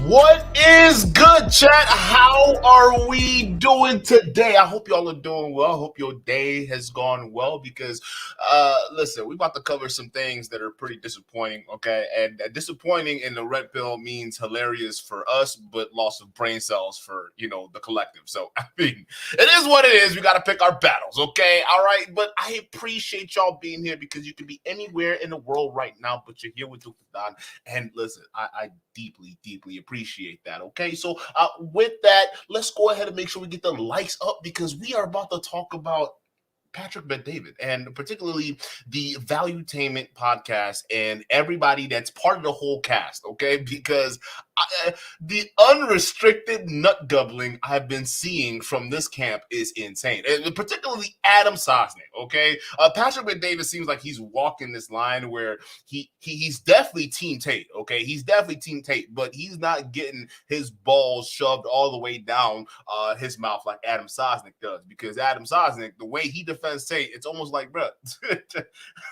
What is good, chat? How are we doing today? I hope y'all are doing well. I hope your day has gone well because, listen, we're about to cover some things that are pretty disappointing, okay? And disappointing in the red pill means hilarious for us, but loss of brain cells for, the collective. So, I mean, it is what it is. We got to pick our battles, okay? All right? But I appreciate y'all being here because you can be anywhere in the world right now, but you're here with dukendon. And listen, I deeply, deeply appreciate that. Okay, so with that, let's go ahead and make sure we get the likes up because we are about to talk about Patrick Bet-David and particularly the Valutainment podcast and everybody that's part of the whole cast, okay? Because the unrestricted nut gobbling I've been seeing from this camp is insane, and particularly Adam Sosnick, okay? Patrick Bet-David seems like he's walking this line where he's definitely Team Tate, okay? He's definitely Team Tate, but he's not getting his balls shoved all the way down his mouth like Adam Sosnick does, because Adam Sosnick, the way he defends Tate, it's almost like, bro,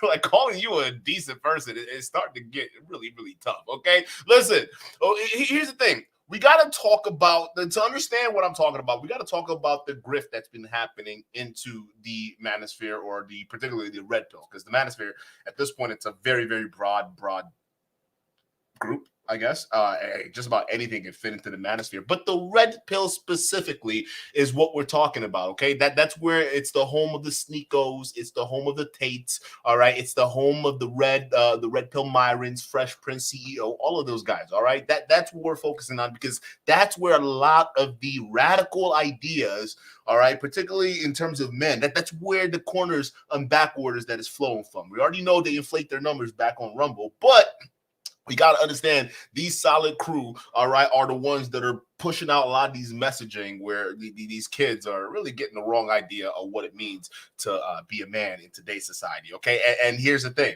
like calling you a decent person is starting to get really, really tough, okay? Listen, here's the thing. We got to talk about, to understand what I'm talking about, we got to talk about the grift that's been happening into the manosphere, or particularly the red pill, because the manosphere, at this point, it's a very, very broad group, I guess. Just about anything can fit into the manosphere. But the red pill specifically is what we're talking about, okay? That's where it's the home of the Sneakos. It's the home of the Tates, all right? It's the home of the red pill Myrons, Fresh Prince CEO, all of those guys, all right? That's what we're focusing on because that's where a lot of the radical ideas, all right, particularly in terms of men, that's where the corners and back orders that is flowing from. We already know they inflate their numbers back on Rumble, but we got to understand these solid crew, all right, are the ones that are pushing out a lot of these messaging where these kids are really getting the wrong idea of what it means to be a man in today's society, okay? And here's the thing.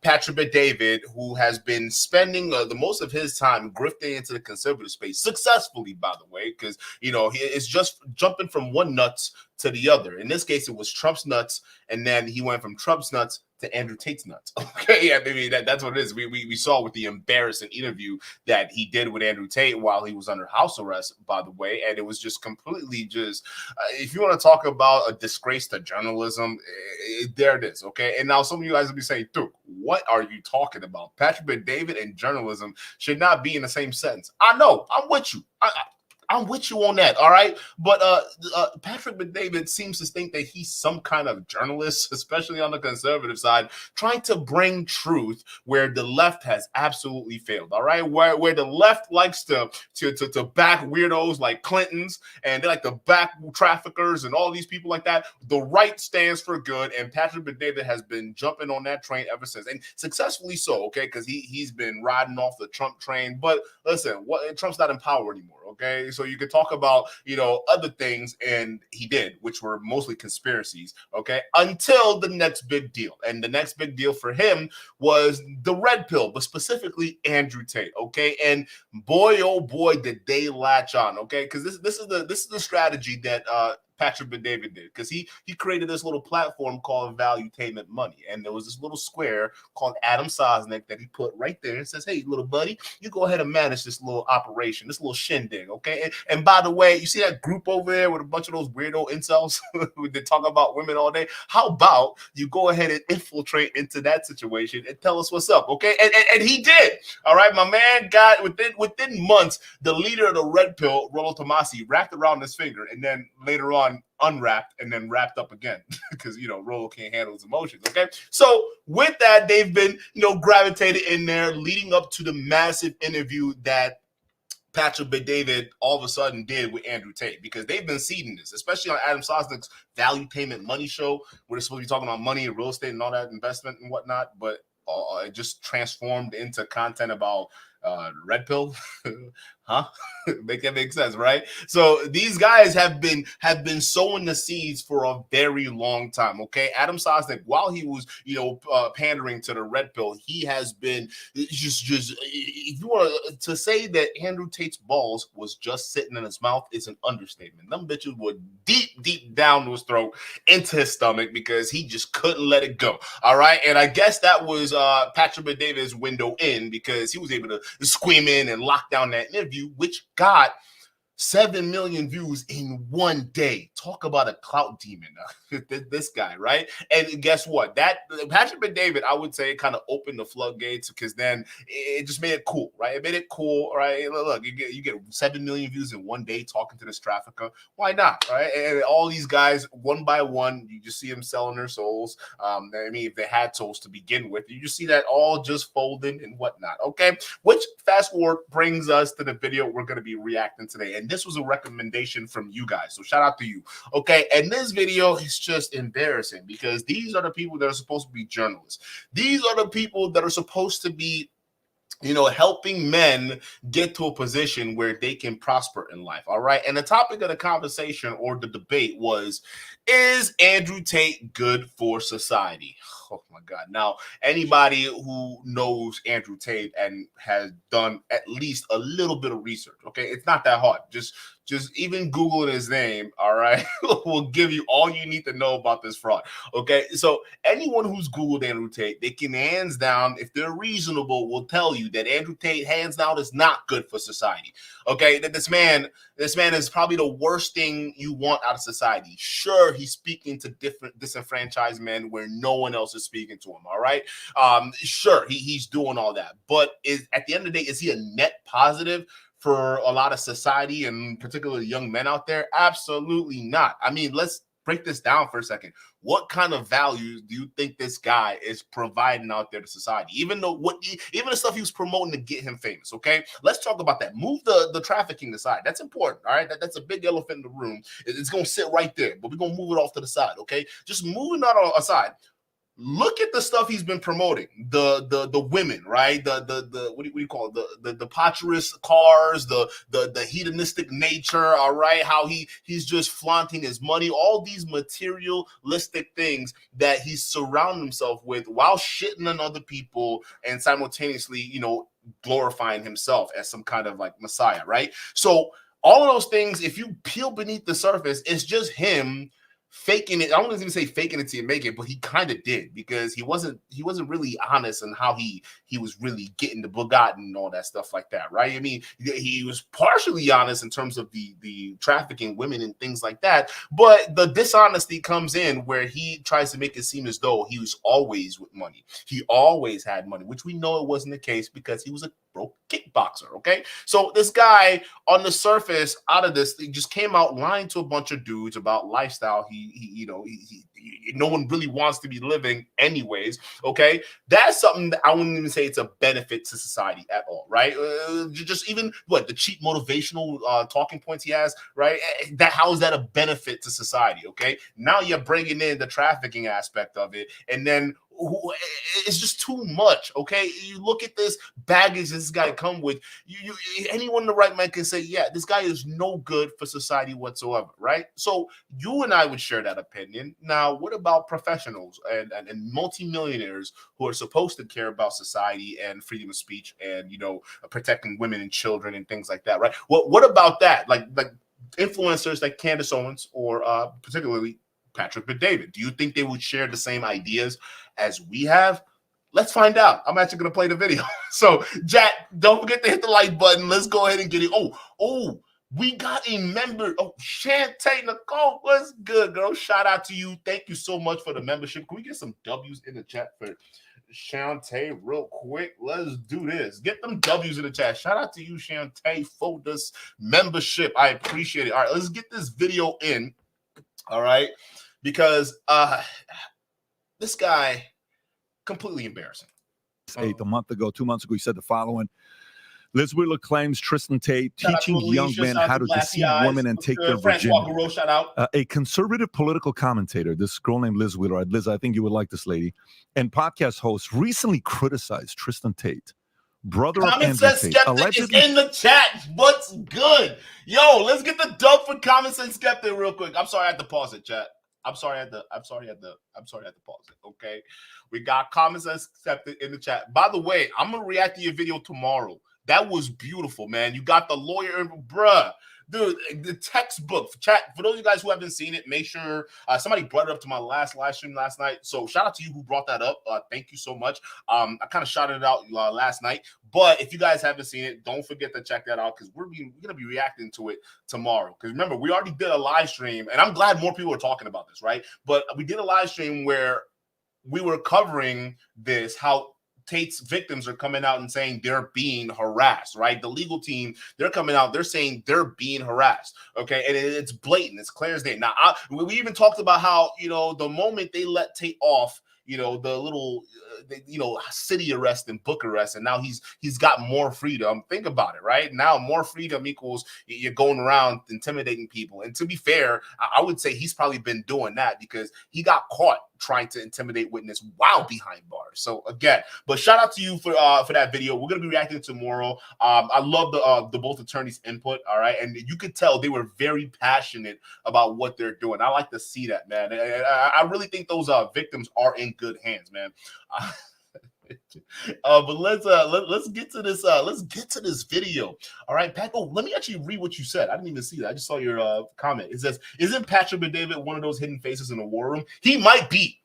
Patrick Bet-David, who has been spending the most of his time grifting into the conservative space, successfully, by the way, because, he is just jumping from one nuts to the other. In this case, it was Trump's nuts, and then he went from Trump's nuts to Andrew Tate's nuts. Okay, yeah, maybe that's what it is. We saw with the embarrassing interview that he did with Andrew Tate while he was under house arrest, by the way, and it was just completely if you want to talk about a disgrace to journalism, there it is, okay? And now some of you guys will be saying, Duke, what are you talking about? Patrick Bet-David and journalism should not be in the same sentence. I know, I'm with you. I'm with you on that, all right? But Patrick Bet-David seems to think that he's some kind of journalist, especially on the conservative side, trying to bring truth where the left has absolutely failed, all right? Where the left likes to back weirdos like Clintons, and they like to back traffickers and all these people like that. The right stands for good, and Patrick Bet-David has been jumping on that train ever since, and successfully so, okay? Because he's been riding off the Trump train. But listen, Trump's not in power anymore, Okay, so you could talk about other things, and he did, which were mostly conspiracies. Okay, until the next big deal, and the next big deal for him was the red pill, but specifically Andrew Tate. Okay, and boy, oh boy, did they latch on. Okay, because this is the strategy that Patrick Bet-David did, because he created this little platform called Valutainment Money, and there was this little square called Adam Sosnick that he put right there and says, "Hey, little buddy, you go ahead and manage this little operation, this little shindig, okay? And by the way, you see that group over there with a bunch of those weirdo incels they talk about women all day? How about you go ahead and infiltrate into that situation and tell us what's up, okay?" And he did. All right, my man got within months, the leader of the red pill, Rollo Tomasi, wrapped around his finger, and then later on unwrapped and then wrapped up again because Rollo can't handle his emotions. Okay, so with that, they've been gravitated in there leading up to the massive interview that Patrick Bet-David all of a sudden did with Andrew Tate, because they've been seeding this, especially on Adam Sosnick's Valutainment Money show, where they're supposed to be talking about money and real estate and all that investment and whatnot, but it just transformed into content about red pill. Huh? Make that make sense, right? So these guys have been sowing the seeds for a very long time. Okay, Adam Sosnick, while he was pandering to the red pill, he has been just if you want to say that Andrew Tate's balls was just sitting in his mouth is an understatement. Them bitches were deep down to his throat, into his stomach, because he just couldn't let it go. All right, and I guess that was Patrick Bet-David's window in, because he was able to scream in and lock down that interview, which got 7 million views in one day. Talk about a clout demon. This guy, right? And guess what? That Patrick Bet-David, I would say, kind of opened the floodgates, because then it just made it cool, right? It made it cool, right? Look, you get 7 million views in one day talking to this trafficker. Why not, right? And all these guys, one by one, you just see them selling their souls. I mean, if they had souls to begin with, you just see that all just folding and whatnot. Okay, which fast forward brings us to the video we're going to be reacting today. And this was a recommendation from you guys, so shout out to you. Okay, and this video is just embarrassing, because these are the people that are supposed to be journalists. These are the people that are supposed to be helping men get to a position where they can prosper in life. All right, and the topic of the conversation, or the debate, was, is Andrew Tate good for society? Oh my God. Now, anybody who knows Andrew Tate and has done at least a little bit of research, okay, it's not that hard. Just even Googling his name, all right, will give you all you need to know about this fraud. Okay, so anyone who's Googled Andrew Tate, they can hands down, if they're reasonable, will tell you that Andrew Tate hands down is not good for society. Okay, that this man is probably the worst thing you want out of society. Sure, he's speaking to different disenfranchised men where no one else is speaking to him. All right, sure, he's doing all that, but at the end of the day, is he a net positive for a lot of society, and particularly young men out there? Absolutely not. I mean, let's break this down for a second. What kind of values do you think this guy is providing out there to society? Even the stuff he was promoting to get him famous. Okay, let's talk about that. Move the trafficking aside. That's important. All right, that's a big elephant in the room. It's gonna sit right there, but we're gonna move it off to the side. Okay, just moving that aside. Look at the stuff he's been promoting. The women, right? The what do you call it? The debaucherous cars, the hedonistic nature, all right? How he's just flaunting his money, all these materialistic things that he's surrounding himself with while shitting on other people and simultaneously, glorifying himself as some kind of like messiah, right? So all of those things, if you peel beneath the surface, it's just him faking it. I don't even say faking it till you make it, but he kind of did, because he wasn't really honest in how he was really getting the Bugatti and all that stuff like that, right? I mean, he was partially honest in terms of the trafficking women and things like that, but the dishonesty comes in where he tries to make it seem as though he was always with money. He always had money, which we know it wasn't the case, because he was a broke kickboxer. Okay, so this guy on the surface, out of this, he just came out lying to a bunch of dudes about lifestyle he no one really wants to be living anyways, okay? That's something that I wouldn't even say it's a benefit to society at all, right? Just even the cheap motivational talking points he has, right? How is that a benefit to society, okay? Now you're bringing in the trafficking aspect of it, and then it's just too much, okay? You look at this baggage this guy come with. Anyone in the right mind can say, yeah, this guy is no good for society whatsoever, right? So you and I would share that opinion. Now, what about professionals and multimillionaires who are supposed to care about society and freedom of speech and protecting women and children and things like that, right? What about that? Like influencers like Candace Owens or particularly Patrick Bet-David. Do you think they would share the same ideas as we have? Let's find out. I'm actually going to play the video. So, Jack, don't forget to hit the like button. Let's go ahead and get it. Oh, we got a member. Oh, Tate Nicole, what's good, girl? Shout out to you. Thank you so much for the membership. Can we get some W's in the chat for Shantae real quick? Let's do this. Get them W's in the chat. Shout out to you, Shantae, for this membership. I appreciate it. All right, let's get this video in. All right, because this guy, completely embarrassing. 2 months ago, he said the following. Liz Wheeler claims Tristan Tate teaching young men how to deceive women and take their virginity. Shout out. A conservative political commentator, this girl named Liz Wheeler. Liz, I think you would like this lady, and podcast host recently criticized Tristan Tate, brother of Andrew Tate. Allegedly is in the chat. What's good? Yo, let's get the dub for Common Sense Skeptic real quick. I'm sorry I had to pause it, chat. I'm sorry I had to pause it. Okay. We got Common Sense Skeptic in the chat. By the way, I'm gonna react to your video tomorrow. That was beautiful, man. You got the lawyer, bruh. Dude, the textbook chat. For those of you guys who haven't seen it, make sure somebody brought it up to my last live stream last night. So shout out to you who brought that up. Thank you so much. I kind of shouted it out last night. But if you guys haven't seen it, don't forget to check that out because we're gonna be reacting to it tomorrow. Because remember, we already did a live stream, and I'm glad more people are talking about this, right? But we did a live stream where we were covering this, how Tate's victims are coming out and saying they're being harassed, right? The legal team, they're coming out, they're saying they're being harassed, okay? And it's blatant, it's clear as day. Now, we even talked about how, the moment they let Tate off, the little, city arrest and book arrest, and now he's got more freedom. Think about it, right? Now more freedom equals you're going around intimidating people. And to be fair, I would say he's probably been doing that because he got caught trying to intimidate witness while behind bars. So again, but shout out to you for that video. We're gonna be reacting tomorrow. I love the both attorneys' input. All right, and you could tell they were very passionate about what they're doing. I like to see that, man. I really think those victims are in good hands, man. But let's get to this. Let's get to this video. All right, Pat. Oh, let me actually read what you said. I didn't even see that. I just saw your comment. It says, "Isn't Patrick Bet-David one of those hidden faces in the war room?" He might be.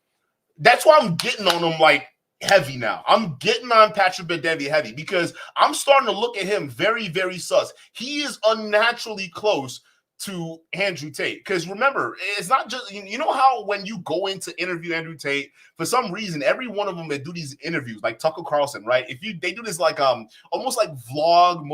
That's why I'm getting on him like heavy now. I'm getting on Patrick Bet-David heavy because I'm starting to look at him very, very sus. He is unnaturally close to Andrew Tate. Because remember, it's not just, how when you go in to interview Andrew Tate, for some reason, every one of them that do these interviews, like Tucker Carlson, right? They do this like almost like vlog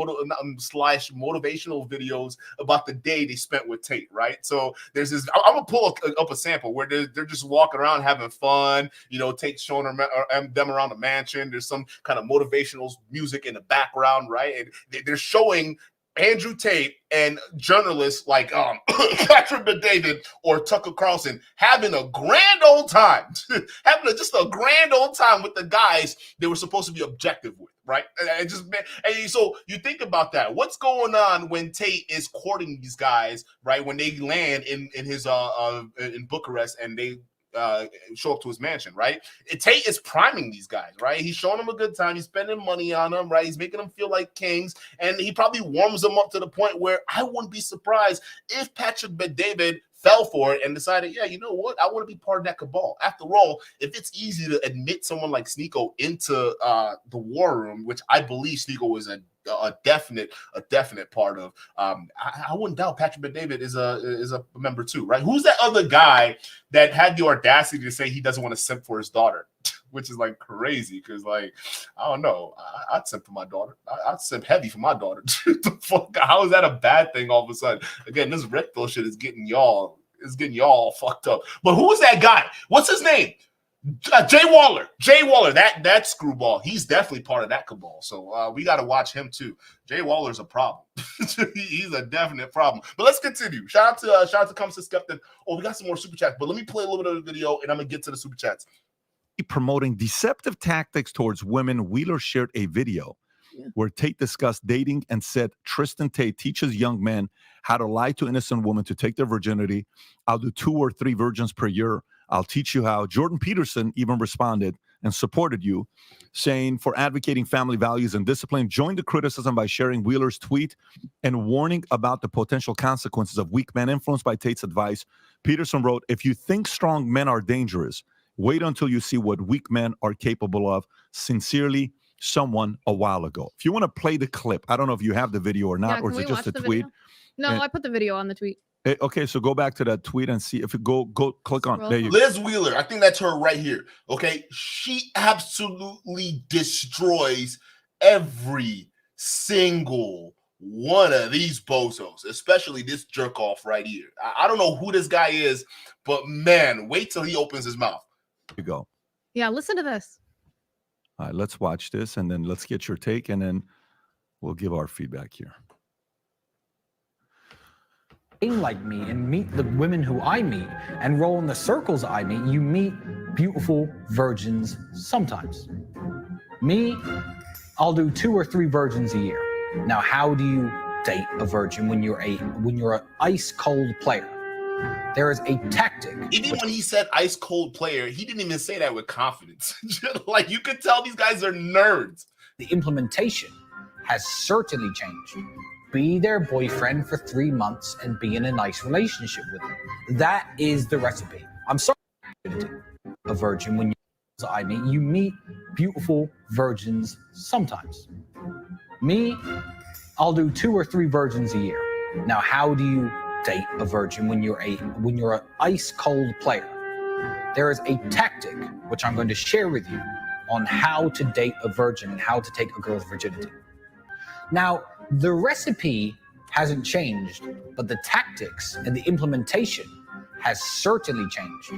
slash motivational videos about the day they spent with Tate, right? So there's this, I'm gonna pull up a sample where they're just walking around having fun, Tate showing them around the mansion. There's some kind of motivational music in the background, right? And they're showing Andrew Tate and journalists like Patrick Bet-David or Tucker Carlson having a grand old time, just a grand old time with the guys they were supposed to be objective with, right? And so you think about that. What's going on when Tate is courting these guys, right? When they land in his in Bucharest and they show up to his mansion, right? Tate is priming these guys, right? He's showing them a good time. He's spending money on them, right? He's making them feel like kings, and he probably warms them up to the point where I wouldn't be surprised if Patrick Bet-David fell for it and decided, yeah, you know what? I want to be part of that cabal. After all, if it's easy to admit someone like Sneeko into the war room, which I believe Sneeko was a definite part of, I wouldn't doubt Patrick Bet-David is a member too, right? Who's that other guy that had the audacity to say he doesn't want to simp for his daughter? Which is like crazy because, like, I don't know. I'd simp for my daughter. I'd simp heavy for my daughter. The fuck? How is that a bad thing all of a sudden? Again, this rectal shit is getting y'all It's getting y'all fucked up. But who is that guy? What's his name? Jay Waller. Jay Waller, that screwball. He's definitely part of that cabal. So we got to watch him too. Jay Waller's a problem. He's a definite problem. But let's continue. Shout out to Common Sense Skeptic. Oh, we got some more super chats, but let me play a little bit of the video and I'm gonna get to the super chats. Promoting deceptive tactics towards women, Wheeler shared a video where Tate discussed dating and said Tristan Tate teaches young men how to lie to innocent women to take their virginity. I'll do 2 or 3 virgins per year. I'll teach you how. Jordan Peterson even responded and supported you, saying, for advocating family values and discipline, join the criticism by sharing Wheeler's tweet and warning about the potential consequences of weak men influenced by Tate's advice. Peterson wrote, if you think strong men are dangerous, wait until you see what weak men are capable of. Sincerely, someone a while ago. If you want to play the clip, I don't know if you have the video or not, or is it just a tweet? Video? No, I put the video on the tweet. Okay, so go back to that tweet and see if you go click on. There you go. Liz Wheeler, I think that's her right here. Okay, she absolutely destroys every single one of these bozos, especially this jerk off right here. I don't know who this guy is, but man, wait till he opens his mouth. Here you go. Yeah, listen to this. All right, let's watch this and then let's get your take and then we'll give our feedback here. Like me and meet the women who I meet and roll in the circles I meet, you meet beautiful virgins sometimes. Me, I'll do 2 or 3 virgins a year. Now, how do you date a virgin when you're an ice cold player? There is a tactic. Even when he said ice cold player, he didn't even say that with confidence. Like, you could tell these guys are nerds. The implementation has certainly changed. Be their boyfriend for 3 months and be in a nice relationship with them. That is the recipe. I'm sorry, a virgin when you meet beautiful virgins sometimes. Me, I'll do 2 or 3 virgins a year. Now, how do you date a virgin when you're an ice cold player? There is a tactic which I'm going to share with you on how to date a virgin and how to take a girl's virginity. Now, the recipe hasn't changed, but the tactics and the implementation has certainly changed.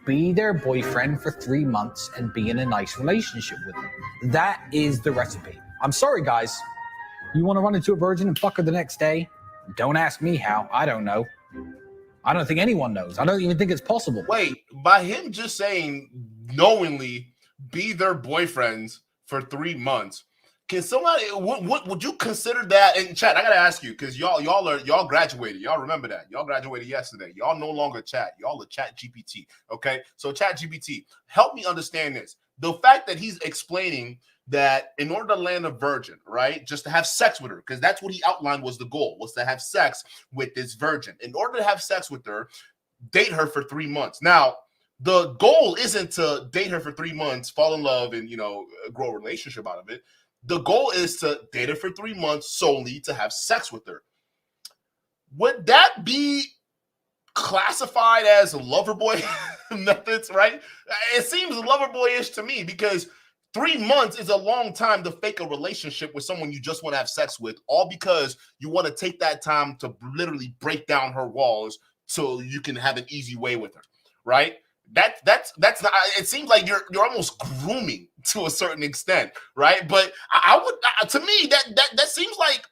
Be their boyfriend for 3 months and be in a nice relationship with them. That is the recipe. I'm sorry, guys. You want to run into a virgin and fuck her the next day? Don't ask me how. I don't know. I don't think anyone knows. I don't even think it's possible. Wait, by him just saying knowingly be their boyfriends for 3 months, can somebody would you consider that? In chat, I gotta ask you because y'all graduated. Y'all remember that? Y'all graduated yesterday. Y'all no longer chat. Y'all are Chat GPT. Okay, so Chat GPT, help me understand this. The fact that he's explaining that in order to land a virgin, right, just to have sex with her, because that's what he outlined was the goal, was to have sex with this virgin. In order to have sex with her, date her for 3 months. Now, the goal isn't to date her for 3 months, fall in love, and grow a relationship out of it. The goal is to date her for 3 months solely to have sex with her. Would that be classified as lover boy methods, right? It seems lover boyish to me because 3 months is a long time to fake a relationship with someone you just want to have sex with, all because you want to take that time to literally break down her walls so you can have an easy way with her, right? That's not. It seems like you're almost grooming to a certain extent, right? But I would, to me, that seems like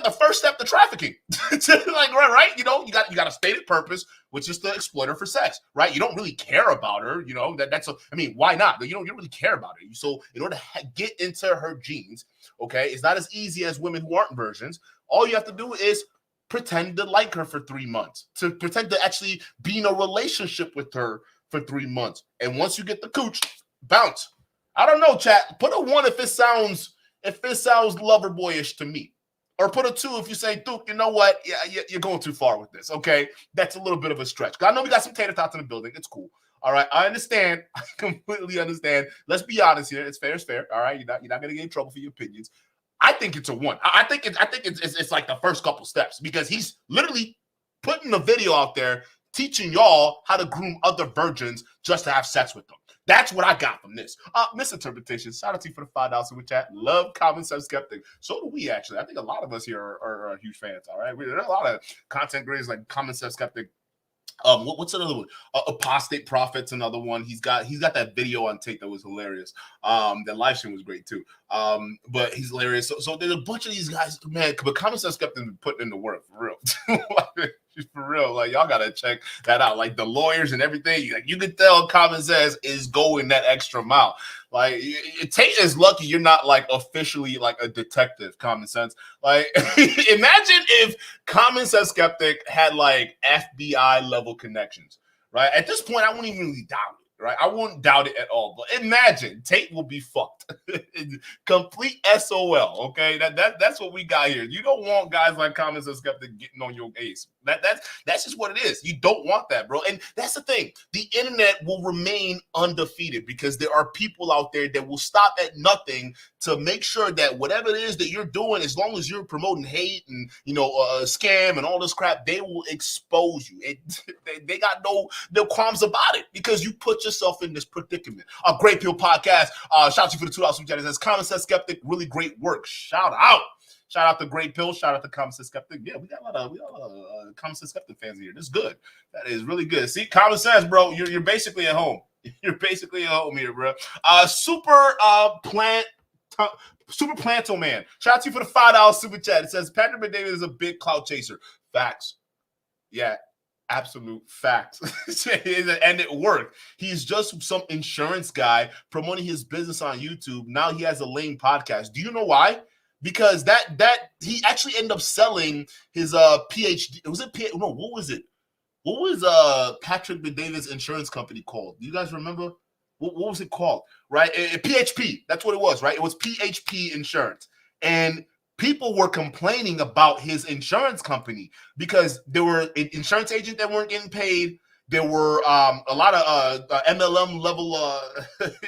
the first step to trafficking. Like, right? You got a stated purpose, which is to exploit her for sex, right? You don't really care about her, why not? You don't really care about her. So in order to get into her genes, okay, it's not as easy as women who aren't virgins. All you have to do is pretend to like her for 3 months, to pretend to actually be in a relationship with her for 3 months. And once you get the cooch, bounce. I don't know, chat. Put a 1 if it sounds lover boyish to me. Or put a 2 if you say, Duke, you know what? Yeah, you're going too far with this, okay? That's a little bit of a stretch. I know we got some tater tots in the building. It's cool. All right, I understand. I completely understand. Let's be honest here. It's fair. It's fair. All right, you're not going to get in trouble for your opinions. I think it's a 1. I think it's like the first couple steps because he's literally putting a video out there teaching y'all how to groom other virgins just to have sex with them. That's what I got from this. Misinterpretation. Shout out to you for the $5 super chat. Love Common Sense Skeptic. So do we, actually. I think a lot of us here are huge fans, all right? There are a lot of content creators like Common Sense Skeptic. What's another one? Apostate Prophet's another one. He's got that video on Tate that was hilarious. The live stream was great too. But he's hilarious. So there's a bunch of these guys, man. But Common Sense kept them putting in the work for real. For real, like y'all gotta check that out. Like the lawyers and everything, like you can tell Common Sense is going that extra mile. Like Tate is lucky you're not like officially like a detective, Common Sense. Like imagine if Common Sense Skeptic had like FBI level connections, right? At this point, I wouldn't even really doubt it. Right, I wouldn't doubt it at all. But imagine Tate will be fucked, complete SOL. Okay, that's what we got here. You don't want guys like Common Sense Skeptic getting on your case. That's just what it is. You don't want that, bro. And that's the thing. The internet will remain undefeated because there are people out there that will stop at nothing to make sure that whatever it is that you're doing, as long as you're promoting hate and scam and all this crap, they will expose you. They got no qualms about it because you put yourself in this predicament. Great Pill Podcast. Shout out to you for the $2 super chat. It says Common Sense Skeptic, really great work. Shout out to Great Pill. Shout out to Common Sense Skeptic. Yeah, we got a lot of Common Sense Skeptic fans here. This is good. That is really good. See, Common Sense, bro. You're basically at home. You're basically at home here, bro. Super Planto Man. Shout out to you for the $5 super chat. It says Patrick McDavid is a big clout chaser. Facts. Yeah. Absolute facts. And it worked. He's just some insurance guy promoting his business on YouTube. Now he has a lame podcast. Do you know why? Because that he actually ended up selling his PhD. Was it PhD? No, what was it? What was Patrick McDavid's insurance company called? Do you guys remember? What was it called? Right? PHP. That's what it was, right? It was PHP Insurance. And people were complaining about his insurance company because there were insurance agents that weren't getting paid. There were a lot of MLM level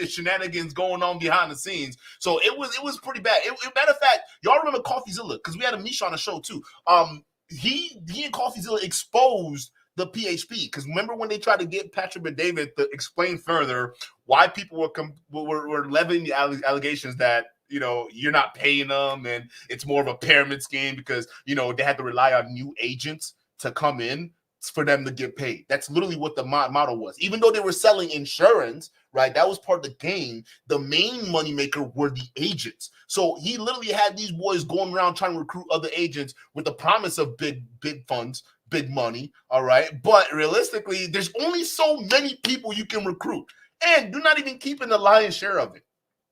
shenanigans going on behind the scenes. So it was pretty bad. Matter of fact, y'all remember CoffeeZilla because we had a Misha on the show too. He and CoffeeZilla exposed the PHP because remember when they tried to get Patrick McDavid to explain further why people were levying the allegations that you're not paying them and it's more of a pyramid scheme because they had to rely on new agents to come in for them to get paid. That's literally what the model was. Even though they were selling insurance, right? That was part of the game. The main moneymaker were the agents. So he literally had these boys going around trying to recruit other agents with the promise of big funds, big money. All right. But realistically, there's only so many people you can recruit. And you're not even keeping the lion's share of it.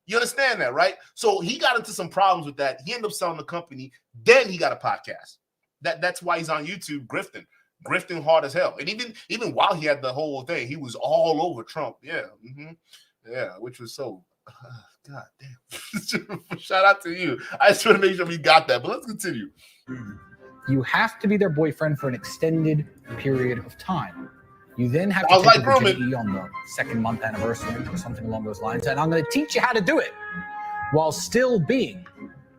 You understand that, right? So he got into some problems with that. He ended up selling the company. Then he got a podcast. That's why he's on YouTube grifting hard as hell. And even while he had the whole thing, he was all over Trump. Yeah. Yeah, which was so God damn. Shout out to you. I just want to make sure we got that. But let's continue. You have to be their boyfriend for an extended period of time. You then have to take the virginity on the second month anniversary or something along those lines. And I'm going to teach you how to do it while still being.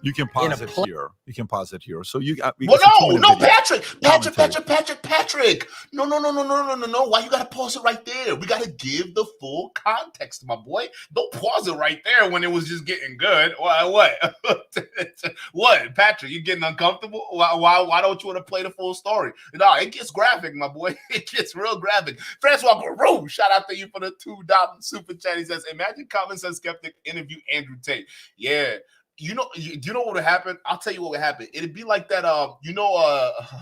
You can pause it here. You can pause it here. So you got. Well, no, Patrick. No. Why you gotta pause it right there? We gotta give the full context, my boy. Don't pause it right there when it was just getting good. What? What, Patrick? You getting uncomfortable? Why don't you want to play the full story? No, it gets graphic, my boy. It gets real graphic. Francois Garou, shout out to you for the $2 super chat. He says, "Imagine Common Sense Skeptic interview Andrew Tate." Yeah. Do you know what would happen? I'll tell you what would happen. It'd be like that,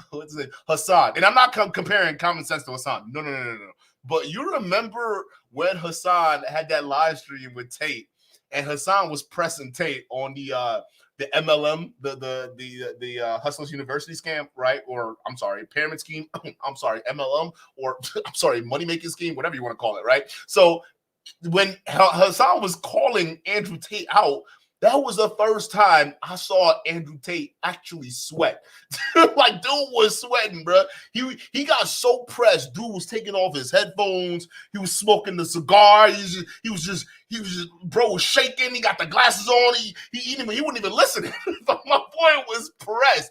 what's it, Hassan. And I'm not comparing Common Sense to Hassan. No. But you remember when Hassan had that live stream with Tate, and Hassan was pressing Tate on the MLM, the Hustlers University scam, right? Or I'm sorry, pyramid scheme. I'm sorry, MLM, or I'm sorry, money making scheme, whatever you want to call it, right? So when Hassan was calling Andrew Tate out, that was the first time I saw Andrew Tate actually sweat. Like, dude was sweating, bro. He got so pressed. Dude was taking off his headphones. He was smoking the cigar. He was just, bro was shaking. He got the glasses on. He wouldn't even listen. My boy was pressed.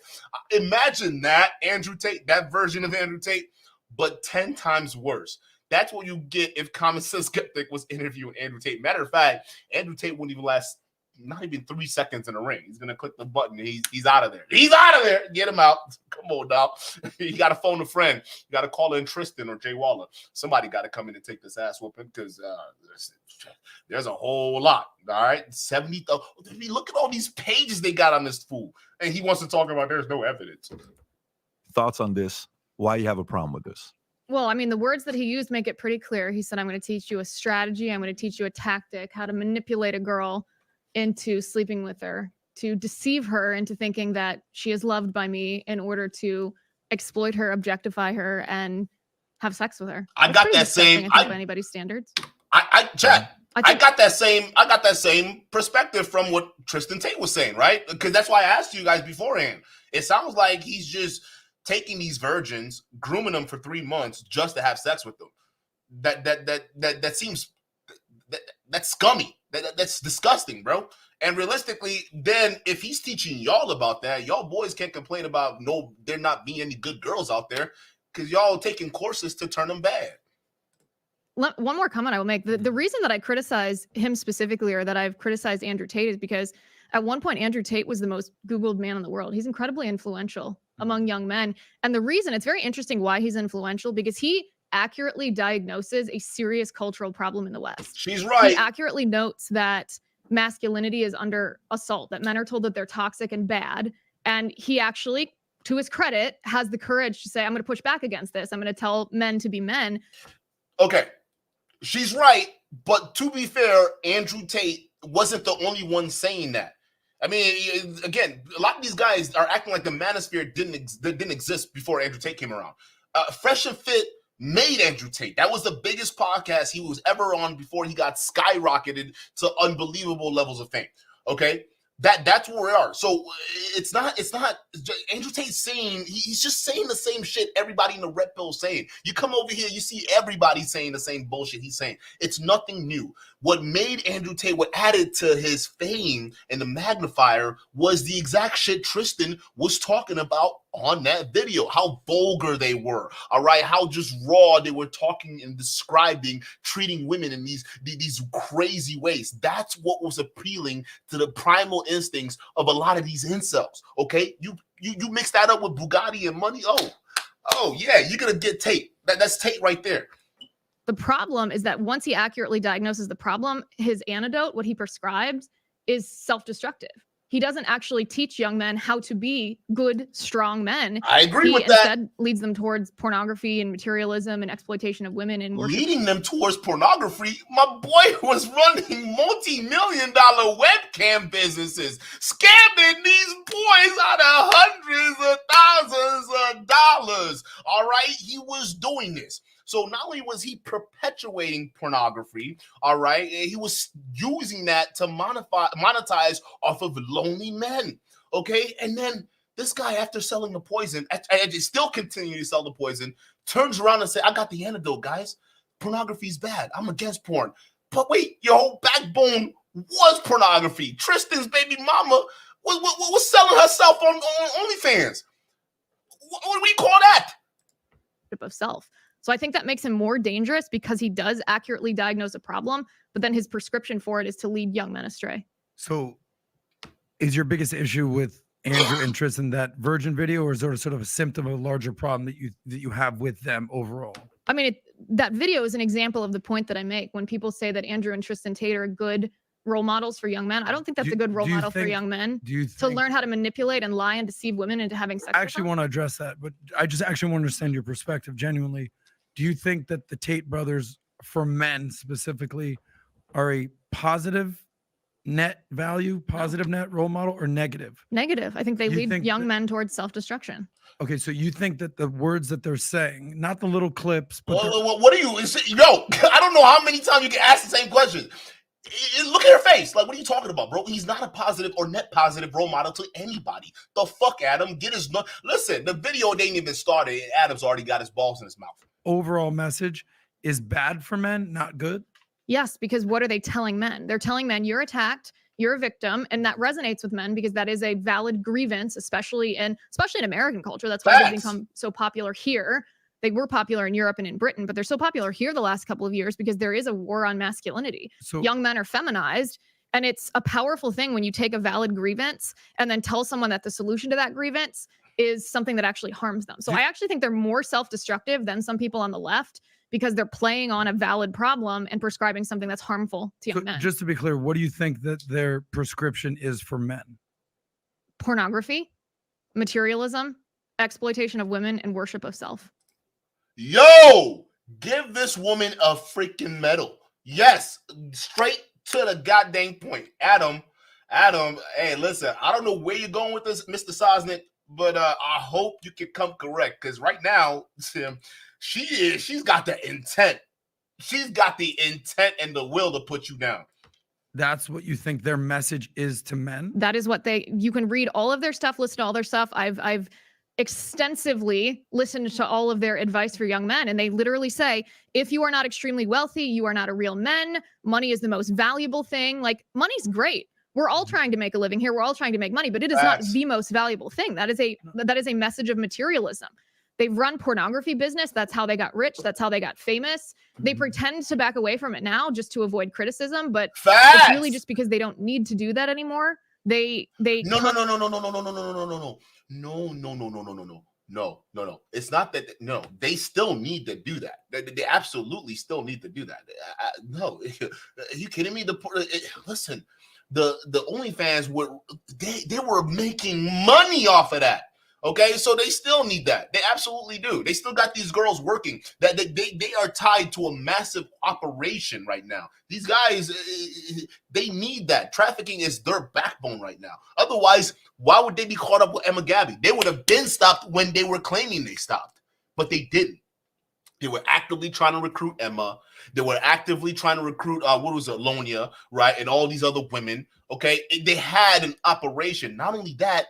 Imagine that Andrew Tate, that version of Andrew Tate, but 10 times worse. That's what you get if Common Sense Skeptic was interviewing Andrew Tate. Matter of fact, Andrew Tate wouldn't even last not even 3 seconds in the ring. He's gonna click the button. He's out of there. He's out of there. Get him out. Come on, dog. You got to phone a friend. You got to call in Tristan or Jay Waller. Somebody got to come in and take this ass whooping because there's a whole lot. All right, 70. Look at all these pages they got on this fool, and he wants to talk about there's no evidence. Thoughts on this? Why you have a problem with this? Well, I mean, the words that he used make it pretty clear. He said, I'm going to teach you a strategy. I'm going to teach you a tactic, how to manipulate a girl into sleeping with her, to deceive her into thinking that she is loved by me in order to exploit her, objectify her, and have sex with her. I got that same. By anybody's standards. Chat. I got that same perspective from what Tristan Tate was saying, right? Because that's why I asked you guys beforehand. It sounds like he's just taking these virgins, grooming them for 3 months just to have sex with them. That seems that's scummy. That's disgusting, bro. And realistically, then if he's teaching y'all about that, y'all boys can't complain about there not being any good girls out there because y'all taking courses to turn them bad. One more comment I will make. The reason that I criticize him specifically, or that I've criticized Andrew Tate, is because at one point Andrew Tate was the most Googled man in the world. He's incredibly influential among young men. And the reason, it's very interesting why he's influential, because he accurately diagnoses a serious cultural problem in the West. She's right. He accurately notes that masculinity is under assault, that men are told that they're toxic and bad. And he actually, to his credit, has the courage to say, I'm going to push back against this. I'm going to tell men to be men. Okay. She's right. But to be fair, Andrew Tate wasn't the only one saying that. I mean, again, a lot of these guys are acting like the manosphere didn't exist before Andrew Tate came around. Fresh and Fit made Andrew Tate. That was the biggest podcast he was ever on before he got skyrocketed to unbelievable levels of fame. Okay, that's where we are. So it's not Andrew Tate saying, he's just saying the same shit everybody in the red pill saying. You come over here, you see everybody saying the same bullshit he's saying. It's nothing new. What made Andrew Tate, what added to his fame and the magnifier, was the exact shit Tristan was talking about on that video. How vulgar they were, all right? How just raw they were talking and describing, treating women in these crazy ways. That's what was appealing to the primal instincts of a lot of these incels, okay? You mix that up with Bugatti and money, oh yeah, you're gonna get Tate. That's Tate right there. The problem is that once he accurately diagnoses the problem, his antidote, what he prescribed, is self-destructive. He doesn't actually teach young men how to be good, strong men. I agree with that. He instead leads them towards pornography and materialism and exploitation of women. And leading them towards pornography? My boy was running multi-million-dollar webcam businesses, scamming these boys out of hundreds of thousands of dollars. All right? He was doing this. So not only was he perpetuating pornography, all right, he was using that to monetize off of lonely men, okay? And then this guy, after selling the poison, and still continue to sell the poison, turns around and says, I got the antidote, guys. Pornography's bad. I'm against porn. But wait, your whole backbone was pornography. Tristan's baby mama was selling herself on OnlyFans. What do we call that? Of self. So I think that makes him more dangerous because he does accurately diagnose a problem, but then his prescription for it is to lead young men astray. So is your biggest issue with Andrew and Tristan that virgin video, or is there sort of a symptom of a larger problem that you have with them overall? I mean, that video is an example of the point that I make when people say that Andrew and Tristan Tate are good role models for young men. I don't think that's a good role model for young men to learn how to manipulate and lie and deceive women into having sex. I actually want to address that, but I just actually want to understand your perspective genuinely. Do you think that the Tate brothers, for men specifically, are a positive net value, positive net role model, or negative? Negative. I think they lead young men towards self-destruction. Okay, so you think that the words that they're saying, not the little clips, but what are you? Yo, I don't know how many times you can ask the same question. Look at her face. Like, what are you talking about, bro? He's not a positive or net positive role model to anybody. The fuck, Adam? Get his listen. The video didn't even started. Adam's already got his balls in his mouth. Overall message is bad for men, not good? Yes, because what are they telling men? They're telling men you're attacked, you're a victim, and that resonates with men because that is a valid grievance, especially in American culture. That's why they've become so popular here. They were popular in Europe and in Britain, but they're so popular here the last couple of years because there is a war on masculinity. So young men are feminized, And it's a powerful thing when you take a valid grievance and then tell someone that the solution to that grievance is something that actually harms them. So I actually think they're more self-destructive than some people on the left because they're playing on a valid problem and prescribing something that's harmful to young men. Just to be clear, what do you think that their prescription is for men? Pornography, materialism, exploitation of women, and worship of self. Yo, give this woman a freaking medal. Yes, straight to the goddamn point. Adam, hey, listen, I don't know where you're going with this, Mr. Sosnick, but I hope you can come correct, because right now, Tim, she's got the intent. She's got the intent and the will to put you down. That's what you think their message is to men? That is what you can read all of their stuff, listen to all their stuff. I've extensively listened to all of their advice for young men, and they literally say, if you are not extremely wealthy, you are not a real man. Money is the most valuable thing. Like, money's great. We're all trying to make a living here. We're all trying to make money, but it is not the most valuable thing. That is a message of materialism. They've run pornography business. That's how they got rich. That's how they got famous. They pretend to back away from it now just to avoid criticism, but it's really just because they don't need to do that anymore. No. It's not that. No, they still need to do that. They absolutely still need to do that. No, are you kidding me? Listen, the OnlyFans they were making money off of that. Okay, so they still need that. They absolutely do. They still got these girls working. That they are tied to a massive operation right now. These guys, they need that. Trafficking is their backbone right now. Otherwise, why would they be caught up with Emma Gabby? They would have been stopped when they were claiming they stopped, but they didn't. They were actively trying to recruit Emma. They were actively trying to recruit Lonia, right, and all these other women. Okay, they had an operation. Not only that.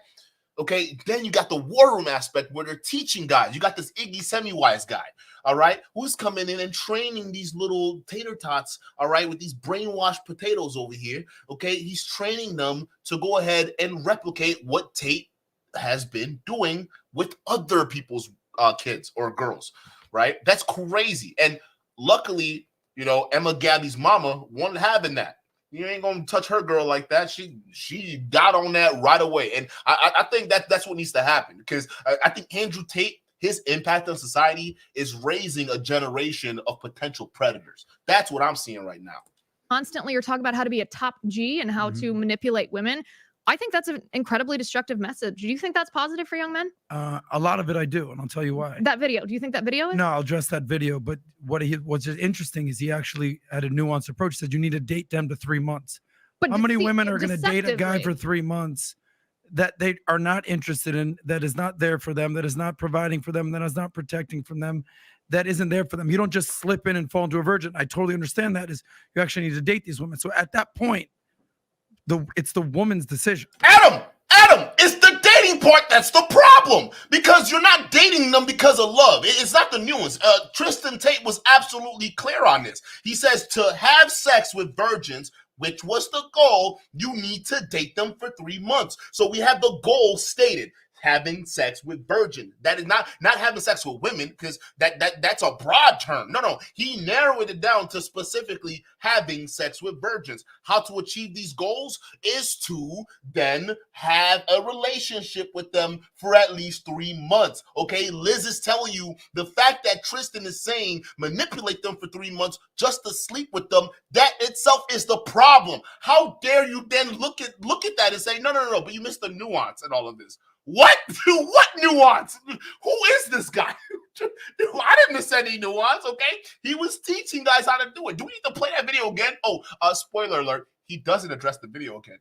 Okay, then you got the war room aspect where they're teaching guys. You got this Iggy Semmelweis guy, all right, who's coming in and training these little tater tots, all right, with these brainwashed potatoes over here. Okay, he's training them to go ahead and replicate what Tate has been doing with other people's kids or girls, right? That's crazy. And luckily, Emma Gabby's mama wasn't having that. You ain't gonna touch her girl like that. She got on that right away, and I think that's what needs to happen, because I think Andrew Tate, his impact on society is raising a generation of potential predators. That's what I'm seeing right now. Constantly, you're talking about how to be a top G and how to manipulate women. I think that's an incredibly destructive message. Do you think that's positive for young men? A lot of it I do, and I'll tell you why. That video, do you think that video is? No, I'll address that video, but what's interesting is he actually had a nuanced approach. He said you need to date them to 3 months. But how many women are going to date a guy for 3 months that they are not interested in, that is not there for them, that is not providing for them, that is not protecting from them, that isn't there for them? You don't just slip in and fall into a virgin. I totally understand that. Is you actually need to date these women. So at that point, it's the woman's decision. Adam, it's the dating part that's the problem, because you're not dating them because of love. It's not the nuance. Tristan Tate was absolutely clear on this. He says to have sex with virgins, which was the goal, you need to date them for 3 months. So we have the goal stated. Having sex with virgins. That is not having sex with women, because that's a broad term. No, he narrowed it down to specifically having sex with virgins. How to achieve these goals is to then have a relationship with them for at least 3 months. Okay, Liz is telling you the fact that Tristan is saying manipulate them for 3 months just to sleep with them, that itself is the problem. How dare you then look at that and say no, but you missed the nuance in all of this. What nuance? Who is this guy? I didn't miss any nuance, okay? He was teaching guys how to do it. Do we need to play that video again? Oh, spoiler alert. He doesn't address the video again.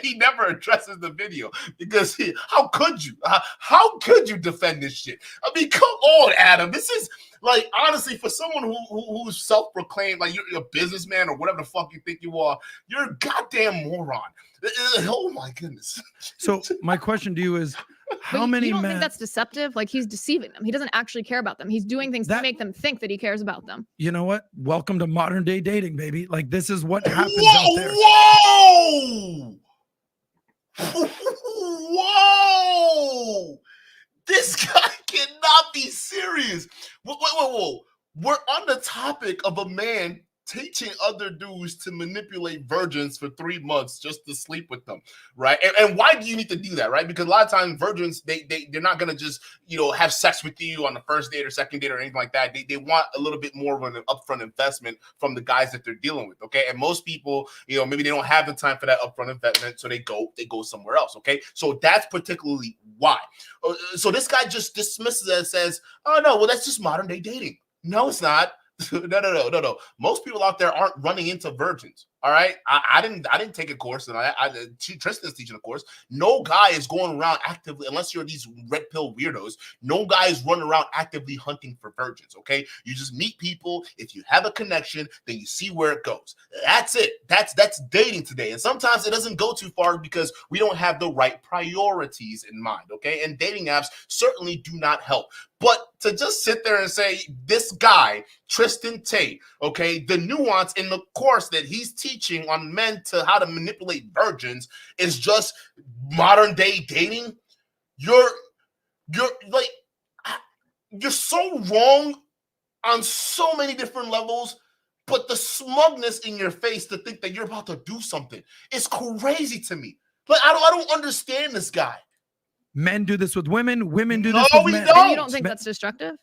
He never addresses the video, because how could you? How could you defend this shit? I mean, come on, Adam. This is, like, honestly, for someone who's self-proclaimed, like, you're a businessman or whatever the fuck you think you are, you're a goddamn moron. Oh my goodness. So my question to you is, how many men? You don't think that's deceptive? Like, he's deceiving them. He doesn't actually care about them. He's doing things to make them think that he cares about them. You know what? Welcome to modern day dating, baby. Like, this is what happens out there. Whoa! This guy cannot be serious. Whoa. We're on the topic of a man teaching other dudes to manipulate virgins for 3 months just to sleep with them, right? And why do you need to do that, right? Because a lot of times virgins, they're not gonna just, you know, have sex with you on the first date or second date or anything like that. They want a little bit more of an upfront investment from the guys that they're dealing with, okay? And most people, you know, maybe they don't have the time for that upfront investment, so they go somewhere else, okay? So that's particularly why. So this guy just dismisses it and says, oh no, well, that's just modern day dating. No, it's not. No. Most people out there aren't running into virgins. All right, I didn't take a course, and Tristan's teaching a course. No guy is going around actively, unless you're these red pill weirdos. No guy is running around actively hunting for virgins. Okay, you just meet people. If you have a connection, then you see where it goes. That's it. That's dating today. And sometimes it doesn't go too far because we don't have the right priorities in mind. Okay, and dating apps certainly do not help. But to just sit there and say this guy, Tristan Tate, okay, the nuance in the course that he's teaching on men to how to manipulate virgins is just modern day dating. You're like, you're so wrong on so many different levels, but the smugness in your face to think that you're about to do something is crazy to me. Like, I don't understand this guy. Men do this with women. Women do No, this with we men. don't. You don't think that's destructive?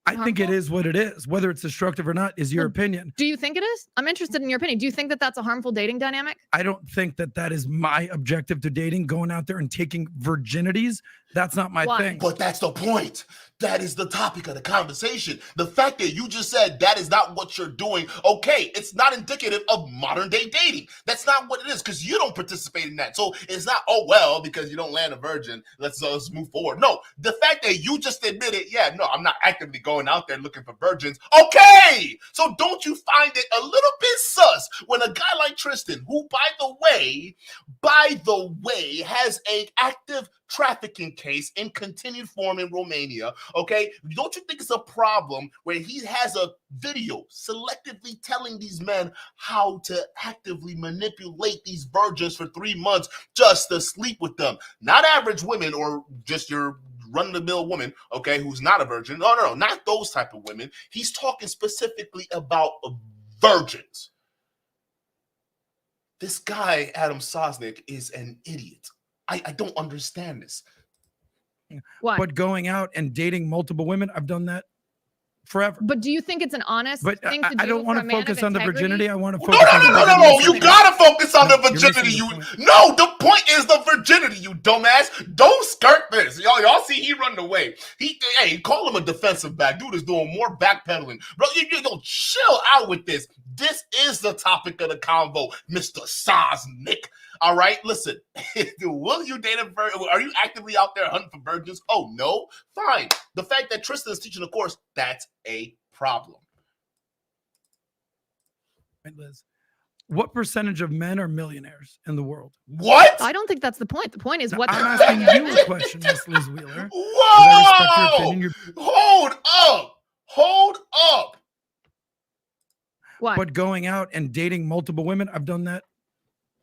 I think it is what it is. Whether it's destructive or not is your opinion. Do you think it is? I'm interested in your opinion. Do you think that that's a harmful dating dynamic? I don't think that that is my objective to dating, going out there and taking virginities. That's not my thing. But that's the point. That is the topic of the conversation. The fact that you just said that is not what you're doing, okay, it's not indicative of modern day dating. That's not what it is, because you don't participate in that. So it's not, oh, well, because you don't land a virgin, let's move forward. No, the fact that you just admitted, yeah, no, I'm not actively going out there looking for virgins. Okay, so don't you find it a little bit sus when a guy like Tristan, who, by the way, has an active trafficking case in continued form in Romania, okay? Don't you think it's a problem where he has a video selectively telling these men how to actively manipulate these virgins for 3 months just to sleep with them? Not average women or just your run-of-the-mill woman, okay, who's not a virgin. No, not those type of women. He's talking specifically about virgins. This guy, Adam Sosnick, is an idiot. I don't understand this. Why? But going out and dating multiple women, I've done that forever. But do you think it's an honest But thing to do? I don't want to focus on the virginity. I want to focus No. You gotta focus on the virginity. No, the point is the virginity, you dumbass. Don't skirt this. Y'all see he running away. Hey, call him a defensive back. Dude is doing more backpedaling. Bro, you don't chill out with this. This is the topic of the convo, Mr. Sosnick. All right, listen. Will you date a virgin? Are you actively out there hunting for virgins? Oh, no? Fine. The fact that Tristan is teaching a course, that's a problem. Liz, what percentage of men are millionaires in the world? What? I don't think that's the point. The point is what I'm asking you a question, Miss Liz Wheeler. Whoa! Hold up. Why? But going out and dating multiple women, I've done that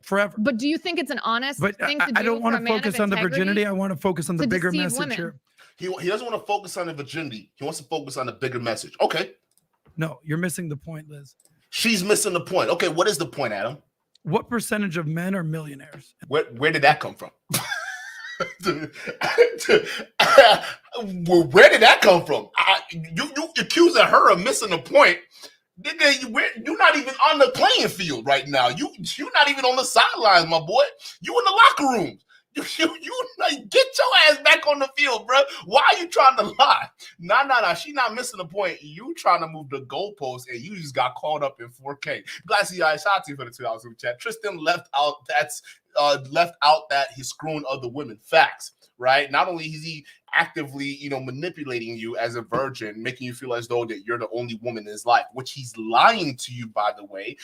forever. But do you think it's an honest thing to do? I don't want to focus on the virginity. I want to focus on the bigger deceive message women? here. He doesn't want to focus on the virginity. He wants to focus on the bigger message. Okay. No, you're missing the point, Liz. She's missing the point. Okay, what is the point, Adam? What percentage of men are millionaires? Where did that come from? Where did that come from? You accusing her of missing the point. Nigga, you're not even on the playing field right now. You're not even on the sidelines, my boy. You in the locker room. You like, get your ass back on the field, bro. Why are you trying to lie? Nah. She not missing the point. You trying to move the goalpost, and you just got caught up in 4K. Glad to see I shot you for the $2 super chat. Tristan left out that he's screwing other women. Facts, right? Not only is he actively, manipulating you as a virgin, making you feel as though that you're the only woman in his life, which he's lying to you, by the way.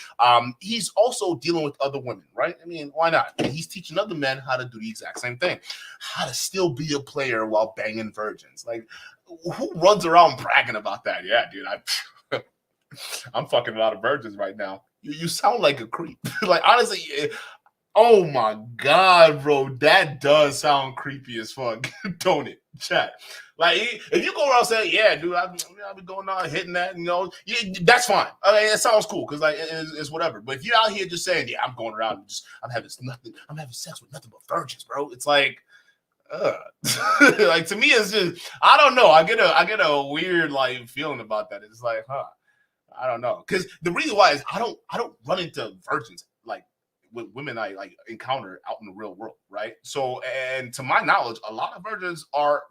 He's also dealing with other women, right? I mean, why not? And he's teaching other men how to do the exact same thing, how to still be a player while banging virgins. Like, who runs around bragging about that? Yeah, dude, I'm fucking a lot of virgins right now. You sound like a creep. Like, honestly, Oh my God, bro. That does sound creepy as fuck, don't it? Chat. Like, if you go around saying, yeah, dude, I've been going out hitting that, that's fine. It sounds cool because, like, it's whatever. But if you're out here just saying, yeah, I'm going around and I'm having sex with nothing but virgins, bro. It's like, like, to me, it's just, I don't know. I get a weird, like, feeling about that. It's like, I don't know. Because the reason why is I don't run into virgins, like, with women I like encounter out in the real world, right? So, and to my knowledge, a lot of virgins are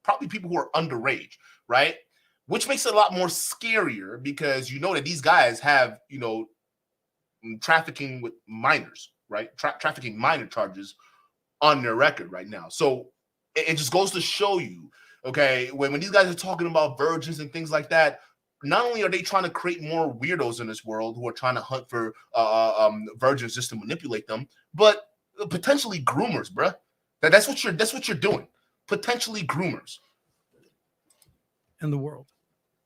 probably people who are underage, right? Which makes it a lot more scarier because you know that these guys have, trafficking with minors, right? Trafficking minor charges on their record right now. So it just goes to show you, okay, when these guys are talking about virgins and things like that, not only are they trying to create more weirdos in this world who are trying to hunt for virgins just to manipulate them, but potentially groomers, bruh. That's what you're doing. Potentially groomers in the world.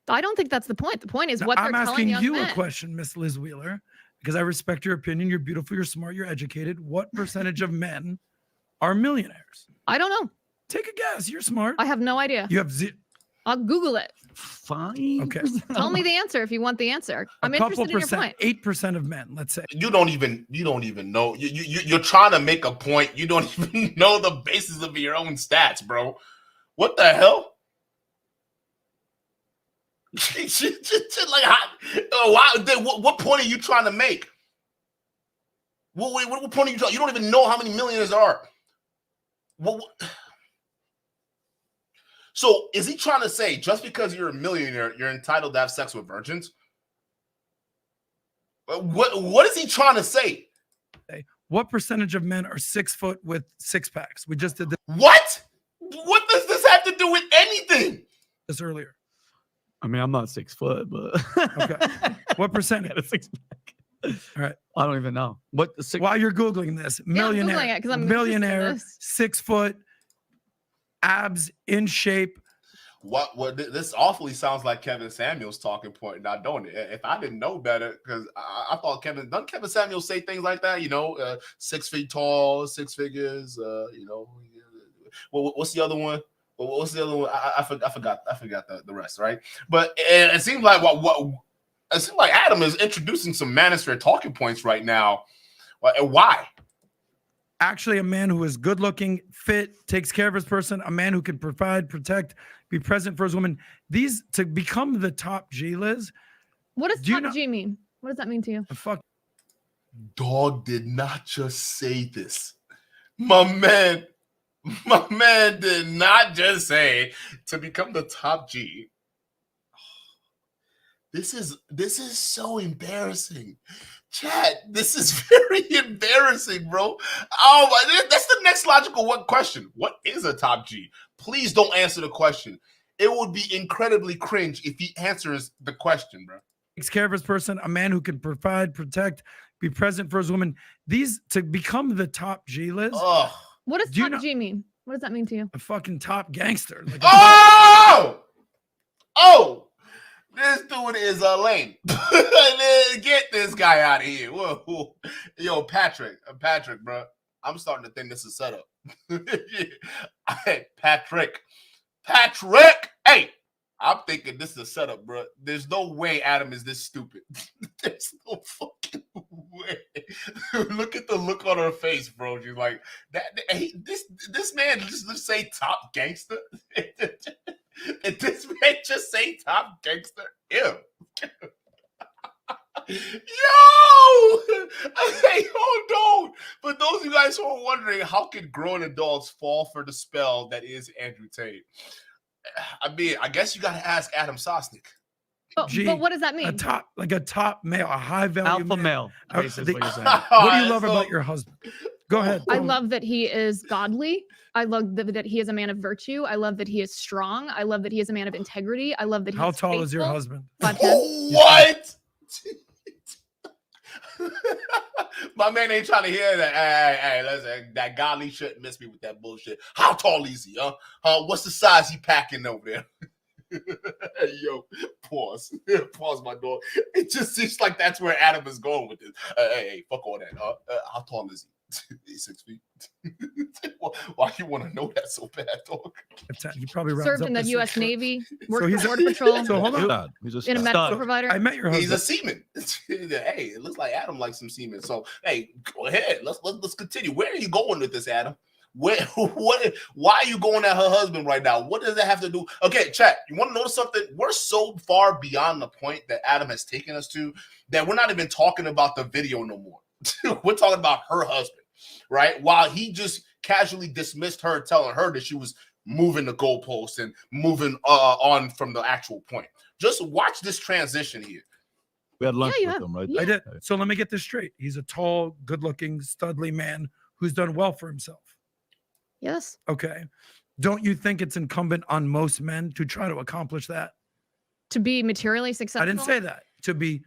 I don't think that's the point. The point is now, what I'm they're telling asking young you men. a question, Miss Liz Wheeler, because I respect your opinion. You're beautiful, you're smart, you're educated. What percentage of men are millionaires? I don't know. Take a guess. You're smart. I have no idea. You have I'll Google it. Fine. Okay. Tell me the answer if you want the answer. I'm a couple interested in your point. 8% of men, let's say. You don't even know. You're trying to make a point. You don't even know the basis of your own stats, bro. What the hell? Like, what point are you trying to make? What point are you trying? You don't even know how many millionaires there are. What? So is he trying to say just because you're a millionaire, you're entitled to have sex with virgins? What is he trying to say? What percentage of men are 6 foot with six packs? We just did What? What does this have to do with anything? this earlier. I mean, I'm not 6 foot, but okay. What percentage? Got a six pack. All right. I don't even know. What the six? While you're Googling this, millionaire, I'm Googling it 'cause I'm millionaire, interested in this. 6 foot, abs in shape. What this awfully sounds like Kevin Samuels talking point now, don't it? If I didn't know better, because I thought Kevin Samuels say things like that, 6 feet tall, six figures, what's the other one? What's the other one? I forgot the rest, right? But it seems like it seems like Adam is introducing some manosphere talking points right now. Why? Actually, a man who is good looking, fit, takes care of his person, a man who can provide, protect, be present for his woman. These to become the top G, Liz. What does top G mean? What does that mean to you? Fuck. Dog did not just say this. My man did not just say to become the top G. This is so embarrassing. Chat, this is very embarrassing, bro. Oh, that's the next logical question. What is a top G? Please don't answer the question. It would be incredibly cringe if he answers the question, bro. Takes care of his person, a man who can provide, protect, be present for his woman. These to become the top G, Liz. What does top G mean? What does that mean to you? A fucking top gangster. Like this dude is lame. Get this guy out of here. Whoa. Yo, Patrick, bro. I'm starting to think this is set up. Patrick. Hey, I'm thinking this is a setup, bro. There's no way Adam is this stupid. There's no fucking way. Look at the look on her face, bro. She's like, this man just say top gangster. Did this man just say top gangster? Ew. Yo! Hey, hold on. For those of you guys who are wondering, how can grown adults fall for the spell that is Andrew Tate? I mean, I guess you got to ask Adam Sosnick. But what does that mean? A top male, a high value alpha male. Basically, what you're saying. What do you love about your husband? Go ahead. I love that he is godly. I love that he is a man of virtue. I love that he is strong. I love that he is a man of integrity. I love that he's How tall is your husband? 5'10". What? My man ain't trying to hear that. Hey, listen, that godly shit miss me with that bullshit. How tall is he, huh? What's the size he packing over there? Yo, pause, my dog. It just seems like that's where Adam is going with this. Hey, fuck all that. How tall is he? He's 6 feet. Why you want to know that so bad, dog? He probably rounds Served up in the to U.S. 6 foot. Navy, worked he's for Border Patrol, So hold on. God, he's a in a stud. medical provider. I met your husband. He's a seaman. Hey, it looks like Adam likes some semen. So hey, go ahead. Let's continue. Where are you going with this, Adam? Why are you going at her husband right now? What does that have to do? Okay, chat. You want to notice something? We're so far beyond the point that Adam has taken us to that we're not even talking about the video no more. We're talking about her husband, right? While he just casually dismissed her, telling her that she was moving the goalpost and moving on from the actual point. Just watch this transition here. We had lunch Yeah, you with have. him, right? Yeah. I did. So let me get this straight. He's a tall, good-looking, studly man who's done well for himself. Yes. Okay. Don't you think it's incumbent on most men to try to accomplish that? To be materially successful. I didn't say that. To be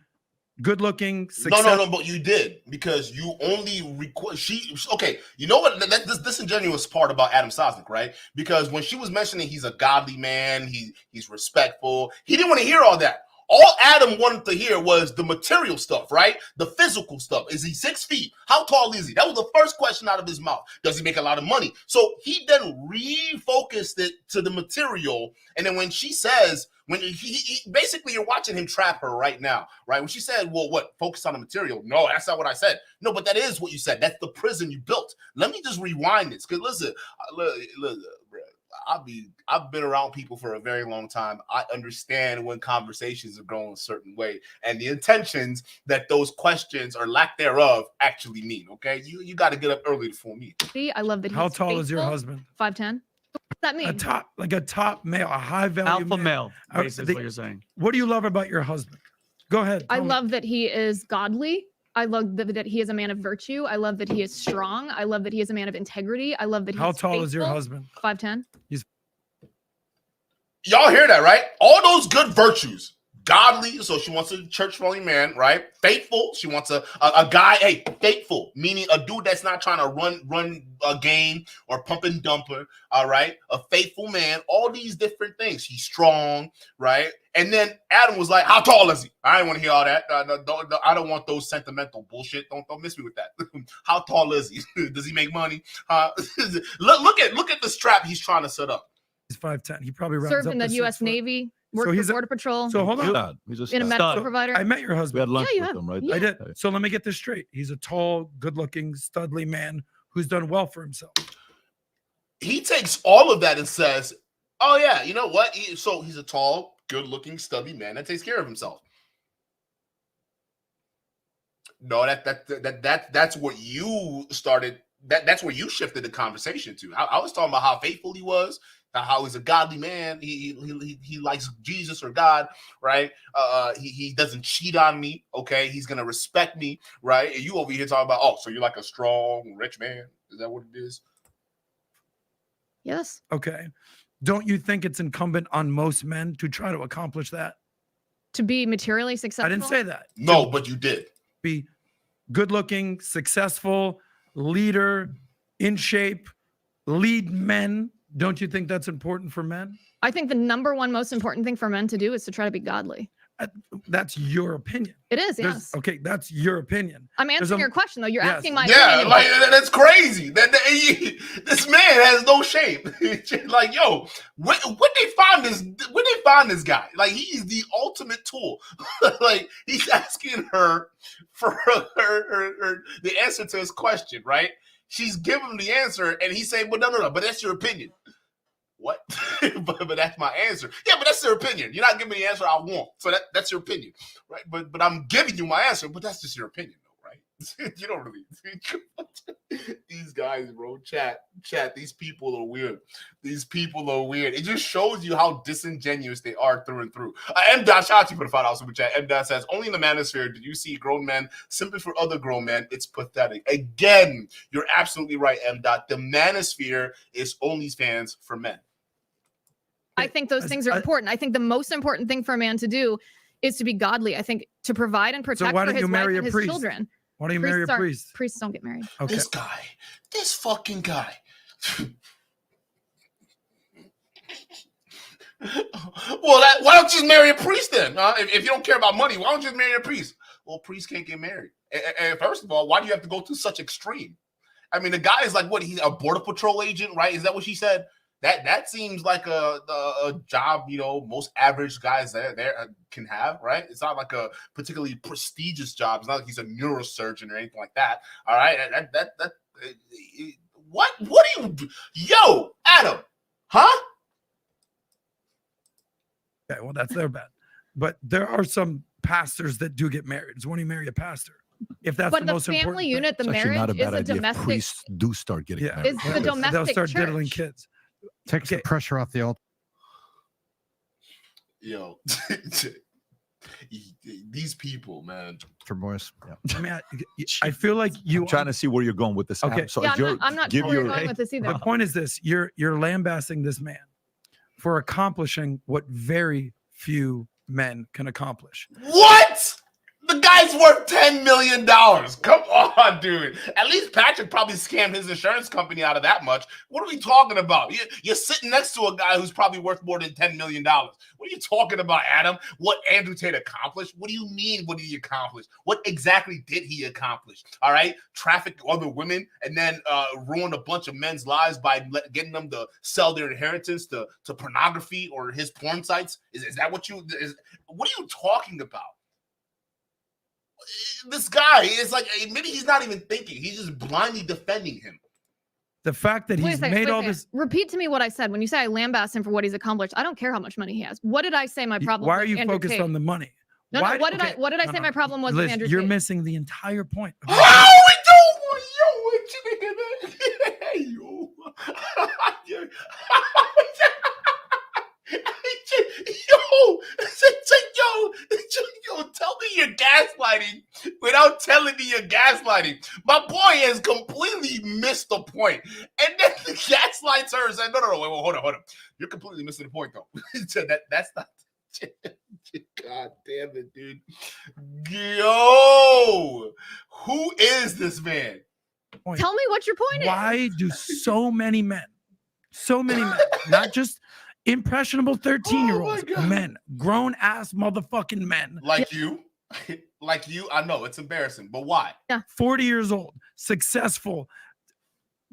good-looking, successful. No, but you did, because you only okay, you know what? This disingenuous part about Adam Sosnick, right? Because when she was mentioning he's a godly man, he's respectful, he didn't want to hear all that. All Adam wanted to hear was the material stuff, right? The physical stuff. Is he 6 feet? How tall is he? That was the first question out of his mouth. Does he make a lot of money? So he then refocused it to the material. And then when she says, when he basically, you're watching him trap her right now, right? When she said, well, what? Focus on the material. No, that's not what I said. No, but that is what you said. That's the prison you built. Let me just rewind this. Because listen, bro. I've been around people for a very long time. I understand when conversations are going a certain way and the intentions that those questions or lack thereof actually mean. Okay, you got to get up early to fool me. I love that. How he's tall is your faithful. husband? 5'10". What's that mean? A top male, a high value Alpha man. male, Uh, basically the- what you're saying. What do you love about your husband? Go ahead. I tell me. love that he is godly. I love that he is a man of virtue. I love that he is strong. I love that he is a man of integrity. I love that he's How tall is your faithful. husband? 5'10". Y'all hear that, right? All those good virtues. Godly, so she wants a church-flowing man, right? Faithful, she wants a guy, hey, faithful, meaning a dude that's not trying to run a game or pump and dumper, all right? A faithful man, all these different things. He's strong, right? And then Adam was like, how tall is he? I didn't want to hear all that. I don't want those sentimental bullshit. Don't miss me with that. How tall is he? Does he make money? Look at the strap he's trying to set up. He's 5'10". He probably rounds Served up in to the 6 U.S. foot. Navy, worked he's for a- Border Patrol, So hold on. God, he's a in a stud. medical Stud. provider. I met your We husband. had lunch Yeah, you with have. him, right? Yeah. I did. So let me get this straight. He's a tall, good-looking, studly man who's done well for himself. He takes all of that and says, oh yeah, you know what? So he's a tall, good-looking, stubby man that takes care of himself. No, that's what you started. That's where you shifted the conversation to. I was talking about how faithful he was, how he's a godly man. He likes Jesus or God, right? He doesn't cheat on me. Okay, he's gonna respect me, right? And you over here talking about, oh, so you're like a strong, rich man? Is that what it is? Yes. Okay. Don't you think it's incumbent on most men to try to accomplish that? To be materially successful. I didn't say that. No, To but you did. be good-looking, successful, leader, in shape, lead men. Don't you think that's important for men? I think the number one most important thing for men to do is to try to be godly. That's your opinion. It is, There's- yes. Okay, that's your opinion. I'm answering your question though. You're Yes. asking my Yeah, opinion. like that's crazy. This man has no shape. Like, yo, when they find this guy? Like, he's the ultimate tool. Like, he's asking her for her the answer to his question, right? She's giving him the answer, and he's saying, "But no, but that's your opinion." What? but that's my answer. Yeah, but that's your opinion. You're not giving me the answer I want. So that's your opinion, right? But I'm giving you my answer, but that's just your opinion, though, right? You don't really. These guys, bro, chat. These people are weird. These people are weird. It just shows you how disingenuous they are through and through. M. Shout out to you for the $5 super chat. M. says, only in the manosphere did you see grown men simply for other grown men. It's pathetic. Again, you're absolutely right, M. The manosphere is OnlyFans for men. I think those things are important. I think the most important thing for a man to do is to be godly. I think to provide and protect why for don't his you marry wife a and his priest? children. Why don't you marry a priest? Priests don't get married. Okay. This fucking guy. Well, why don't you just marry a priest then? If you don't care about money, why don't you just marry a priest? Well, priests can't get married. And first of all, why do you have to go to such extreme? I mean, the guy is like, what? He's a border patrol agent, right? Is that what she said? That seems like a job, you know, most average guys there can have, right? It's not like a particularly prestigious job. It's not like he's a neurosurgeon or anything like that. All right, what do you, yo, Adam, huh? Okay, well, that's their bad. But there are some pastors that do get married. So when you marry a pastor, if that's But the most the important family thing, unit, the It's actually not marriage a is bad a idea. If domestic. priests do start getting yeah, married. Is the domestic they'll start diddling church. kids. Takes the Okay. pressure off the altar. Yo, these people, man. For boys. Yeah. I mean, I feel like you I'm trying to see where you're going with this. Okay. Adam. So Yeah, you're- I'm not give sure where you're your- going with this either. The point is this: you're lambasting this man for accomplishing what very few men can accomplish. What? The guy's worth $10 million. Come on, dude. At least Patrick probably scammed his insurance company out of that much. What are we talking about? You're sitting next to a guy who's probably worth more than $10 million. What are you talking about, Adam? What Andrew Tate accomplished? What do you mean, what did he accomplish? What exactly did he accomplish? All right? Traffic other women and then ruin a bunch of men's lives by getting them to sell their inheritance to pornography or his porn sites? Is that what you... What are you talking about? This guy is like, maybe he's not even thinking. He's just blindly defending him. The fact that Wait a he's second, made wait a all second. this. Repeat to me what I said. When you say I lambast him for what he's accomplished, I don't care how much money he has. What did I say my problem Why was are you Andrew focused Tate? on the money? No, Why- no. What did okay, I no, say no, my problem was Liz, with Andrew you're Tate? missing the entire point. How we doing? Yo, what you nigga? Yo. Yo, tell me you're gaslighting without telling me you're gaslighting. My boy has completely missed the point. And then the gaslights her and said, no, wait, hold on. You're completely missing the point, though. So that's not... God damn it, dude. Yo, who is this man? Tell me what your point is. Why do so many men, not just impressionable 13-year-olds, God. men, grown ass motherfucking men, Like you? Like you? I know, it's embarrassing, but why? 40 years old, successful,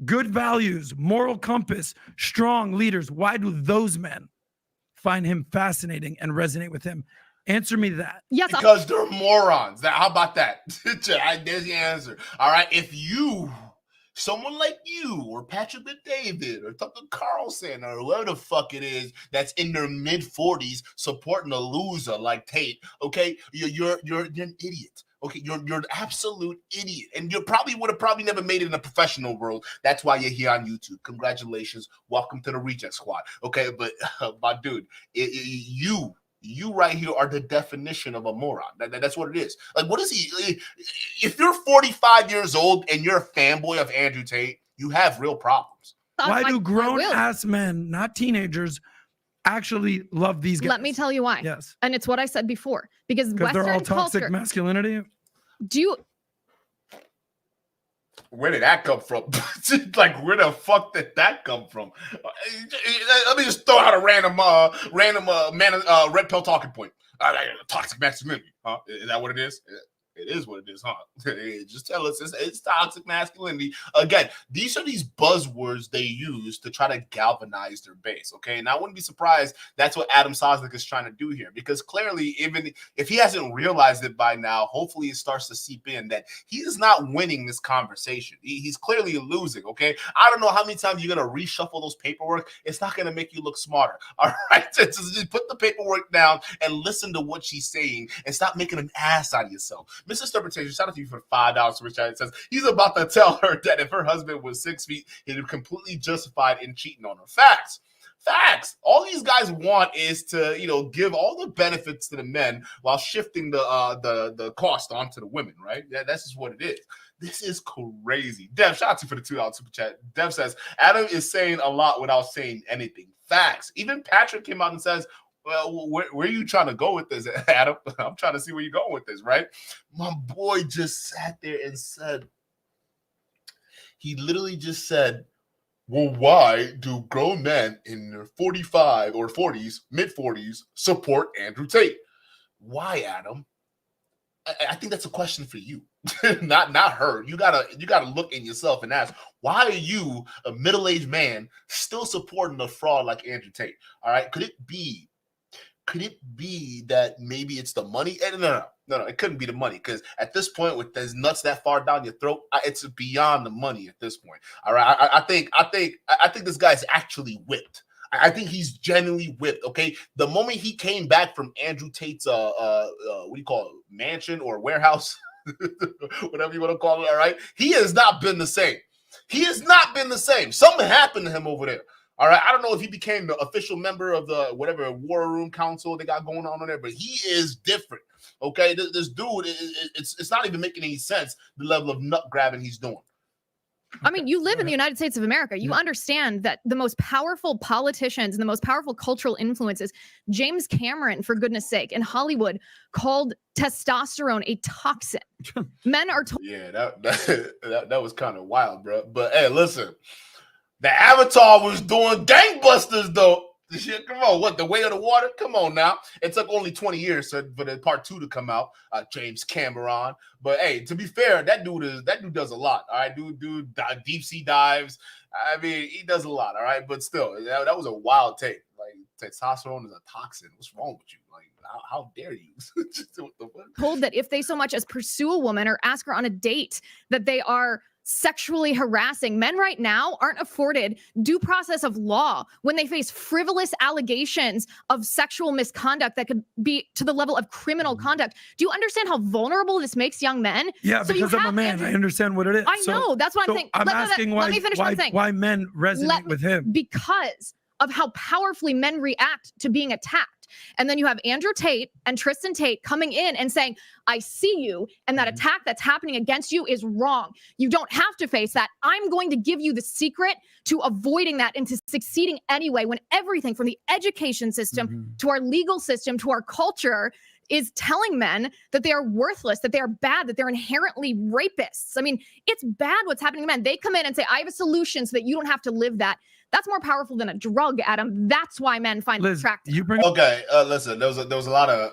good values, moral compass, strong leaders. Why do those men find him fascinating and resonate with him? Answer me that. Yes, Because they're morons. How about that? There's the answer. All right. If you, someone like you, or Patrick the David, or Tucker Carlson, or whoever the fuck it is that's in their mid-40s supporting a loser like Tate, okay, you're an idiot. Okay, you're an absolute idiot, and you would have never made it in the professional world. That's why you're here on YouTube. Congratulations, welcome to the Reject Squad. Okay, but my dude, you right here are the definition of a moron. That's what it is. Like, what is he? If you're 45 years old and you're a fanboy of Andrew Tate, you have real problems. Why do grown ass men, not teenagers, actually love these guys? Let me tell you why. Yes. And it's what I said before. Because Because Western they're all toxic culture. masculinity. Do you? Where did that come from? Like, where the fuck did that come from? Let me just throw out a random red pill talking point. Toxic masculinity, huh? Is that what it is? It is what it is, huh? Just tell us it's toxic masculinity. Again, these are these buzzwords they use to try to galvanize their base, okay? And I wouldn't be surprised that's what Adam Sosnick is trying to do here, because clearly, even if he hasn't realized it by now, hopefully it starts to seep in that he is not winning this conversation. He's clearly losing, okay? I don't know how many times you're going to reshuffle those paperwork. It's not going to make you look smarter, all right? Just put the paperwork down and listen to what she's saying and stop making an ass out of yourself. Mrs. Interpretation, shout out to you for $5 for chat. It says he's about to tell her that if her husband was 6 feet, he'd be completely justified in cheating on her. Facts. All these guys want is to, give all the benefits to the men while shifting the cost onto the women, right? Yeah, that's just what it is. This is crazy. Dev, shout out to you for the $2 super chat. Dev says Adam is saying a lot without saying anything. Facts. Even Patrick came out and says, well, where are you trying to go with this, Adam? I'm trying to see where you're going with this, right? My boy just sat there and said, he literally just said, well, why do grown men in their 45 or 40s, mid-40s, support Andrew Tate? Why, Adam? I think that's a question for you. not her. You gotta look in yourself and ask, why are you, a middle-aged man, still supporting a fraud like Andrew Tate? All right, could it be that maybe it's the money? No, it couldn't be the money, because at this point, with those nuts that far down your throat, it's beyond the money at this point. All right, I think this guy's actually whipped. I think he's genuinely whipped. Okay, the moment he came back from Andrew Tate's what do you call it, mansion or warehouse, whatever you want to call it. All right, he has not been the same. He has not been the same. Something happened to him over there. All right, I don't know if he became the official member of the whatever war room council they got going on there, but he is different. Okay, this dude, it's not even making any sense, the level of nut grabbing he's doing. I mean, you live in the United States of America. You understand that the most powerful politicians and the most powerful cultural influences, James Cameron, for goodness sake, in Hollywood, called testosterone a toxin. Men are told. Yeah, that was kind of wild, bro. But hey, listen, the Avatar was doing gangbusters, though. Shit, come on, what, The Way of the Water? Come on now. It took only 20 years for the part 2 to come out, James Cameron. But hey, to be fair, that dude does a lot. All right, dude deep sea dives. I mean, he does a lot. All right, but still, that was a wild take. Like, testosterone is a toxin. What's wrong with you? Like, how dare you? What the fuck? Told that if they so much as pursue a woman or ask her on a date, that they are sexually harassing. Men right now aren't afforded due process of law when they face frivolous allegations of sexual misconduct that could be to the level of criminal conduct. Do you understand how vulnerable this makes young men? Yeah, so because I'm a man, I understand what it is. I know. That's why I'm saying. I'm asking let me finish what I'm saying. Why men resonate with him. Because of how powerfully men react to being attacked. And then you have Andrew Tate and Tristan Tate coming in and saying, I see you, and that attack that's happening against you is wrong. You don't have to face that. I'm going to give you the secret to avoiding that and to succeeding anyway, when everything from the education system to our legal system to our culture is telling men that they are worthless, that they are bad, that they're inherently rapists. I mean, it's bad what's happening to men. They come in and say, I have a solution so that you don't have to live that. That's more powerful than a drug, Adam. That's why men find it attractive. Okay, listen, there was a lot of,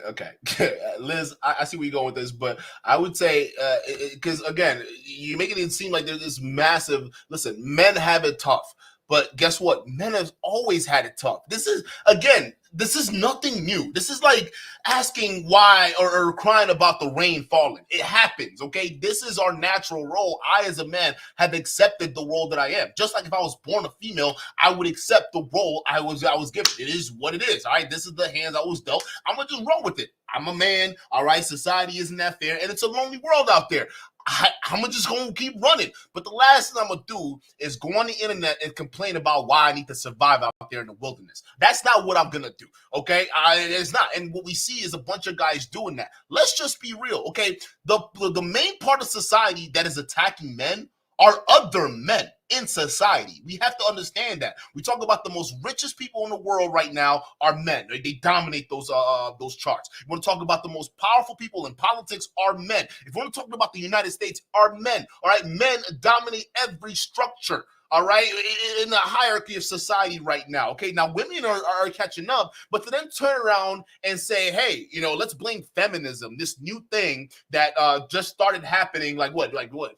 okay. Liz, I see where you're going with this, but I would say, because again, you're making it seem like there's this massive, listen, men have it tough, but guess what? Men have always had it tough. This is nothing new. This is like asking why or crying about the rain falling. It happens, okay? This is our natural role. I, as a man, have accepted the role that I am. Just like if I was born a female, I would accept the role I was given. It is what it is, all right? This is the hands I was dealt. I'm going to just roll with it. I'm a man, all right? Society isn't that fair, and it's a lonely world out there. I'm just going to keep running. But the last thing I'm going to do is go on the internet and complain about why I need to survive out there in the wilderness. That's not what I'm going to do, okay? It's not. And what we see is a bunch of guys doing that. Let's just be real, okay? The main part of society that is attacking men are other men in society. We have to understand that. We talk about the most richest people in the world right now are men. They dominate those charts. We want to talk about the most powerful people in politics are men. If we want to talk about the United States, are men. All right, men dominate every structure. All right, in the hierarchy of society right now. Okay, now women are catching up, but to then turn around and say, hey, let's blame feminism, this new thing that just started happening like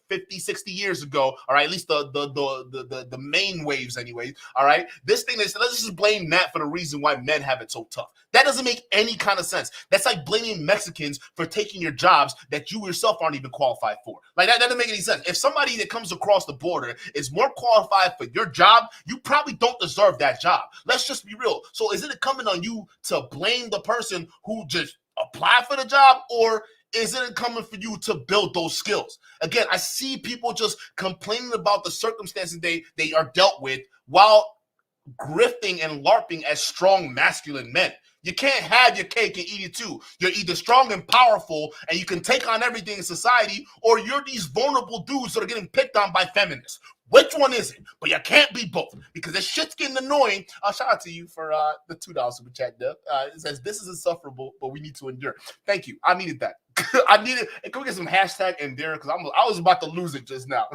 50, 60 years ago. All right, at least the main waves anyways. All right, this thing is, let's just blame that for the reason why men have it so tough. That doesn't make any kind of sense. That's like blaming Mexicans for taking your jobs that you yourself aren't even qualified for. Like, that doesn't make any sense. If somebody that comes across the border is more qualified for your job, you probably don't deserve that job. Let's just be real. So is it incumbent on you to blame the person who just applied for the job, or is it incumbent for you to build those skills? Again, I see people just complaining about the circumstances they are dealt with while grifting and LARPing as strong masculine men. You can't have your cake and eat it too. You're either strong and powerful and you can take on everything in society, or you're these vulnerable dudes that are getting picked on by feminists. Which one is it? But you can't be both, because this shit's getting annoying. Shout out to you for the $2 super chat, Doug. It says, this is insufferable, but we need to endure. Thank you. I needed that. And can we get some hashtag endure? Because I was about to lose it just now.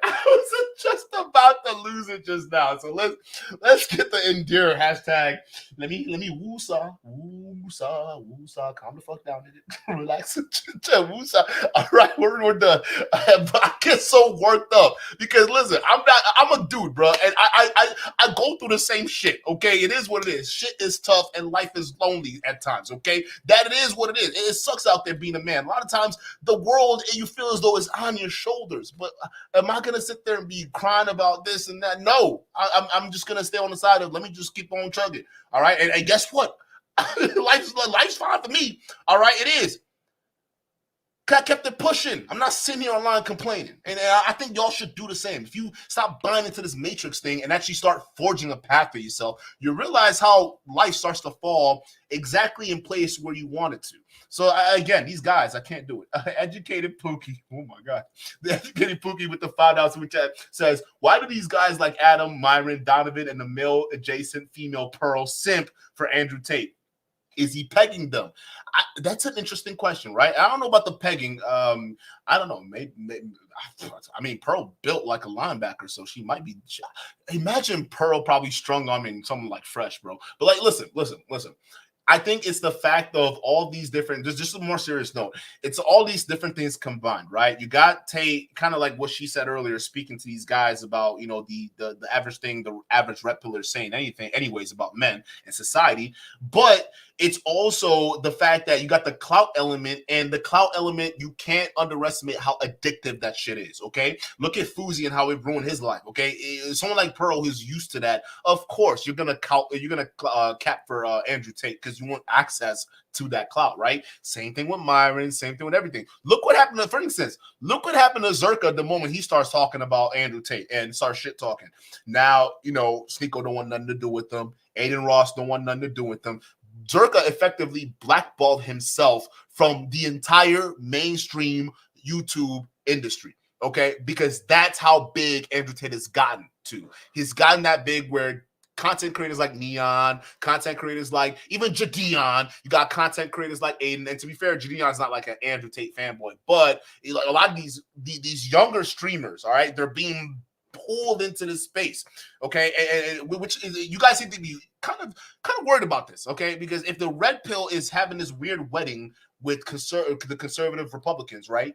I was just about to lose it just now. So let's get the endure hashtag. Let me woosah. Calm the fuck down, nigga. Relax. Woosah. All right, we're done. I get so worked up because listen, I'm a dude, bro, and I go through the same shit. Okay, it is what it is. Shit is tough and life is lonely at times. Okay, that it is what it is. It sucks out there being a man. A lot of times the world, you feel as though it's on your shoulders, but am I gonna sit there and be crying about this and that? No, I'm just gonna stay on the side of let me just keep on chugging. All right, and guess what? life's fine for me. All right, it is. I kept it pushing. I'm not sitting here online complaining. And I think y'all should do the same. If you stop buying into this matrix thing and actually start forging a path for yourself, you realize how life starts to fall exactly in place where you want it to. So again, these guys, I can't do it. Educated Pookie. Oh my God. The Educated Pookie with the $5 super chat says, why do these guys like Adam, Myron, Donovan, and the male adjacent female Pearl simp for Andrew Tate? Is he pegging them? That's an interesting question, right? I don't know about the pegging. I don't know. Maybe I mean, Pearl built like a linebacker, so she might be. Imagine Pearl probably strung on me something like Fresh, bro. But like, listen. I think it's the fact of all these different, just a more serious note. It's all these different things combined, right? You got Tate, kind of like what she said earlier, speaking to these guys about, you know, the average thing, the average red pillar saying anyways about men and society. But it's also the fact that you got the clout element, and the clout element, you can't underestimate how addictive that shit is, okay? Look at Fuzi and how it ruined his life, okay? Someone like Pearl who's used to that, of course, you're gonna cap for Andrew Tate because you want access to that clout, right? Same thing with Myron, same thing with everything. Look what happened to, for instance, look what happened to Zerka the moment he starts talking about Andrew Tate and starts shit talking. Now, you know, Sneeko don't want nothing to do with them. Aiden Ross don't want nothing to do with them. Zerka effectively blackballed himself from the entire mainstream YouTube industry, okay? Because that's how big Andrew Tate has gotten to. He's gotten that big where content creators like Neon, content creators like even Jadeon, you got content creators like Aiden, and to be fair, Jadeon's not like an Andrew Tate fanboy, but a lot of these younger streamers, all right, they're being pulled into this space, okay, and which is, you guys seem to be kind of worried about this, okay, because if the red pill is having this weird wedding with the conservative Republicans, right,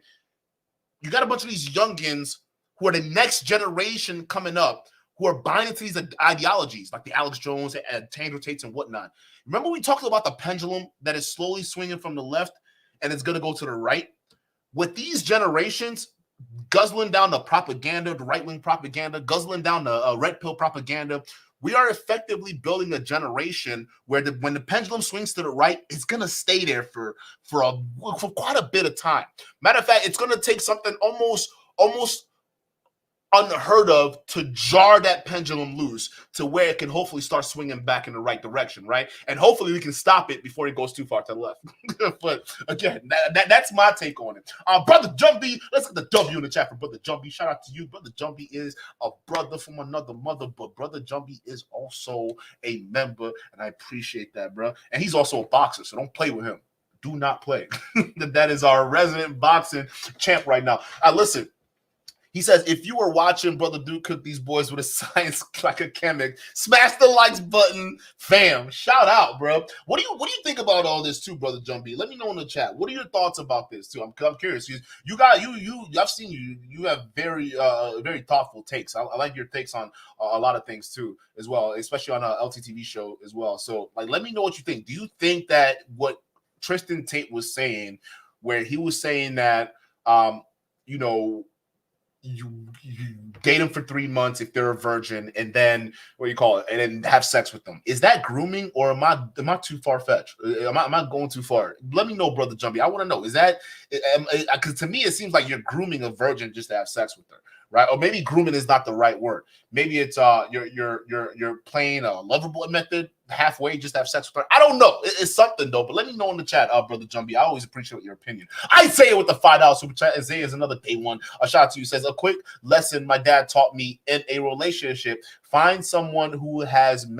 you got a bunch of these youngins who are the next generation coming up who are buying into these ideologies like the Alex Jones and Andrew Tates and whatnot. Remember we talked about the pendulum that is slowly swinging from the left and it's going to go to the right? With these generations guzzling down the propaganda, the right-wing propaganda, guzzling down the red pill propaganda, we are effectively building a generation where when the pendulum swings to the right, it's going to stay there for quite a bit of time. Matter of fact, it's going to take something almost unheard of to jar that pendulum loose to where it can hopefully start swinging back in the right direction, right? And hopefully we can stop it before it goes too far to the left. But again, that's my take on it. Brother Jumpy, let's get the W in the chat for Brother Jumpy. Shout out to you. Brother Jumpy is a brother from another mother, but Brother Jumpy is also a member, and I appreciate that, bro. And he's also a boxer, so don't play with him. Do not play. That is our resident boxing champ right now. Listen. He says, if you were watching Brother Duke cook these boys with a science like a chemic, smash the likes button, fam. Shout out, bro. What do you think about all this too, Brother Jumpy? Let me know in the chat. What are your thoughts about this too? I'm curious. I've seen you have very very thoughtful takes. I like your takes on a lot of things too as well, especially on a LTTV show as well. So like, let me know what you think. Do you think that what Tristan Tate was saying, where he was saying that you date them for 3 months if they're a virgin, and then and then have sex with them, is that grooming, or am I too far fetched? Am I going too far? Let me know, Brother Jumpy. I want to know, is that, because to me it seems like you're grooming a virgin just to have sex with her, right? Or maybe grooming is not the right word. Maybe it's you're playing a lover boy method halfway just to have sex with her. I don't know. It's something though. But let me know in the chat, Brother Jumpy. I always appreciate your opinion. I say it with the $5 super chat. Isaiah is another day one. A shout out to you. Says, a quick lesson my dad taught me in a relationship: Find someone who has who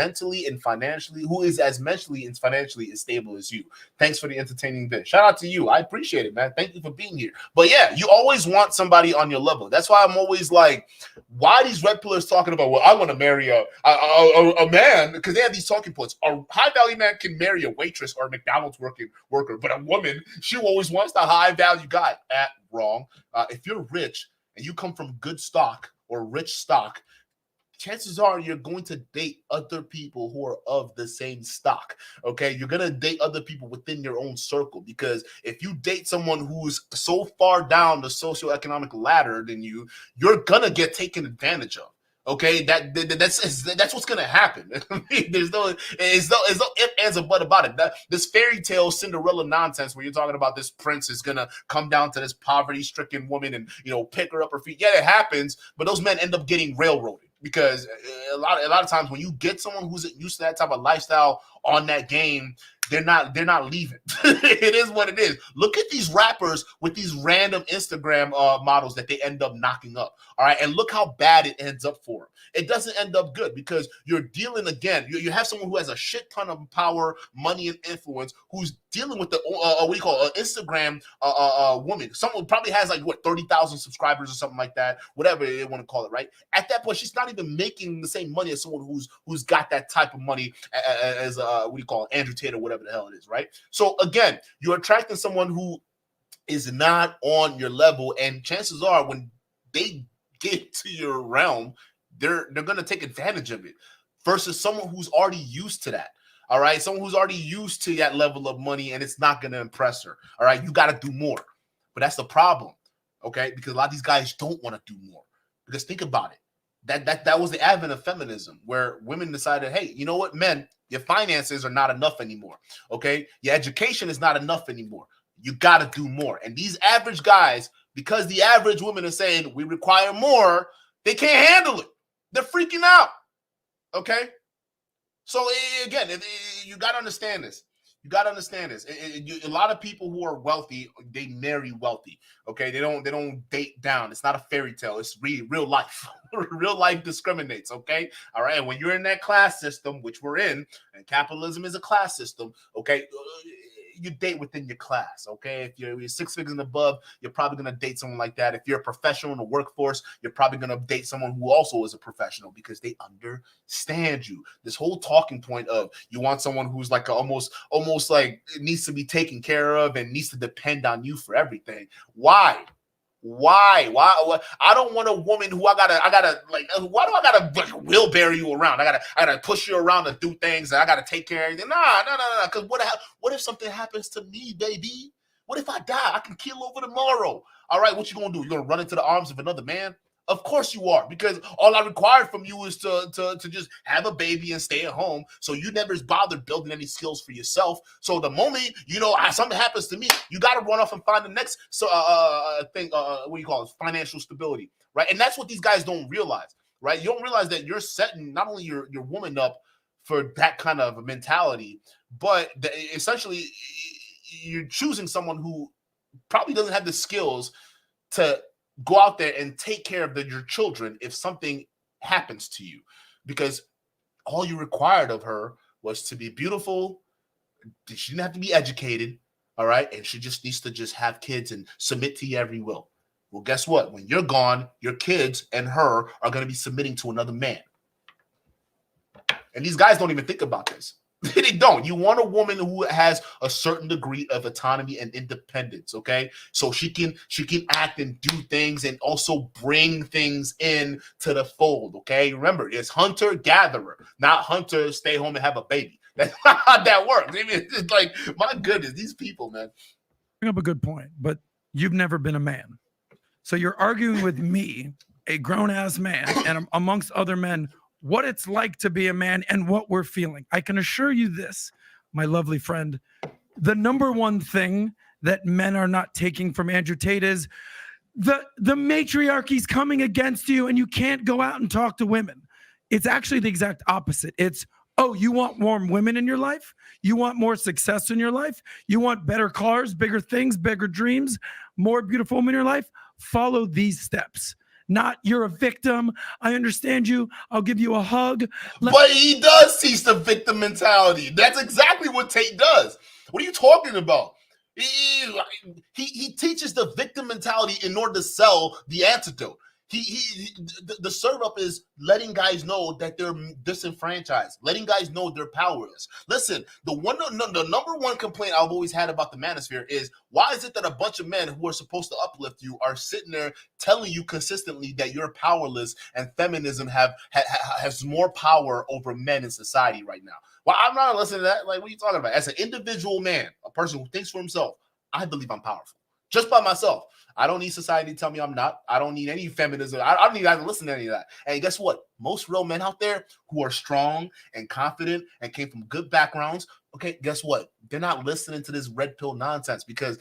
is as mentally and financially as stable as you. Thanks for the entertaining bit. Shout out to you. I appreciate it, man. Thank you for being here. But yeah, you always want somebody on your level. That's why I'm always like, why these red pillars talking about, well, I want to marry a man, because they have these talking points. A high value man can marry a waitress or a McDonald's worker, but a woman, she always wants the high value guy. Wrong. If you're rich and you come from good stock or rich stock, chances are you're going to date other people who are of the same stock. Okay, you're going to date other people within your own circle, because if you date someone who's so far down the socioeconomic ladder than you, you're going to get taken advantage of. Okay, that's what's gonna happen. There's no if, ands, or but about it. This fairy tale Cinderella nonsense where you're talking about this prince is gonna come down to this poverty-stricken woman and pick her up her feet. Yeah, it happens, but those men end up getting railroaded, because a lot of times when you get someone who's used to that type of lifestyle on that game, they're not leaving. It is what it is. Look at these rappers with these random Instagram models that they end up knocking up. All right, and look how bad it ends up for them. It doesn't end up good, because you're dealing again. You have someone who has a shit ton of power, money, and influence, who's dealing with the what do you call Instagram woman. Someone probably has like 30,000 subscribers or something like that, whatever they want to call it. Right at that point, she's not even making the same money as someone who's got that type of money as what do you call it, Andrew Tate or whatever the hell it is, right? So again, you're attracting someone who is not on your level, and chances are when they get to your realm, they're going to take advantage of it, versus someone who's already used to that. All right, someone who's already used to that level of money, and it's not going to impress her. All right, you got to do more. But that's the problem, okay? Because a lot of these guys don't want to do more. Because think about it. That was the advent of feminism, where women decided, hey, you know what, men, your finances are not enough anymore, okay? Your education is not enough anymore. You got to do more. And these average guys, because the average women are saying we require more, they can't handle it. They're freaking out, okay? So again, you got to understand this. You got to understand this. A lot of people who are wealthy, they marry wealthy. Okay, they don't date down. It's not a fairy tale. It's real life. Real life discriminates. Okay, all right. And when you're in that class system, which we're in, and capitalism is a class system. Okay, you date within your class. Okay, if you're 6 figures and above, you're probably gonna date someone like that. If you're a professional in the workforce, you're probably gonna date someone who also is a professional, because they understand you. This whole talking point of you want someone who's like almost like needs to be taken care of and needs to depend on you for everything. Why? I don't want a woman who I gotta like. Why do I gotta like wheelbarrow you around? I gotta push you around to do things, and I gotta take care of everything. Nah. Because what if something happens to me, baby? What if I die? I can keel over tomorrow. All right, what you gonna do? You gonna run into the arms of another man? Of course you are, because all I required from you is to just have a baby and stay at home. So you never bothered building any skills for yourself. So the moment something happens to me, you got to run off and find the next thing. What do you call it? Financial stability, right? And that's what these guys don't realize, right? You don't realize that you're setting not only your woman up for that kind of mentality, but essentially you're choosing someone who probably doesn't have the skills to go out there and take care of your children if something happens to you, because all you required of her was to be beautiful. She didn't have to be educated, all right? And she just needs to just have kids and submit to you every will. Well, guess what? When you're gone, your kids and her are going to be submitting to another man. And these guys don't even think about this. They don't. You want a woman who has a certain degree of autonomy and independence, okay? So she can act and do things and also bring things in to the fold, okay? Remember, it's hunter-gatherer, not hunter, stay home and have a baby. That's not how that works. I mean, it's like, my goodness, these people, man. Bring up a good point, but you've never been a man. So you're arguing with me, a grown-ass man, and amongst other men, what it's like to be a man and what we're feeling. I can assure you this, my lovely friend, the number one thing that men are not taking from Andrew Tate is the matriarchy's coming against you and you can't go out and talk to women. It's actually the exact opposite. It's, oh, you want more women in your life? You want more success in your life? You want better cars, bigger things, bigger dreams, more beautiful women in your life? Follow these steps. not you're a victim. I understand you. I'll give you a hug. But he does teach the victim mentality. That's exactly what Tate does. What are you talking about? He teaches the victim mentality in order to sell the antidote. The serve up is letting guys know that they're disenfranchised, letting guys know they're powerless. Listen, the number one complaint I've always had about the manosphere is, why is it that a bunch of men who are supposed to uplift you are sitting there telling you consistently that you're powerless and feminism has more power over men in society right now? Well, I'm not listening to that. Like, what are you talking about? As an individual man, a person who thinks for himself, I believe I'm powerful just by myself. I don't need society to tell me I'm not. I don't need any feminism. I don't need to listen to any of that. And guess what? Most real men out there who are strong and confident and came from good backgrounds, okay, guess what? They're not listening to this red pill nonsense because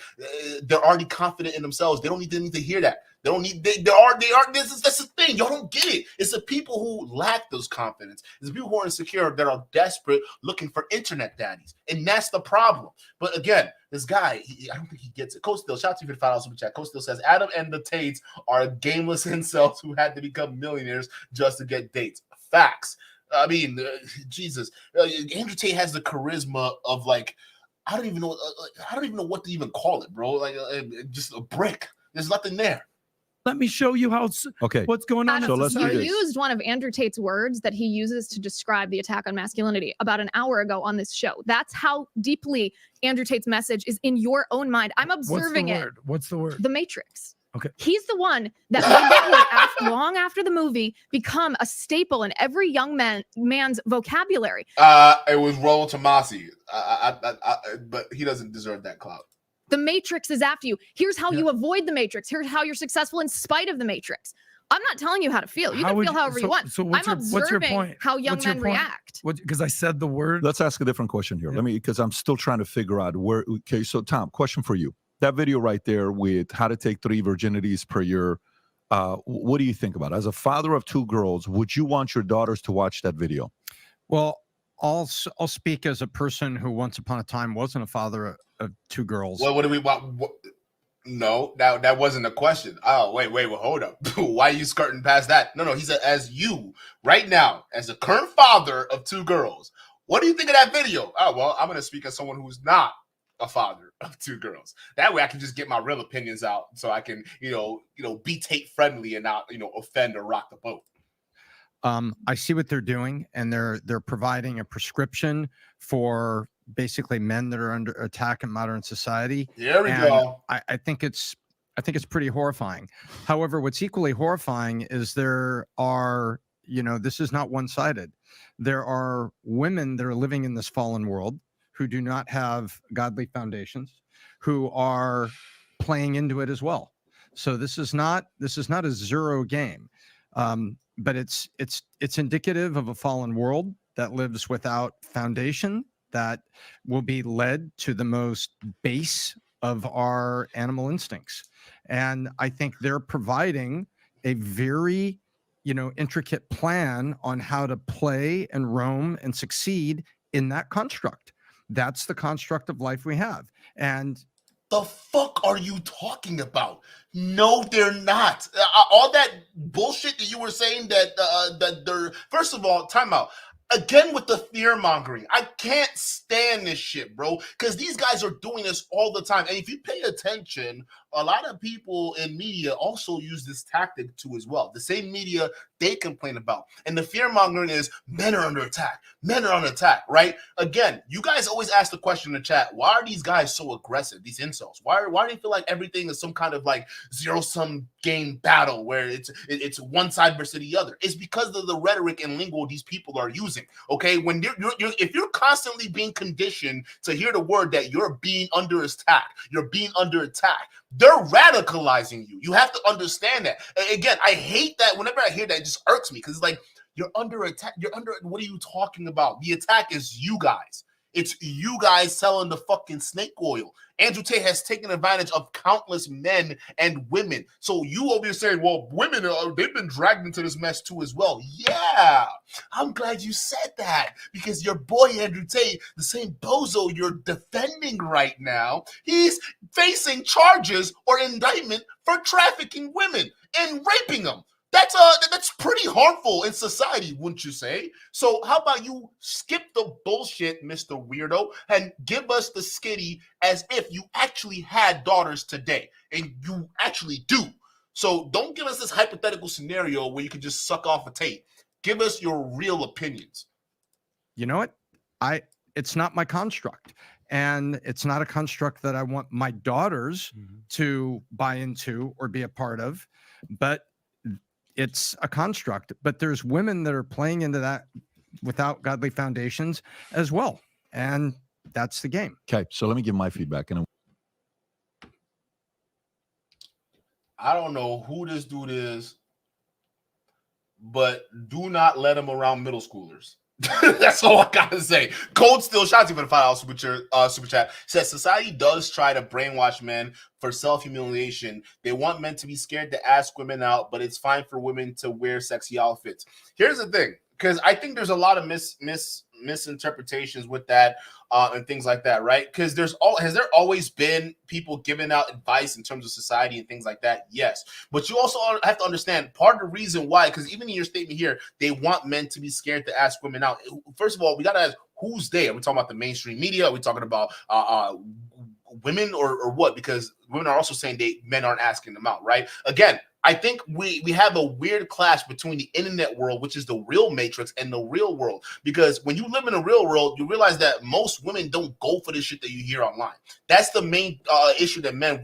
they're already confident in themselves. They don't need to hear that. They don't need. They are. That's the thing. Y'all don't get it. It's the people who lack those confidence. It's the people who are insecure that are desperate, looking for internet daddies, and that's the problem. But again, this guy, I don't think he gets it. Coach Still, shout out to you for the $5 super chat. Coach Still says Adam and the Tates are gameless incels who had to become millionaires just to get dates. Facts. I mean, Jesus. Andrew Tate has the charisma of, like, I don't even know what to even call it, bro. Like, just a brick. There's nothing there. Let me show you what's going on. So let's do You this. used one of Andrew Tate's words that he uses to describe the attack on masculinity about an hour ago on this show. That's how deeply Andrew Tate's message is in your own mind. I'm observing it. What's the word? The Matrix. Okay. He's the one that made that word long after the movie become a staple in every young man's vocabulary. It was Rollo Tomasi, but he doesn't deserve that clout. The Matrix is after you. Here's how you avoid the Matrix. Here's how you're successful in spite of the Matrix. I'm not telling you how to feel. You can feel however you want. So I'm observing point? how young men react. Because I said the word. Let's ask a different question here. Because I'm still trying to figure out where. Okay, so Tom, question for you. That video right there with how to take 3 virginities per year. What do you think about it? As a father of 2 girls, would you want your daughters to watch that video? Well, I'll speak as a person who once upon a time wasn't a father of 2 girls. Well, what do we want? No, that wasn't a question. Oh, wait, hold up. Why are you skirting past that? No, he said, as you right now, as a current father of 2 girls, what do you think of that video? Oh, well, I'm going to speak as someone who's not a father of 2 girls. That way I can just get my real opinions out so I can, be Tate friendly and not, offend or rock the boat. I see what they're doing, and they're providing a prescription for basically men that are under attack in modern society. There we go. I think it's pretty horrifying. However, what's equally horrifying is there are, this is not one-sided. There are women that are living in this fallen world who do not have godly foundations, who are playing into it as well. So this is not a zero game. But it's indicative of a fallen world that lives without foundation, that will be led to the most base of our animal instincts. And I think they're providing a very, intricate plan on how to play and roam and succeed in that construct. That's the construct of life we have. And the fuck are you talking about? No, they're not. All that bullshit that you were saying that they're, first of all, time out. Again with the fear mongering. I can't stand this shit, bro, because these guys are doing this all the time. And if you pay attention, a lot of people in media also use this tactic too as well. The same media they complain about. And the fear mongering is men are under attack. Men are under attack, right? Again, you guys always ask the question in the chat, why are these guys so aggressive, these incels? Why do they feel like everything is some kind of like zero-sum game battle where it's one side versus the other? It's because of the rhetoric and lingo these people are using. Okay, when if you're constantly being conditioned to hear the word that you're being under attack, they're radicalizing you. You have to understand that. Again, I hate that. Whenever I hear that, it just irks me because it's like, you're under attack. What are you talking about? The attack is you guys. It's you guys selling the fucking snake oil. Andrew Tate has taken advantage of countless men and women. So you over here saying, well, women, they've been dragged into this mess too as well. Yeah, I'm glad you said that because your boy Andrew Tate, the same bozo you're defending right now, he's facing charges or indictment for trafficking women and raping them. that's pretty harmful in society, wouldn't you say? So how about you skip the bullshit, Mr. Weirdo, and give us the skitty as if you actually had daughters today, and you actually do. So don't give us this hypothetical scenario where you can just suck off a Tate. Give us your real opinions. You know what? It's not my construct. And it's not a construct that I want my daughters to buy into or be a part of, but it's a construct. But there's women that are playing into that without godly foundations as well. And that's the game. Okay, so let me give my feedback. And I don't know who this dude is, but do not let him around middle schoolers. That's all I gotta say. Cold Steel, shout out to you for the $5 super chat. Says society does try to brainwash men for self-humiliation. They want men to be scared to ask women out, but it's fine for women to wear sexy outfits. Here's the thing, because I think there's a lot of misinterpretations with that and things like that, right? Because has there always been people giving out advice in terms of society and things like that? Yes. But you also have to understand part of the reason why, because even in your statement here, they want men to be scared to ask women out. First of all, we got to ask, who's they? Are we talking about the mainstream media? Are we talking about women or what? Because women are also saying men aren't asking them out, right? Again, I think we have a weird clash between the internet world, which is the real matrix, and the real world. Because when you live in the real world, you realize that most women don't go for this shit that you hear online. That's the main issue that men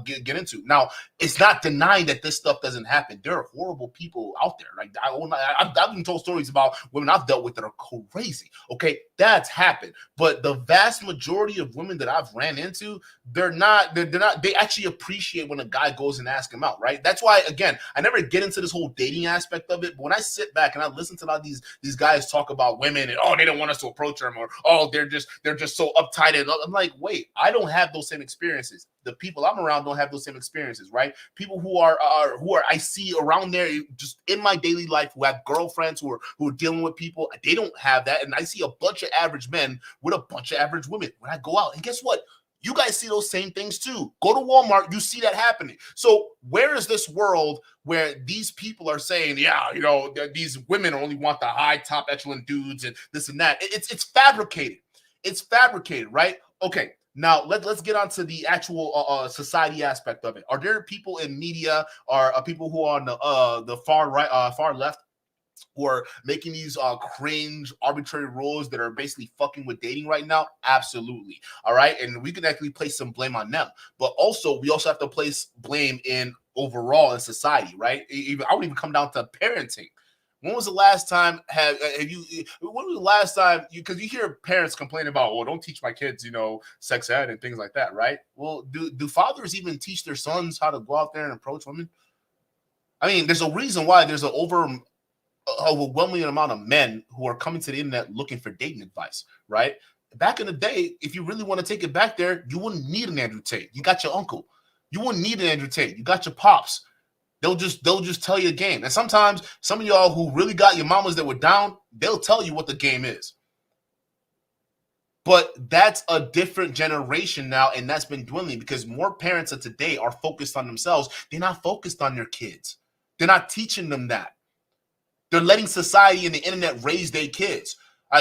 get into. Now, it's not denying that this stuff doesn't happen. There are horrible people out there. Like I've been told stories about women I've dealt with that are crazy. Okay, that's happened. But the vast majority of women that I've ran into, they're not. They actually appreciate when a guy goes and asks them out, right? That's why, again, I never get into this whole dating aspect of it. But when I sit back and I listen to a lot of these guys talk about women and they don't want us to approach them, or they're just so uptight, and I'm like, wait, I don't have those same experiences. The people I'm around don't have those same experiences, right? People who are I see around there just in my daily life who have girlfriends who are dealing with people, they don't have that. And I see a bunch of average men with a bunch of average women when I go out. And guess what? You guys see those same things too. Go to Walmart, you see that happening. So where is this world where these people are saying, these women only want the high top echelon dudes and this and that? It's fabricated. It's fabricated, right? Okay. Now let's get on to the actual society aspect of it. Are there people in media or people who are on the far right, far left, who are making these cringe arbitrary rules that are basically fucking with dating right now? Absolutely. All right. And we can actually place some blame on them. But also, we also have to place blame in overall in society, right? I would even come down to parenting. When was the last time because you hear parents complain about, well, don't teach my kids, sex ed and things like that, right? Well, do fathers even teach their sons how to go out there and approach women? I mean, there's a reason why there's an overwhelming amount of men who are coming to the internet looking for dating advice, right? Back in the day, if you really want to take it back there, you wouldn't need an Andrew Tate. You got your uncle. You wouldn't need an Andrew Tate. You got your pops. They'll just tell you the game. And sometimes some of y'all who really got your mamas that were down, they'll tell you what the game is. But that's a different generation now, and that's been dwindling because more parents of today are focused on themselves. They're not focused on their kids. They're not teaching them that. They're letting society and the internet raise their kids.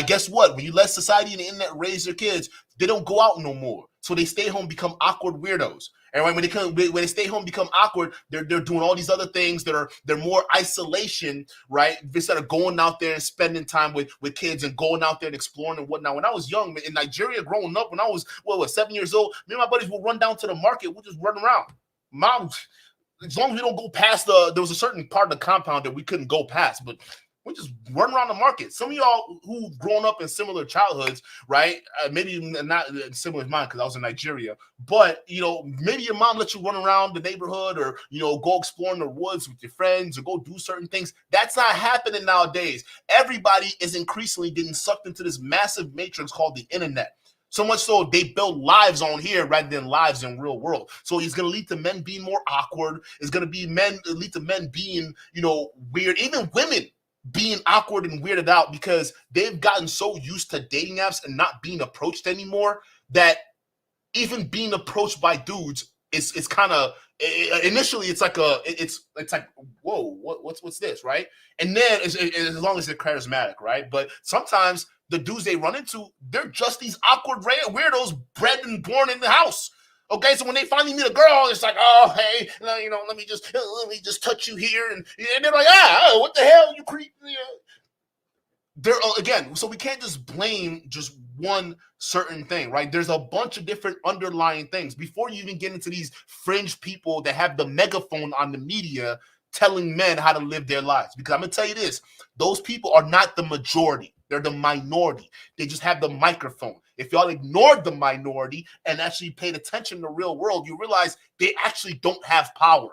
Guess what? When you let society and the internet raise their kids, they don't go out no more. So they stay home, become awkward weirdos. And when they stay home, become awkward, they're doing all these other things they're more isolation, right? Instead of going out there and spending time with kids and going out there and exploring and whatnot. When I was young in Nigeria, growing up, when I was 7 years old, me and my buddies would run down to the market. We'll just run around. As long as we don't go past there was a certain part of the compound that we couldn't go past, but we just run around the market. Some of y'all who've grown up in similar childhoods, right? Maybe not similar as mine because I was in Nigeria, but maybe your mom let you run around the neighborhood or go explore in the woods with your friends or go do certain things. That's not happening nowadays. Everybody is increasingly getting sucked into this massive matrix called the internet. So much so they build lives on here rather than lives in real world. So it's going to lead to men being more awkward. It's going to lead to men being, weird. Even women being awkward and weirded out because they've gotten so used to dating apps and not being approached anymore that even being approached by dudes it's kind of initially it's like whoa, what's this, right? And then as long as they're charismatic, right? But sometimes the dudes they run into, they're just these awkward weirdos bred and born in the house. Okay, so when they finally meet a girl, it's like, oh, hey, let me just touch you here, and they're like, what the hell, you creep? There again, so we can't just blame just one certain thing, right? There's a bunch of different underlying things before you even get into these fringe people that have the megaphone on the media telling men how to live their lives. Because I'm gonna tell you this, those people are not the majority. They're the minority. They just have the microphone. If y'all ignored the minority and actually paid attention to the real world, you realize they actually don't have power.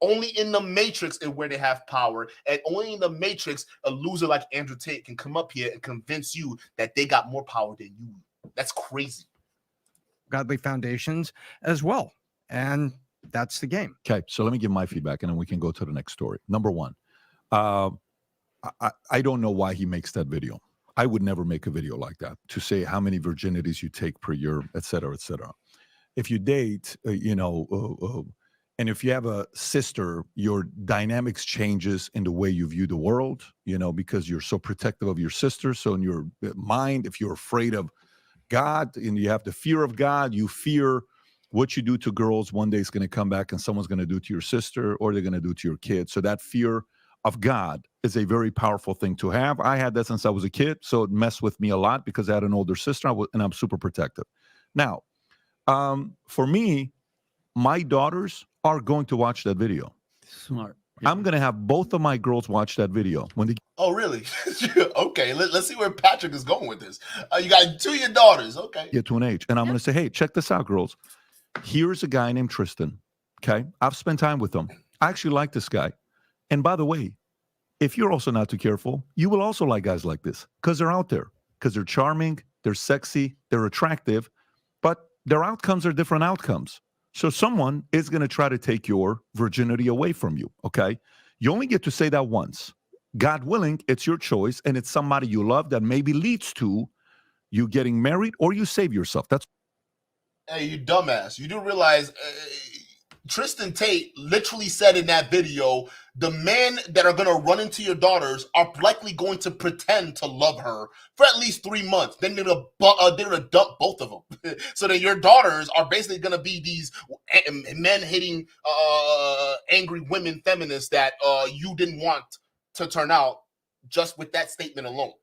Only in the Matrix is where they have power, and only in the Matrix a loser like Andrew Tate can come up here and convince you that they got more power than you. That's crazy. Godly foundations as well, and that's the game. Okay, so let me give my feedback, and then we can go to the next story. Number one, I don't know why he makes that video. I would never make a video like that to say how many virginities you take per year, et cetera, et cetera. If you date, and if you have a sister, your dynamics changes in the way you view the world, because you're so protective of your sister. So in your mind, if you're afraid of God and you have the fear of God, you fear what you do to girls one day is going to come back and someone's going to do to your sister or they're going to do to your kid. So that fear of God is a very powerful thing to have. I had that since I was a kid, so it messed with me a lot because I had an older sister and I'm super protective. Now, for me, my daughters are going to watch that video. Smart. I'm going to have both of my girls watch that video. Oh, really? Okay, let's see where Patrick is going with this. You got two of your daughters. Okay. Get to an age. And I'm going to say, hey, check this out, girls. Here's a guy named Tristan. Okay. I've spent time with him. I actually like this guy. And by the way, if you're also not too careful, you will also like guys like this because they're out there, because they're charming, they're sexy, they're attractive, but their outcomes are different outcomes. So someone is going to try to take your virginity away from you, okay? You only get to say that once. God willing, it's your choice, and it's somebody you love that maybe leads to you getting married or you save yourself. That's Hey, you dumbass. You do realize Tristan Tate literally said in that video, the men that are going to run into your daughters are likely going to pretend to love her for at least 3 months. Then they're going to dump both of them. So that your daughters are basically going to be these men-hating, angry women feminists that you didn't want to turn out just with that statement alone.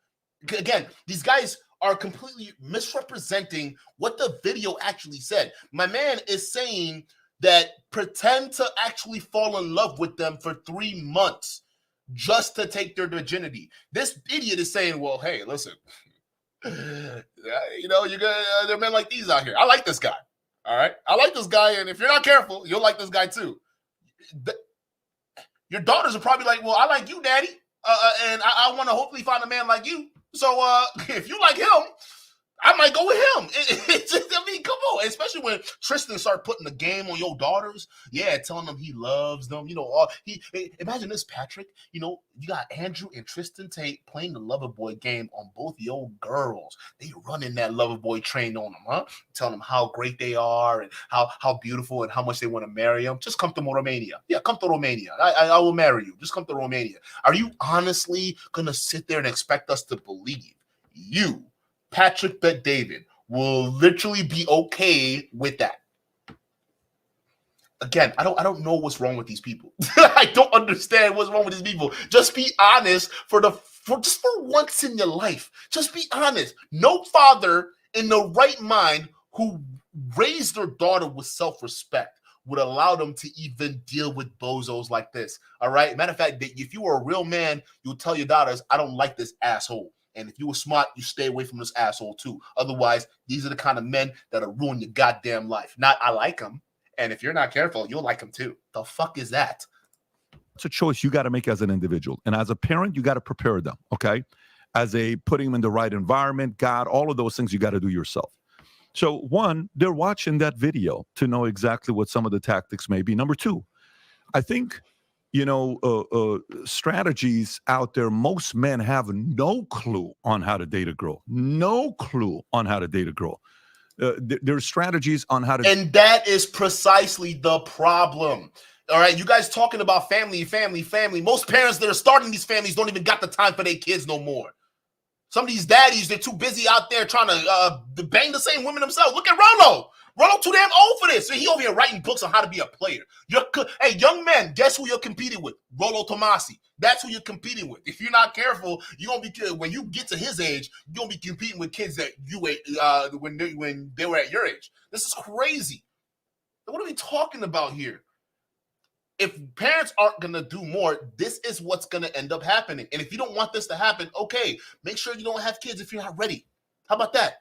Again, these guys are completely misrepresenting what the video actually said. My man is saying that pretend to actually fall in love with them for 3 months just to take their virginity. This idiot is saying, well, hey, listen, you got there are men like these out here. I like this guy. All right. I like this guy. And if you're not careful, you'll like this guy too. Your daughters are probably like, well, I like you, daddy. And I want to hopefully find a man like you. So if you like him, I might go with him. I mean, come on. Especially when Tristan started putting the game on your daughters. Yeah, telling them he loves them. Imagine this, Patrick. You got Andrew and Tristan Tate playing the lover boy game on both your girls. They running that lover boy train on them, huh? Telling them how great they are and how beautiful and how much they want to marry them. Just come to Romania. Yeah, come to Romania. I will marry you. Just come to Romania. Are you honestly going to sit there and expect us to believe you, Patrick Bet David, will literally be okay with that? Again, I don't know what's wrong with these people. I don't understand what's wrong with these people. Just be honest for once in your life. Just be honest. No father in the right mind who raised their daughter with self-respect would allow them to even deal with bozos like this. All right. Matter of fact, if you were a real man, you'll tell your daughters, I don't like this asshole. And if you were smart, you stay away from this asshole too. Otherwise, these are the kind of men that'll ruin your goddamn life. Not I like them. And if you're not careful, you'll like them too. The fuck is that? It's a choice you got to make as an individual. And as a parent, you got to prepare them, okay? Putting them in the right environment, God, all of those things you got to do yourself. So one, they're watching that video to know exactly what some of the tactics may be. Number two, I think strategies out there, most men have no clue on how to date a girl. No clue on how to date a girl. There's strategies on how to. And that is precisely the problem. All right, you guys talking about family. Most parents that are starting these families don't even got the time for their kids no more. Some of these daddies, they're too busy out there trying to bang the same women themselves. Look at Rolo. Rolo too damn old for this. So he over here writing books on how to be a player. Hey, young men, guess who you're competing with? Rolo Tomasi. That's who you're competing with. If you're not careful, you're gonna be when you get to his age, you're gonna be competing with kids that you when they were at your age. This is crazy. What are we talking about here? If parents aren't going to do more, this is what's going to end up happening. And if you don't want this to happen, okay, make sure you don't have kids if you're not ready. How about that?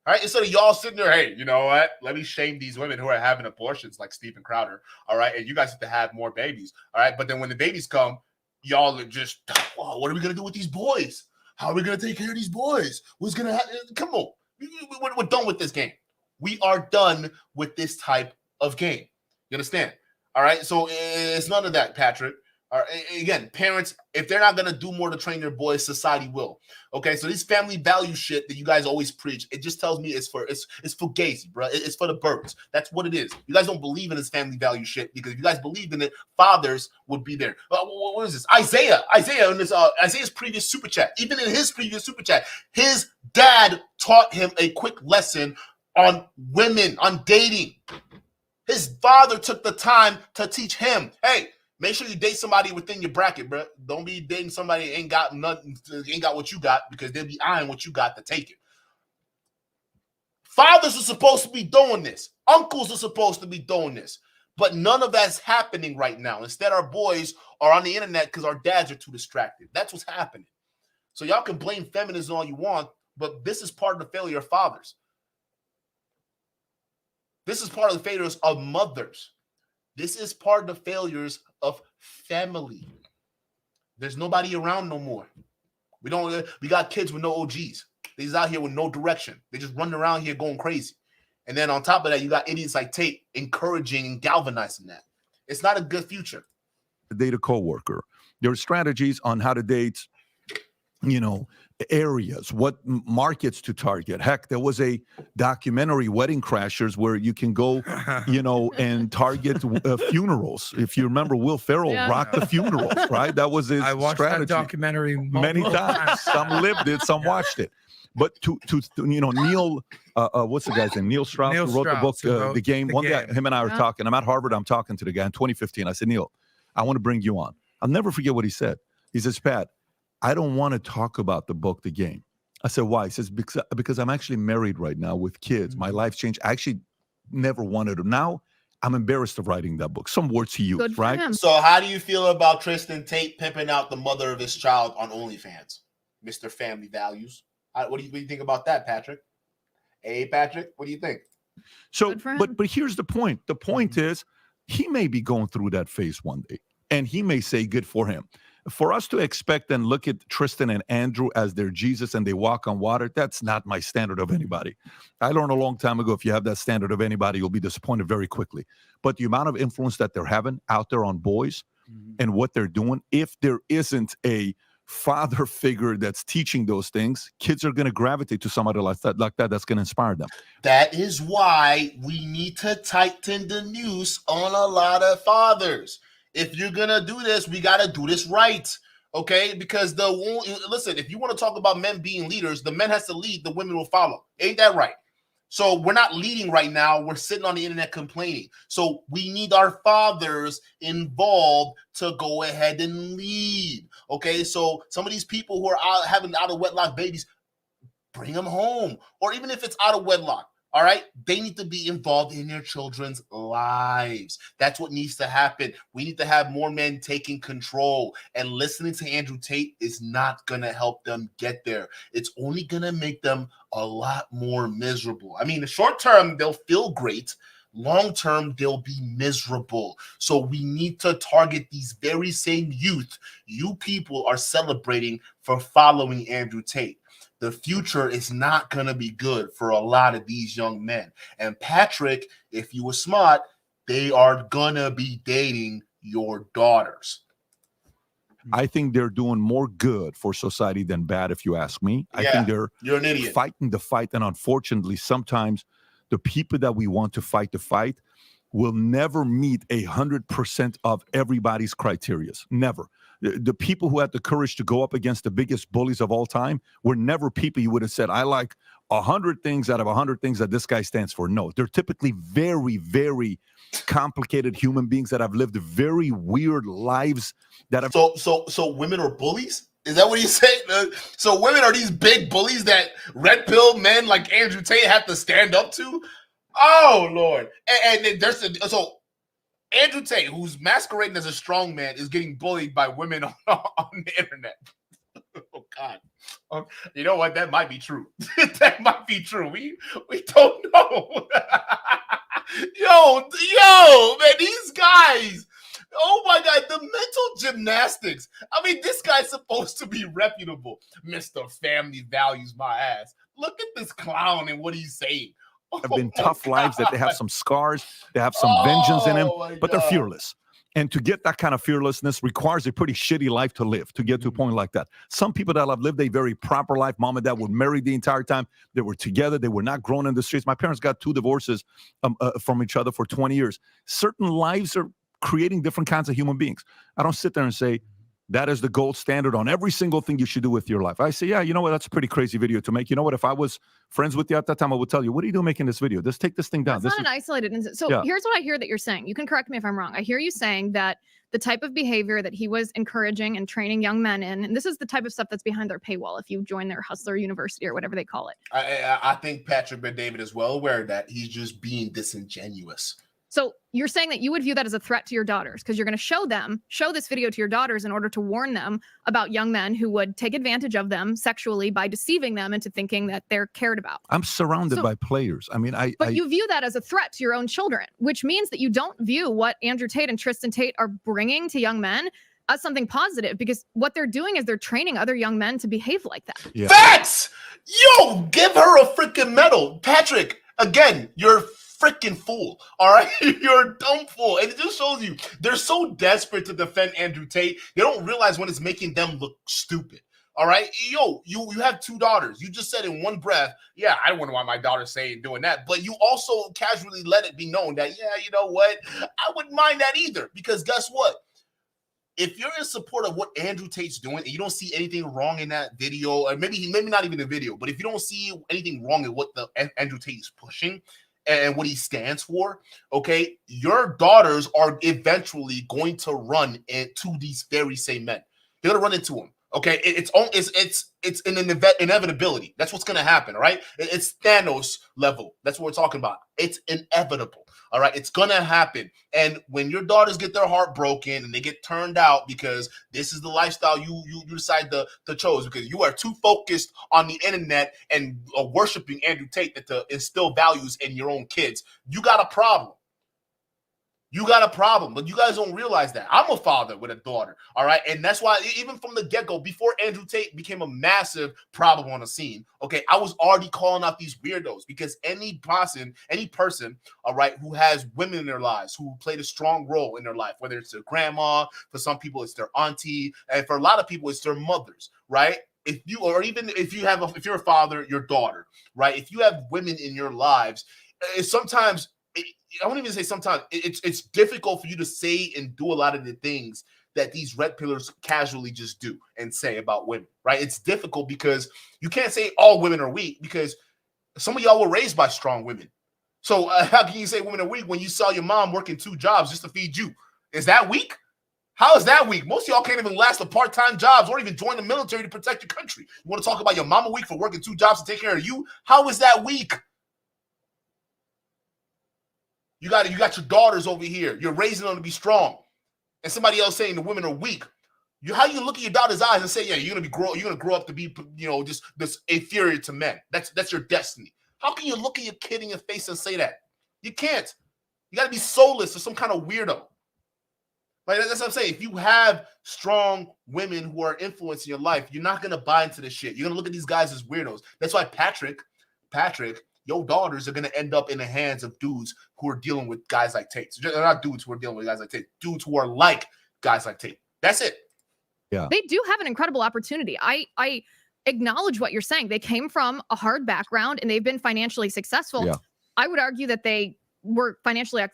All right, instead of y'all sitting there, hey, you know what? Let me shame these women who are having abortions like Stephen Crowder, all right? And you guys have to have more babies, all right? But then when the babies come, y'all are just, oh, what are we going to do with these boys? How are we going to take care of these boys? What's going to happen? Come on. We're done with this game. We are done with this type of game. You understand? All right, so it's none of that, Patrick. All right, again, parents, if they're not going to do more to train their boys, society will. Okay, so this family value shit that you guys always preach, it just tells me it's for gazy, bro. It's for the birds. That's what it is. You guys don't believe in this family value shit because if you guys believed in it, fathers would be there. What is this? Isaiah in this Isaiah's previous super chat, even in his previous super chat, his dad taught him a quick lesson on women, on dating. His father took the time to teach him, hey, make sure you date somebody within your bracket, bro. Don't be dating somebody that ain't got nothing, ain't got what you got, because they'll be eyeing what you got to take it. Fathers are supposed to be doing this. Uncles are supposed to be doing this. But none of that's happening right now. Instead, our boys are on the internet because our dads are too distracted. That's what's happening. So y'all can blame feminism all you want, but this is part of the failure of fathers. This is part of the failures of mothers. This is part of the failures of family. There's nobody around no more. We got kids with no OGs. They's out here with no direction. They just running around here going crazy. And then on top of that, you got idiots like Tate encouraging and galvanizing that. It's not a good future. Date a coworker. There are strategies on how to date, areas, what markets to target. Heck, there was a documentary, Wedding Crashers, where you can go, and target funerals. If you remember, Will Ferrell rocked the funerals, right? That was his strategy. I watched that documentary many times. Some lived it, some watched it. But to Neil, what's the guy's name? Neil Strauss, who wrote the book, The Game. One day, him and I were talking. I'm at Harvard. I'm talking to the guy in 2015. I said, Neil, I want to bring you on. I'll never forget what he said. He says, Pat, I don't want to talk about the book, The Game. I said, why? He says, because I'm actually married right now with kids. My life changed. I actually never wanted to. Now I'm embarrassed of writing that book. Some words he used, right? Him. So how do you feel about Tristan Tate pimping out the mother of his child on OnlyFans? Mr. Family Values. What do you think about that, Patrick? Hey, Patrick, what do you think? So, but here's the point. The point is he may be going through that phase one day, and he may say good for him. For us to expect and look at Tristan and Andrew as their Jesus and they walk on water, that's not my standard of anybody. I learned a long time ago, if you have that standard of anybody, you'll be disappointed very quickly. But the amount of influence that they're having out there on boys and what they're doing, if there isn't a father figure that's teaching those things, kids are going to gravitate to somebody like that that's going to inspire them. That is why we need to tighten the noose on a lot of fathers. If you're going to do this, we got to do this right, okay? Because listen, if you want to talk about men being leaders, the men has to lead, the women will follow. Ain't that right? So we're not leading right now. We're sitting on the internet complaining. So we need our fathers involved to go ahead and lead, okay? So some of these people who are having out-of-wedlock babies, bring them home. Or even if it's out of wedlock, all right, they need to be involved in their children's lives. That's what needs to happen. We need to have more men taking control, and listening to Andrew Tate is not going to help them get there. It's only going to make them a lot more miserable. I mean, the short term, they'll feel great. Long term, they'll be miserable. So we need to target these very same youth you people are celebrating for following Andrew Tate. The future is not going to be good for a lot of these young men. And Patrick, if you were smart, they are going to be dating your daughters. I think they're doing more good for society than bad, if you ask me. I think they're you're an idiot. Fighting the fight. And unfortunately, sometimes the people that we want to fight the fight will never meet 100% of everybody's criteria. Never. The people who had the courage to go up against the biggest bullies of all time were never people you would have said, I like 100 things out of 100 things that this guy stands for. No, they're typically very, very complicated human beings that have lived very weird lives. That have So women are bullies? Is that what you say? So women are these big bullies that red pill men like Andrew Tate have to stand up to? Oh Lord! And there's so Andrew Tate, who's masquerading as a strong man, is getting bullied by women on the internet. Oh God! You know what? That might be true. That might be true. We don't know. yo, man, these guys. Oh my God, the mental gymnastics. I mean, this guy's supposed to be reputable. Mr. Family Values my ass. Look at this clown and what he's saying. Have been tough lives, that they have some scars, they have some vengeance in them, but they're fearless. And to get that kind of fearlessness requires a pretty shitty life to live, to get to a point like that. Some people that have lived a very proper life, mom and dad were married the entire time, they were together, they were not grown in the streets. My parents got 2 divorces from each other for 20 years. Certain lives are creating different kinds of human beings. I don't sit there and say, that is the gold standard on every single thing you should do with your life. I say, yeah, you know what? That's a pretty crazy video to make. You know what? If I was friends with you at that time, I would tell you, what are you doing making this video? Just take this thing down. That's not an isolated incident. So here's what I hear that you're saying. You can correct me if I'm wrong. I hear you saying that the type of behavior that he was encouraging and training young men in, and this is the type of stuff that's behind their paywall if you join their Hustler University or whatever they call it. I think Patrick Bet-David is well aware that he's just being disingenuous. So you're saying that you would view that as a threat to your daughters because you're going to show this video to your daughters in order to warn them about young men who would take advantage of them sexually by deceiving them into thinking that they're cared about. I'm surrounded by players. I mean, But you view that as a threat to your own children, which means that you don't view what Andrew Tate and Tristan Tate are bringing to young men as something positive, because what they're doing is they're training other young men to behave like that. Yeah. Facts! Yo, give her a freaking medal. Patrick, again, you're freaking fool. All right, you're a dumb fool, and it just shows you they're so desperate to defend Andrew Tate, they don't realize when it's making them look stupid. All right, yo, you have 2 daughters. You just said in one breath, yeah, I wouldn't want my daughter saying doing that, but you also casually let it be known that, yeah, you know what, I wouldn't mind that either, because guess what? If you're in support of what Andrew Tate's doing and you don't see anything wrong in that video, or maybe not even the video, but if you don't see anything wrong in what the Andrew Tate is pushing and what he stands for, okay, your daughters are eventually going to run into these very same men. They're gonna run into them. Okay, it's an inevitability. That's what's gonna happen. All right, it's Thanos level. That's what we're talking about. It's inevitable. All right, it's gonna happen. And when your daughters get their heart broken and they get turned out because this is the lifestyle you decide to chose, because you are too focused on the internet and worshiping Andrew Tate that to instill values in your own kids, you got a problem. You got a problem, but you guys don't realize that. I'm a father with a daughter, all right? And that's why even from the get-go, before Andrew Tate became a massive problem on the scene, okay, I was already calling out these weirdos, because any person, all right, who has women in their lives, who played a strong role in their life, whether it's their grandma, for some people it's their auntie, and for a lot of people it's their mothers, right? If you're a father, your daughter, right? If you have women in your lives, sometimes I won't even say sometimes it's difficult for you to say and do a lot of the things that these red pillars casually just do and say about women, right? It's difficult because you can't say all women are weak, because some of y'all were raised by strong women. So how can you say women are weak when you saw your mom working 2 jobs just to feed you? Is that weak? How is that weak? Most of y'all can't even last the part-time jobs or even join the military to protect your country. You want to talk about your mama weak for working 2 jobs to take care of you? How is that weak? You got your daughters over here. You're raising them to be strong, and somebody else saying the women are weak. How you look at your daughter's eyes and say, yeah, you're gonna grow up to be, just this inferior to men. That's your destiny. How can you look at your kid in your face and say that? You can't. You got to be soulless or some kind of weirdo. Like, that's what I'm saying. If you have strong women who are influencing your life, you're not gonna buy into this shit. You're gonna look at these guys as weirdos. That's why Patrick. Your daughters are going to end up in the hands of dudes who are dealing with guys like Tate. So they're not dudes who are dealing with guys like Tate. Dudes who are like guys like Tate. That's it. Yeah. They do have an incredible opportunity. I acknowledge what you're saying. They came from a hard background and they've been financially successful. Yeah. I would argue that they were financially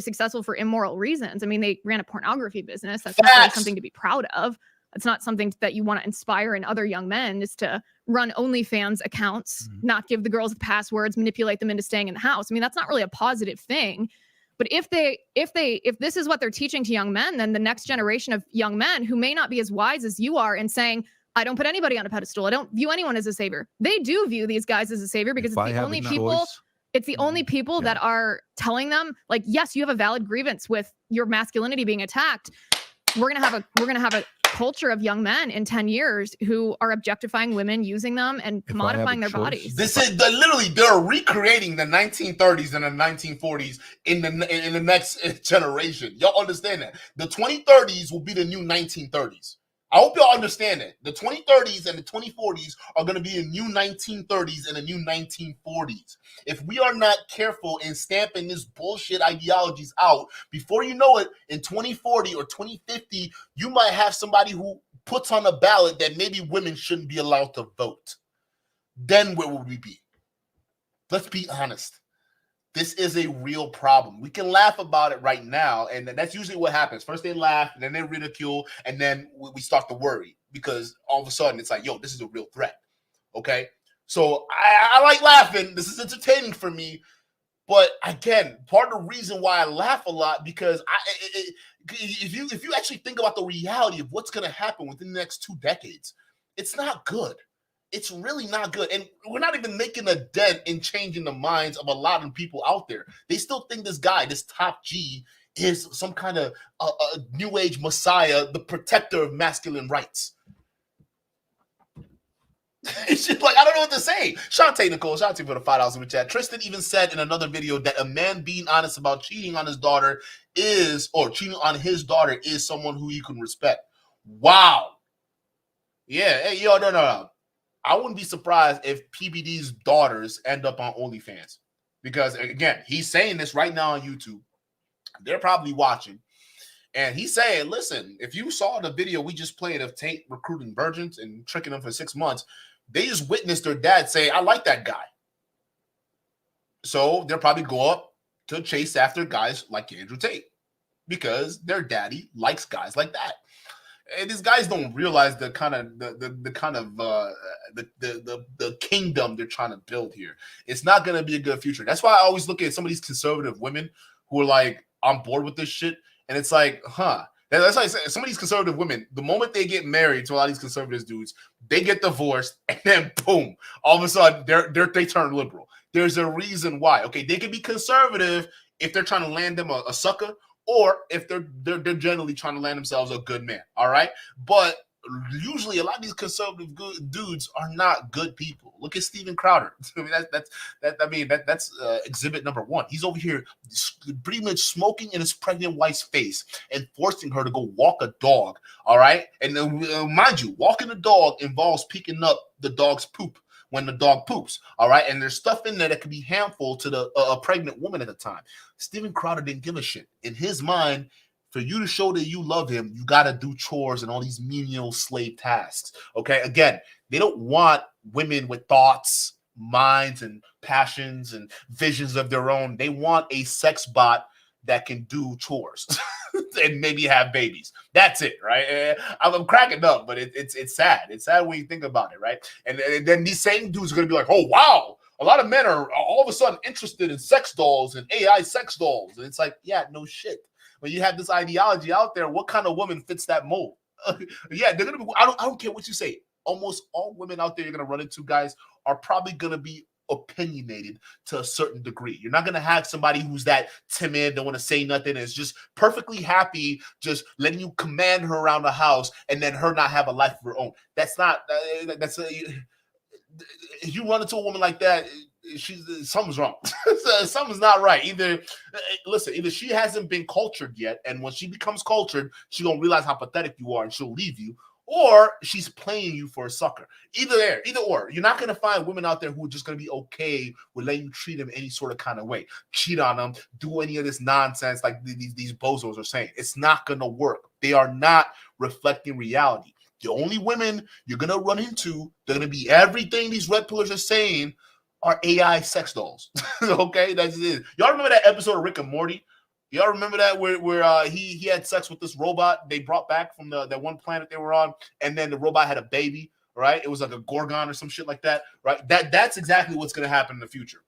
successful for immoral reasons. I mean, they ran a pornography business. That's not really something to be proud of. It's not something that you want to inspire in other young men, is to run OnlyFans accounts, not give the girls the passwords, manipulate them into staying in the house. I mean, that's not really a positive thing. But if this is what they're teaching to young men, then the next generation of young men who may not be as wise as you are in saying, I don't put anybody on a pedestal, I don't view anyone as a savior. They do view these guys as a savior because it's the only people. It's the only people that are telling them, like, yes, you have a valid grievance with your masculinity being attacked. We're gonna have a culture of young men in 10 years who are objectifying women, using them and commodifying their bodies. This is literally, they're recreating the 1930s and the 1940s in the next generation. Y'all understand that? The 2030s will be the new 1930s. I hope y'all understand that. The 2030s and the 2040s are going to be a new 1930s and a new 1940s. If we are not careful in stamping this bullshit ideologies out, before you know it, in 2040 or 2050, you might have somebody who puts on a ballot that maybe women shouldn't be allowed to vote. Then where would we be? Let's be honest. This is a real problem. We can laugh about it right now, and that's usually what happens. First they laugh, and then they ridicule, and then we start to worry because all of a sudden it's like, yo, this is a real threat. Okay? So I like laughing. This is entertaining for me. But again, part of the reason why I laugh a lot, because if you actually think about the reality of what's going to happen within the next 2 decades, it's not good. It's really not good. And we're not even making a dent in changing the minds of a lot of people out there. They still think this guy, this top G, is some kind of a new age messiah, the protector of masculine rights. It's just like, I don't know what to say. Shantae Nicole, Shantae for the $5 in the chat. Tristan even said in another video that a man being honest about cheating on his daughter is someone who you can respect. Wow. Yeah. Hey, yo, no. I wouldn't be surprised if PBD's daughters end up on OnlyFans, because again, he's saying this right now on YouTube. They're probably watching, and he's saying, listen, if you saw the video we just played of Tate recruiting virgins and tricking them for 6 months, they just witnessed their dad say, I like that guy. So they'll probably go up to chase after guys like Andrew Tate because their daddy likes guys like that. And these guys don't realize the kingdom they're trying to build here. It's not going to be a good future. That's why I always look at some of these conservative women who are like, I'm bored with this shit. And it's like, that's why I say some of these conservative women, the moment they get married to a lot of these conservative dudes, they get divorced, and then boom, all of a sudden they turn liberal. There's a reason why. Okay, they can be conservative if they're trying to land them a sucker, or if they're generally trying to land themselves a good man, all right? But usually a lot of these conservative dudes are not good people. Look at Steven Crowder. I mean, that's exhibit number 1. He's over here pretty much smoking in his pregnant wife's face and forcing her to go walk a dog, all right? And mind you, walking a dog involves picking up the dog's poop when the dog poops, all right? And there's stuff in there that could be harmful to the pregnant woman at the time. Steven Crowder didn't give a shit. In his mind, for you to show that you love him, you got to do chores and all these menial slave tasks, okay? Again, they don't want women with thoughts, minds, and passions and visions of their own. They want a sex bot that can do chores and maybe have babies. That's it, right? I'm cracking up, but it's sad. It's sad when you think about it, right? And then these same dudes are going to be like, oh, wow, a lot of men are all of a sudden interested in sex dolls and AI sex dolls. And it's like, yeah, no shit. When you have this ideology out there, what kind of woman fits that mold? Yeah, they're going to be, I don't care what you say. Almost all women out there you're going to run into, guys, are probably going to be opinionated to a certain degree. You're not going to have somebody who's that timid, don't want to say nothing, and is just perfectly happy just letting you command her around the house and then her not have a life of her own. That's not, if you run into a woman like that, something's wrong. Something's not right. Either she hasn't been cultured yet, and when she becomes cultured, she's going to realize how pathetic you are and she'll leave you, or she's playing you for a sucker. Either or. You're not going to find women out there who are just going to be okay with letting you treat them any sort of kind of way. Cheat on them, do any of this nonsense like these bozos are saying. It's not going to work. They are not reflecting reality. The only women you're going to run into, they're going to be everything these red pillars are saying, are AI sex dolls. Okay, that's it. Y'all remember that episode of Rick and Morty? Y'all remember that where he had sex with this robot they brought back from that one planet they were on, and then the robot had a baby, right? It was like a Gorgon or some shit like that, right? That's exactly what's gonna happen in the future.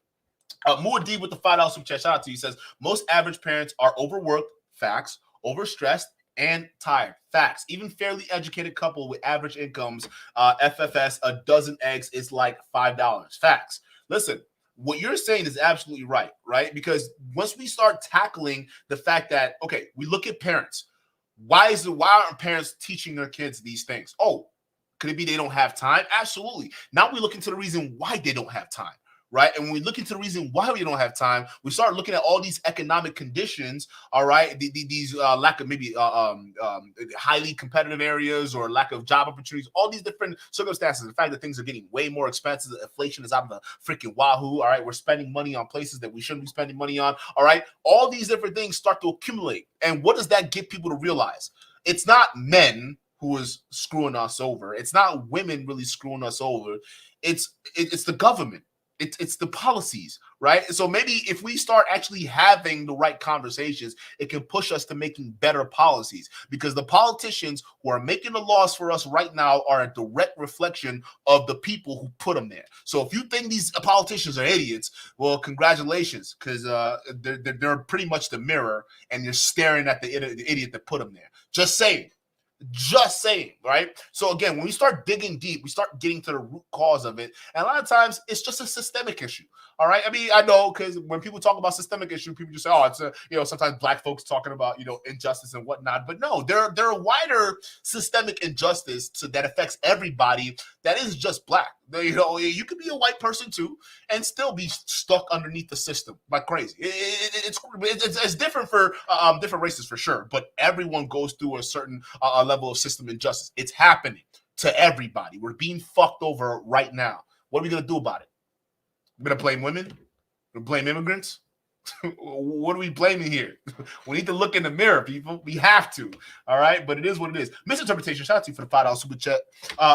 Muad'Dib with the $5 super chat, shout out to you, says most average parents are overworked, facts, overstressed, and tired, facts. Even fairly educated couple with average incomes, FFS, a dozen eggs is like $5, facts. Listen, what you're saying is absolutely right? Because once we start tackling the fact that, okay, we look at parents, why aren't parents teaching their kids these things? Oh, could it be they don't have time? Absolutely. Now we look into the reason why they don't have time. Right. And when we look into the reason why we don't have time, we start looking at all these economic conditions. All right. These lack of maybe highly competitive areas or lack of job opportunities, all these different circumstances. The fact that things are getting way more expensive. Inflation is out of the freaking wahoo. All right. We're spending money on places that we shouldn't be spending money on. All right. All these different things start to accumulate. And what does that get people to realize? It's not men who is screwing us over. It's not women really screwing us over. It's the government. It's the policies, right? So maybe if we start actually having the right conversations, it can push us to making better policies, because the politicians who are making the laws for us right now are a direct reflection of the people who put them there. So if you think these politicians are idiots, well, congratulations, because they're pretty much the mirror, and you're staring at the idiot that put them there. Just saying, right? So again, when we start digging deep, we start getting to the root cause of it. And a lot of times it's just a systemic issue. All right. I mean, I know, because when people talk about systemic issue, people just say, oh, it's sometimes black folks talking about, injustice and whatnot. But no, there are wider systemic injustice that affects everybody that is just black. You could be a white person too and still be stuck underneath the system like crazy. It's different for different races for sure, but everyone goes through a certain level of system injustice. It's happening to everybody. We're being fucked over right now. What are we gonna do about it? We're gonna blame women? We're gonna blame immigrants? What are we blaming here? We need to look in the mirror, people. We have to. All right, but it is what it is. Misinterpretation, shout out to you for the $5 super chat.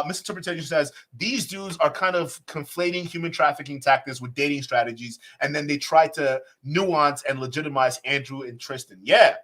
Misinterpretation says these dudes are kind of conflating human trafficking tactics with dating strategies, and then they try to nuance and legitimize Andrew and Tristan. Yeah,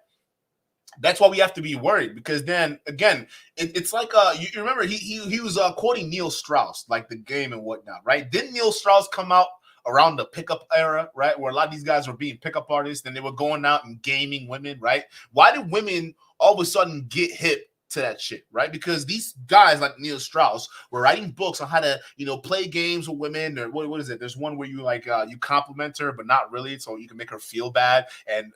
that's why we have to be worried, because then again, it's like you remember he was quoting Neil Strauss, like the game and whatnot, right? Didn't Neil Strauss come out around the pickup era, right, where a lot of these guys were being pickup artists and they were going out and gaming women, right? Why did women all of a sudden get hip to that shit, right? Because these guys like Neil Strauss were writing books on how to, play games with women, or what is it? There's one where you you compliment her, but not really, so you can make her feel bad and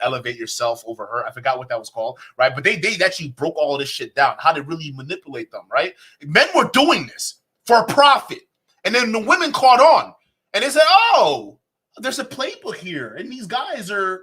elevate yourself over her. I forgot what that was called, right? But they actually broke all this shit down, how to really manipulate them, right? Men were doing this for profit, and then the women caught on. And they said, oh, there's a playbook here. And these guys they're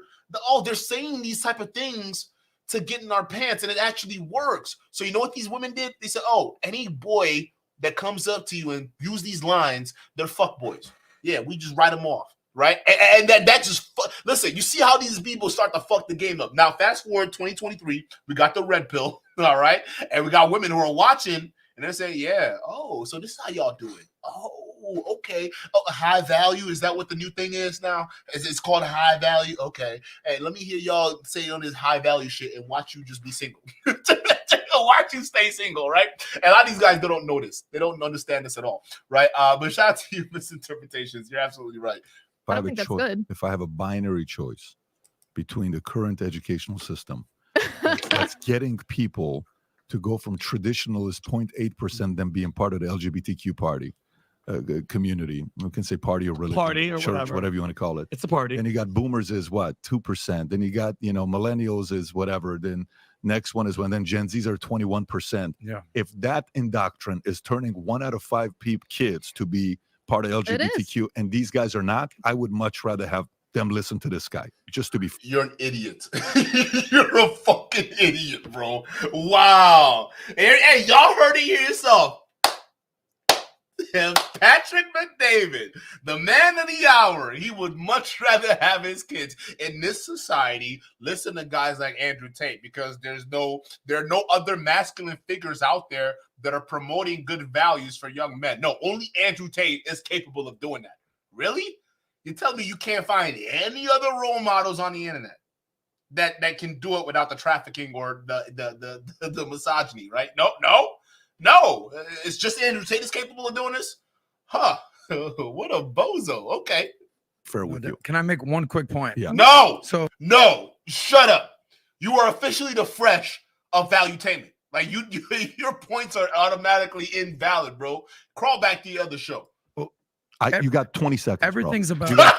saying these type of things to get in our pants, and it actually works. So you know what these women did? They said, oh, any boy that comes up to you and use these lines, they're fuck boys. Yeah, we just write them off, right? And that just, listen, you see how these people start to fuck the game up. Now, fast forward 2023, we got the red pill, all right? And we got women who are watching, and they're saying, yeah, oh, so this is how y'all do it. Oh, okay. Oh, high value. Is that what the new thing is now? It's called high value? Okay. Hey, let me hear y'all say on this high value shit and watch you just be single. Watch you stay single, right? And a lot of these guys, they don't know this. They don't understand this at all, right? But shout out to you, misinterpretations. You're absolutely right. I think that's good. If I have a binary choice between the current educational system that's getting people to go from traditionalist 0.8% then being part of the LGBTQ party, community, we can say party or religion, Party or church, whatever you want to call it. It's a party. And you got boomers is what, 2%. Then you got, millennials is whatever. Then next one is when then Gen Zs are 21%. Yeah. If that indoctrination is turning 1 out of 5 kids to be part of LGBTQ and these guys are not, I would much rather have them listen to this guy just to be. You're an idiot. You're a fucking idiot, bro. Wow. Hey, y'all heard it here yourself. Patrick McDavid, the man of the hour, he would much rather have his kids in this society listen to guys like Andrew Tate, because there are no other masculine figures out there that are promoting good values for young men. No, only Andrew Tate is capable of doing that Really? You tell me you can't find any other role models on the internet that can do it without the trafficking or the misogyny, right? No. It's just Andrew Tate is capable of doing this? Huh. What a bozo. Okay. Fair with you. Can I make one quick point? Yeah. No. So No. Shut up. You are officially the fresh of Valutainment. Like your points are automatically invalid, bro. Crawl back to the other show. You got 20 seconds. everything's bro. about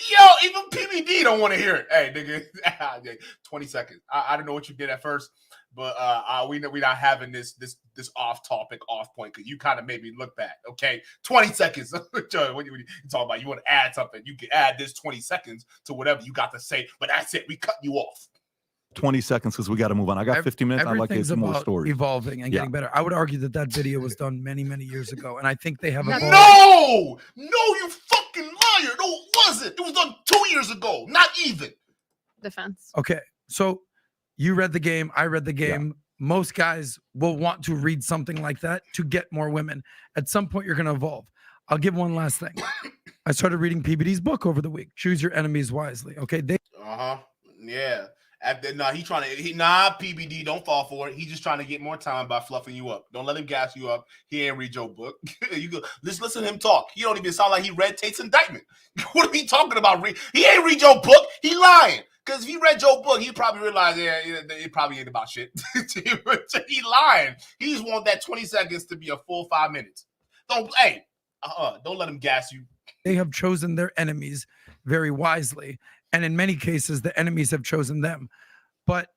Yo, even PBD don't want to hear it. Hey, nigga, 20 seconds. I don't know what you did at first, but we not having this off topic, off point, because you kind of made me look bad. Okay, 20 seconds. Joe, what you talking about? You want to add something? You can add this 20 seconds to whatever you got to say, but that's it. We cut you off. 20 seconds because we got to move on. I got 15 minutes. I'd like to get some more stories. Evolving and getting better. I would argue that video was done many, many years ago, and I think they have evolved. No, you fucking liar. No, it wasn't. It was done 2 years ago. Not even. Defense. Okay, so you read the game. I read the game. Yeah. Most guys will want to read something like that to get more women. At some point, you're going to evolve. I'll give one last thing. I started reading PBD's book over the week. Choose your enemies wisely. Okay. Yeah. PBD, don't fall for it. He's just trying to get more time by fluffing you up. Don't let him gas you up. He ain't read your book. Let's listen to him talk. He don't even sound like he read Tate's indictment. What are we talking about? He ain't read your book. He lying. Because if he read your book, he probably realized, it probably ain't about shit. He lying. He just want that 20 seconds to be a full 5 minutes. Don't let him gas you. They have chosen their enemies very wisely. And in many cases, the enemies have chosen them. But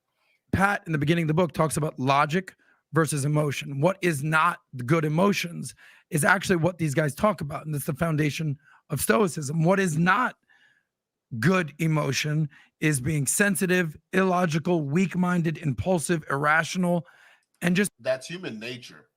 Pat, in the beginning of the book, talks about logic versus emotion. What is not good emotions is actually what these guys talk about. And that's the foundation of Stoicism. What is not good emotion is being sensitive, illogical, weak-minded, impulsive, irrational, and just... That's human nature.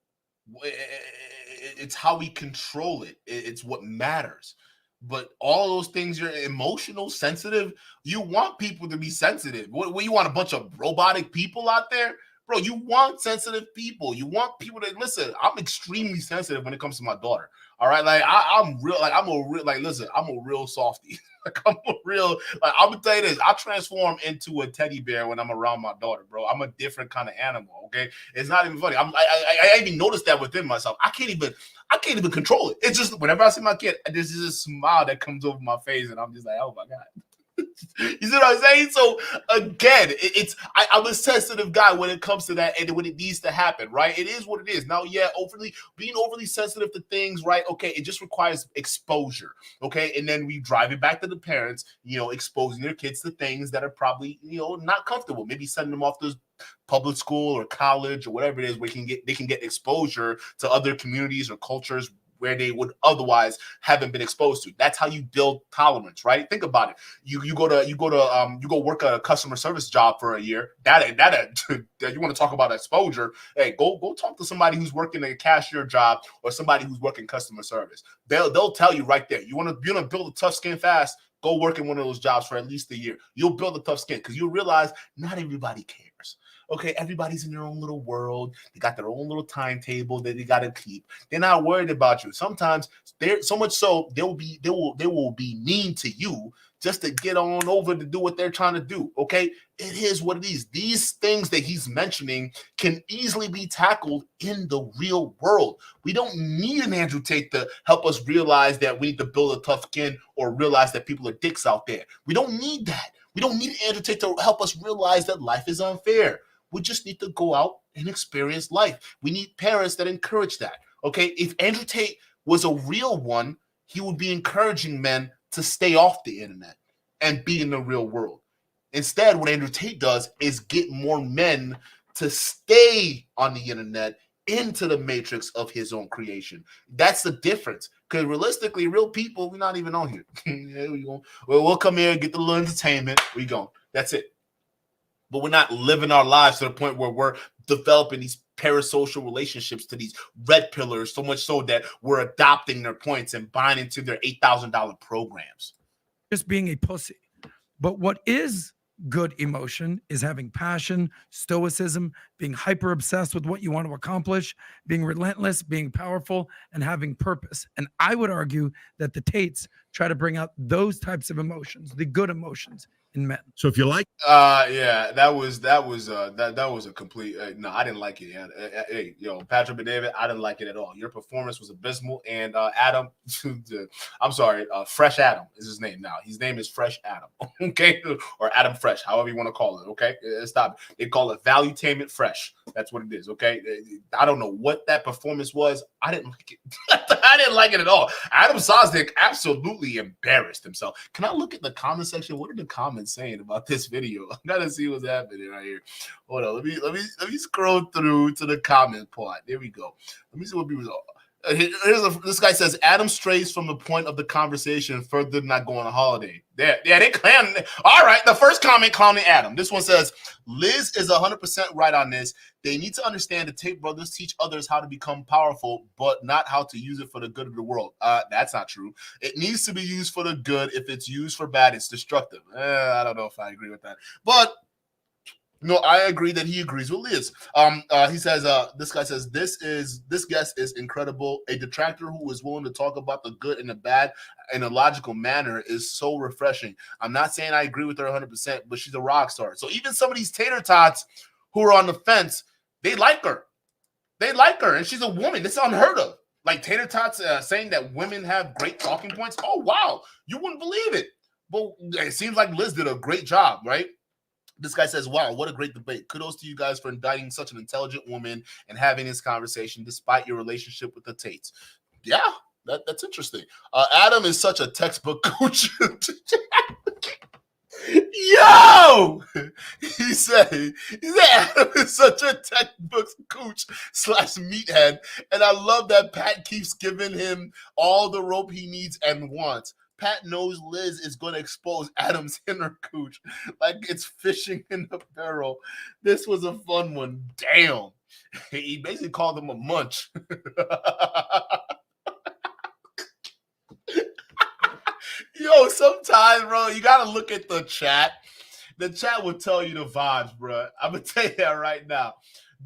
It's how we control it. It's what matters. But all those things, you're emotional, sensitive. You want people to be sensitive. What you want, a bunch of robotic people out there? Bro, you want sensitive people. You want people to listen. I'm extremely sensitive when it comes to my daughter. All right. Like I'm a real softie. I'm gonna tell you this. I transform into a teddy bear when I'm around my daughter, bro. I'm a different kind of animal. Okay. It's not even funny. I even noticed that within myself. I can't even control it. It's just whenever I see my kid, there's just a smile that comes over my face, and I'm just like, oh my God. You see what I'm saying? So again, I'm a sensitive guy when it comes to that, and when it needs to happen, right? It is what it is. Now, yeah, being overly sensitive to things, right? Okay, it just requires exposure, okay? And then we drive it back to the parents, exposing their kids to things that are probably, not comfortable. Maybe sending them off to public school or college or whatever it is, where they can get exposure to other communities or cultures where they would otherwise haven't been exposed to. That's how you build tolerance, right? Think about it. You go work a customer service job for a year. That you want to talk about exposure? Hey, go talk to somebody who's working a cashier job or somebody who's working customer service. They'll tell you right there. You want to build a tough skin fast? Go work in one of those jobs for at least a year. You'll build a tough skin because you'll realize not everybody cares. Okay, everybody's in their own little world. They got their own little timetable that they got to keep. They're not worried about you. Sometimes they're so much so they will be mean to you just to get on over to do what they're trying to do. Okay, it is what it is. These things that he's mentioning can easily be tackled in the real world. We don't need an Andrew Tate to help us realize that we need to build a tough skin or realize that people are dicks out there. We don't need that. We don't need Andrew Tate to help us realize that life is unfair. We just need to go out and experience life. We need parents that encourage that. Okay, if Andrew Tate was a real one, he would be encouraging men to stay off the internet and be in the real world. Instead, what Andrew Tate does is get more men to stay on the internet into the matrix of his own creation. That's the difference. Because realistically, real people, we're not even on here. There we go. Well, we'll come here and get the little entertainment. We go. That's it. But we're not living our lives to the point where we're developing these parasocial relationships to these red pillars, so much so that we're adopting their points and buying into their $8,000 programs. Just being a pussy. But what is good emotion is having passion, stoicism, being hyper obsessed with what you want to accomplish, being relentless, being powerful, and having purpose. And I would argue that the Tates try to bring out those types of emotions, the good emotions in men. So if you like, Yeah, that was a complete no. I didn't like it. Yeah. Hey, Patrick and David, I didn't like it at all. Your performance was abysmal. And Adam, I'm sorry, Fresh Adam is his name now. His name is Fresh Adam, okay, or Adam Fresh, however you want to call it. Okay, stop. They call it Valutainment Fresh. That's what it is. Okay, I don't know what that performance was. I didn't like it. I didn't like it at all. Adam Sosnick absolutely embarrassed himself. Can I look at the comment section? What are the comments saying about this video? I gotta see what's happening right here. Hold on, let me scroll through to the comment part. There we go. Let me see what people are. This guy says Adam strays from the point of the conversation further than not going on a holiday. Yeah, they clown. All right, the first comment clowning Adam. This one says Liz is 100% right on this. They need to understand the Tate brothers teach others how to become powerful, but not how to use it for the good of the world. That's not true. It needs to be used for the good. If it's used for bad, it's destructive. I don't know if I agree with that, but. No, I agree that he agrees with Liz. He says, this guy says, this guest is incredible. A detractor who is willing to talk about the good and the bad in a logical manner is so refreshing. I'm not saying I agree with her 100%, but she's a rock star. So even some of these tater tots who are on the fence, they like her. They like her, and she's a woman. This is unheard of. Like tater tots saying that women have great talking points. Oh, wow. You wouldn't believe it. But it seems like Liz did a great job, right? This guy says, wow, what a great debate. Kudos to you guys for indicting such an intelligent woman and having this conversation despite your relationship with the Tates. Yeah, that's interesting. Adam is such a textbook coach. Yo! He said Adam is such a textbook coach / meathead. And I love that Pat keeps giving him all the rope he needs and wants. Pat knows Liz is going to expose Adam's inner cooch like it's fishing in the barrel. This was a fun one. Damn. He basically called him a munch. Yo, sometimes, bro, you got to look at the chat. The chat will tell you the vibes, bro. I'm going to tell you that right now.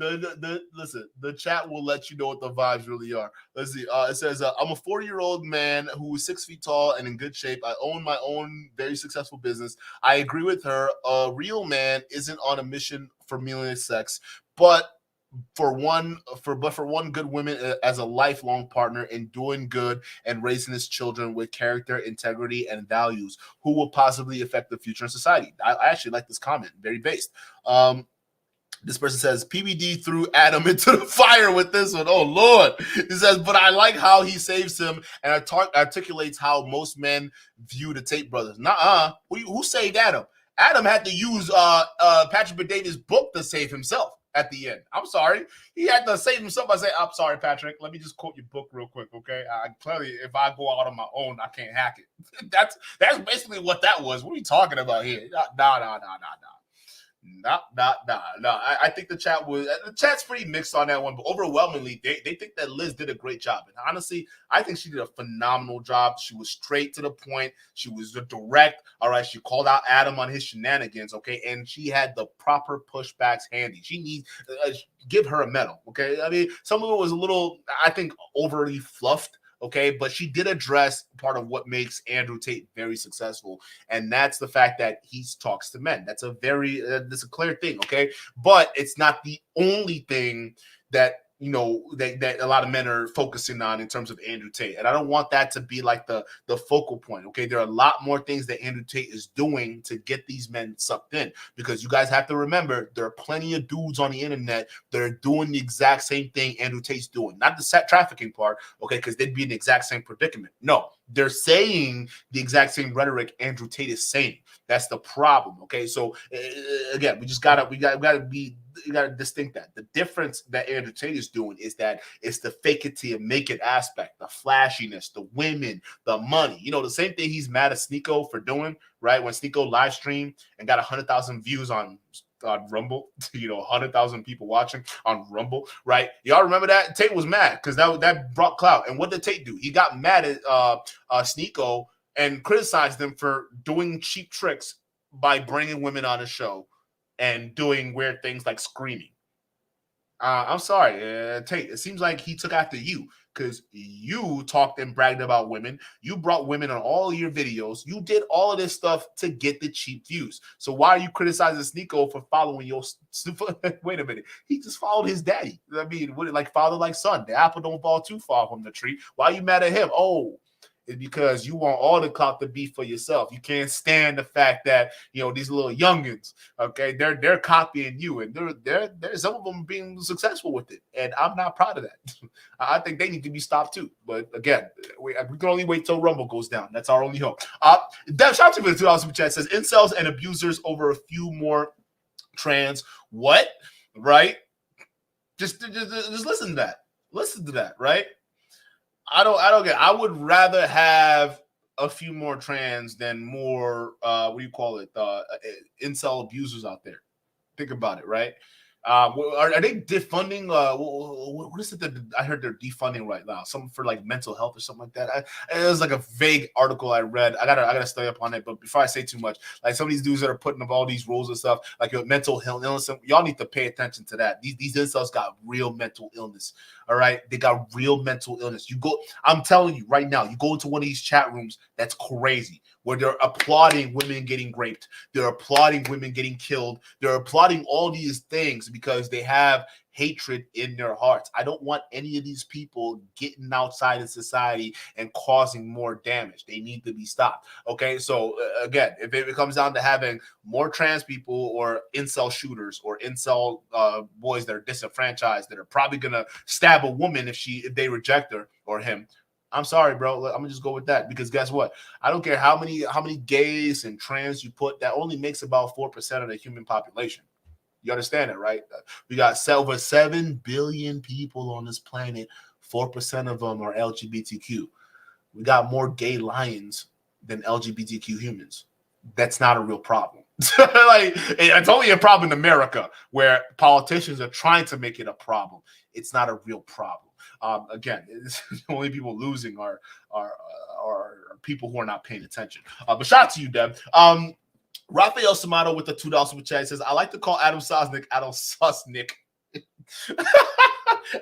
Listen, the chat will let you know what the vibes really are. Let's see. It says, I'm a 40-year-old man who is 6 feet tall and in good shape. I own my own very successful business. I agree with her. A real man isn't on a mission for meaningless sex, but for one good woman as a lifelong partner in doing good and raising his children with character, integrity, and values who will positively affect the future of society. I actually like this comment. Very based. This person says, PBD threw Adam into the fire with this one. Oh, Lord. He says, but I like how he saves him and articulates how most men view the Tate brothers. Nuh-uh. Who saved Adam? Adam had to use Patrick Bet-David's book to save himself at the end. I'm sorry. He had to save himself by saying, I'm sorry, Patrick. Let me just quote your book real quick, okay? Clearly, if I go out on my own, I can't hack it. That's basically what that was. What are you talking about here? Nah. No. I think the chat's pretty mixed on that one, but overwhelmingly, they think that Liz did a great job. And honestly, I think she did a phenomenal job. She was straight to the point. She was direct. All right, she called out Adam on his shenanigans, okay, and she had the proper pushbacks handy. She needs give her a medal, okay. I mean, some of it was a little, I think, overly fluffed. Okay, but she did address part of what makes Andrew Tate very successful, and that's the fact that he talks to men. That's a that's a clear thing, okay? But it's not the only thing that that a lot of men are focusing on in terms of Andrew Tate, and I don't want that to be like the focal point. Okay, there are a lot more things that Andrew Tate is doing to get these men sucked in, because you guys have to remember there are plenty of dudes on the internet that are doing the exact same thing Andrew Tate's doing, not the trafficking part, okay, because they'd be in the exact same predicament. No, they're saying the exact same rhetoric Andrew Tate is saying. That's the problem. Okay, so again, we gotta distinct that. The difference that Andrew Tate is doing is that it's the fake it till you make it aspect, the flashiness, the women, the money. The same thing he's mad at Sneeko for doing, right? When Sneeko live streamed and got 100,000 views on Rumble, 100,000 people watching on Rumble, right? Y'all remember that? Tate was mad because that brought clout. And what did Tate do? He got mad at Sneeko and criticized them for doing cheap tricks by bringing women on a show and doing weird things like screaming. I'm sorry, Tate. It seems like he took after you because you talked and bragged about women. You brought women on all your videos. You did all of this stuff to get the cheap views. So why are you criticizing Sneeko for following your? Wait a minute. He just followed his daddy. I mean, like father, like son. The apple don't fall too far from the tree. Why are you mad at him? Oh. Is because you want all the clout to be for yourself. You can't stand the fact that these little youngins, okay, they're copying you, and they're some of them being successful with it, and I'm not proud of that. I think they need to be stopped too. But again, we can only wait till Rumble goes down. That's our only hope. Dev, shout out to me for the $2 super chat. Says incels and abusers over a few more trans. What? Right? Just listen to that. Listen to that. Right? I don't get. I would rather have a few more trans than more incel abusers out there. Think about it, right? Are they defunding? What is it that I heard they're defunding right now? Something for like mental health or something like that. It was like a vague article I read. I gotta study up on it. But before I say too much, like some of these dudes that are putting up all these rules and stuff, like your mental illness, y'all need to pay attention to that. These incels got real mental illness. All right, they got real mental illness. I'm telling you right now, you go into one of these chat rooms that's crazy, where they're applauding women getting raped, they're applauding women getting killed, they're applauding all these things because they have hatred in their hearts. I don't want any of these people getting outside of society and causing more damage. They need to be stopped. Okay, so again, if it comes down to having more trans people or incel shooters or incel boys that are disenfranchised that are probably gonna stab a woman if they reject her or him, I'm sorry, bro. I'm gonna just go with that because guess what? I don't care how many gays and trans you put. That only makes about 4% of the human population. You understand it, right? We got over 7 billion people on this planet. 4% of them are LGBTQ. We got more gay lions than LGBTQ humans. That's not a real problem. Like it's only a problem in America where politicians are trying to make it a problem. It's not a real problem. Again, the only people losing are people who are not paying attention. But shout out to you, Deb. Raphael Samato with the $2 super chat says, I like to call Adam Susnick Adam Susnick.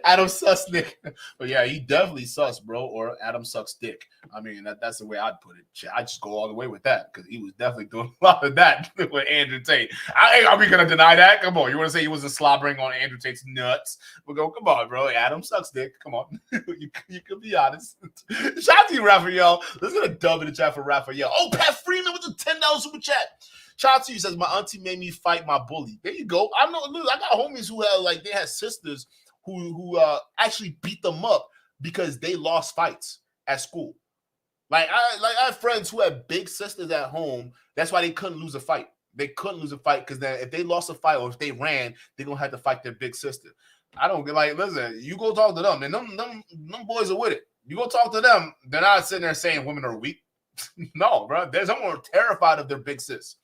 Adam Susnick. But yeah, he definitely sus, bro, or Adam sucks dick. I mean, that's the way I'd put it. I just go all the way with that because he was definitely doing a lot of that with Andrew Tate. Are we going to deny that? Come on. You want to say he wasn't slobbering on Andrew Tate's nuts? We'll go, come on, bro. Adam sucks dick. Come on. you can be honest. Shout out to you, Raphael. Let's get a dub in the chat for Raphael. Oh, Pat Freeman with the $10 super chat. Shout out to you. Says, my auntie made me fight my bully. There you go. I got homies who they had sisters who actually beat them up because they lost fights at school. I have friends who had big sisters at home. That's why they couldn't lose a fight. They couldn't lose a fight because then if they lost a fight or if they ran, they're gonna have to fight their big sister. I don't get listen, you go talk to them, and them boys are with it. You go talk to them, they're not sitting there saying women are weak. No, bro. There's someone terrified of their big sis.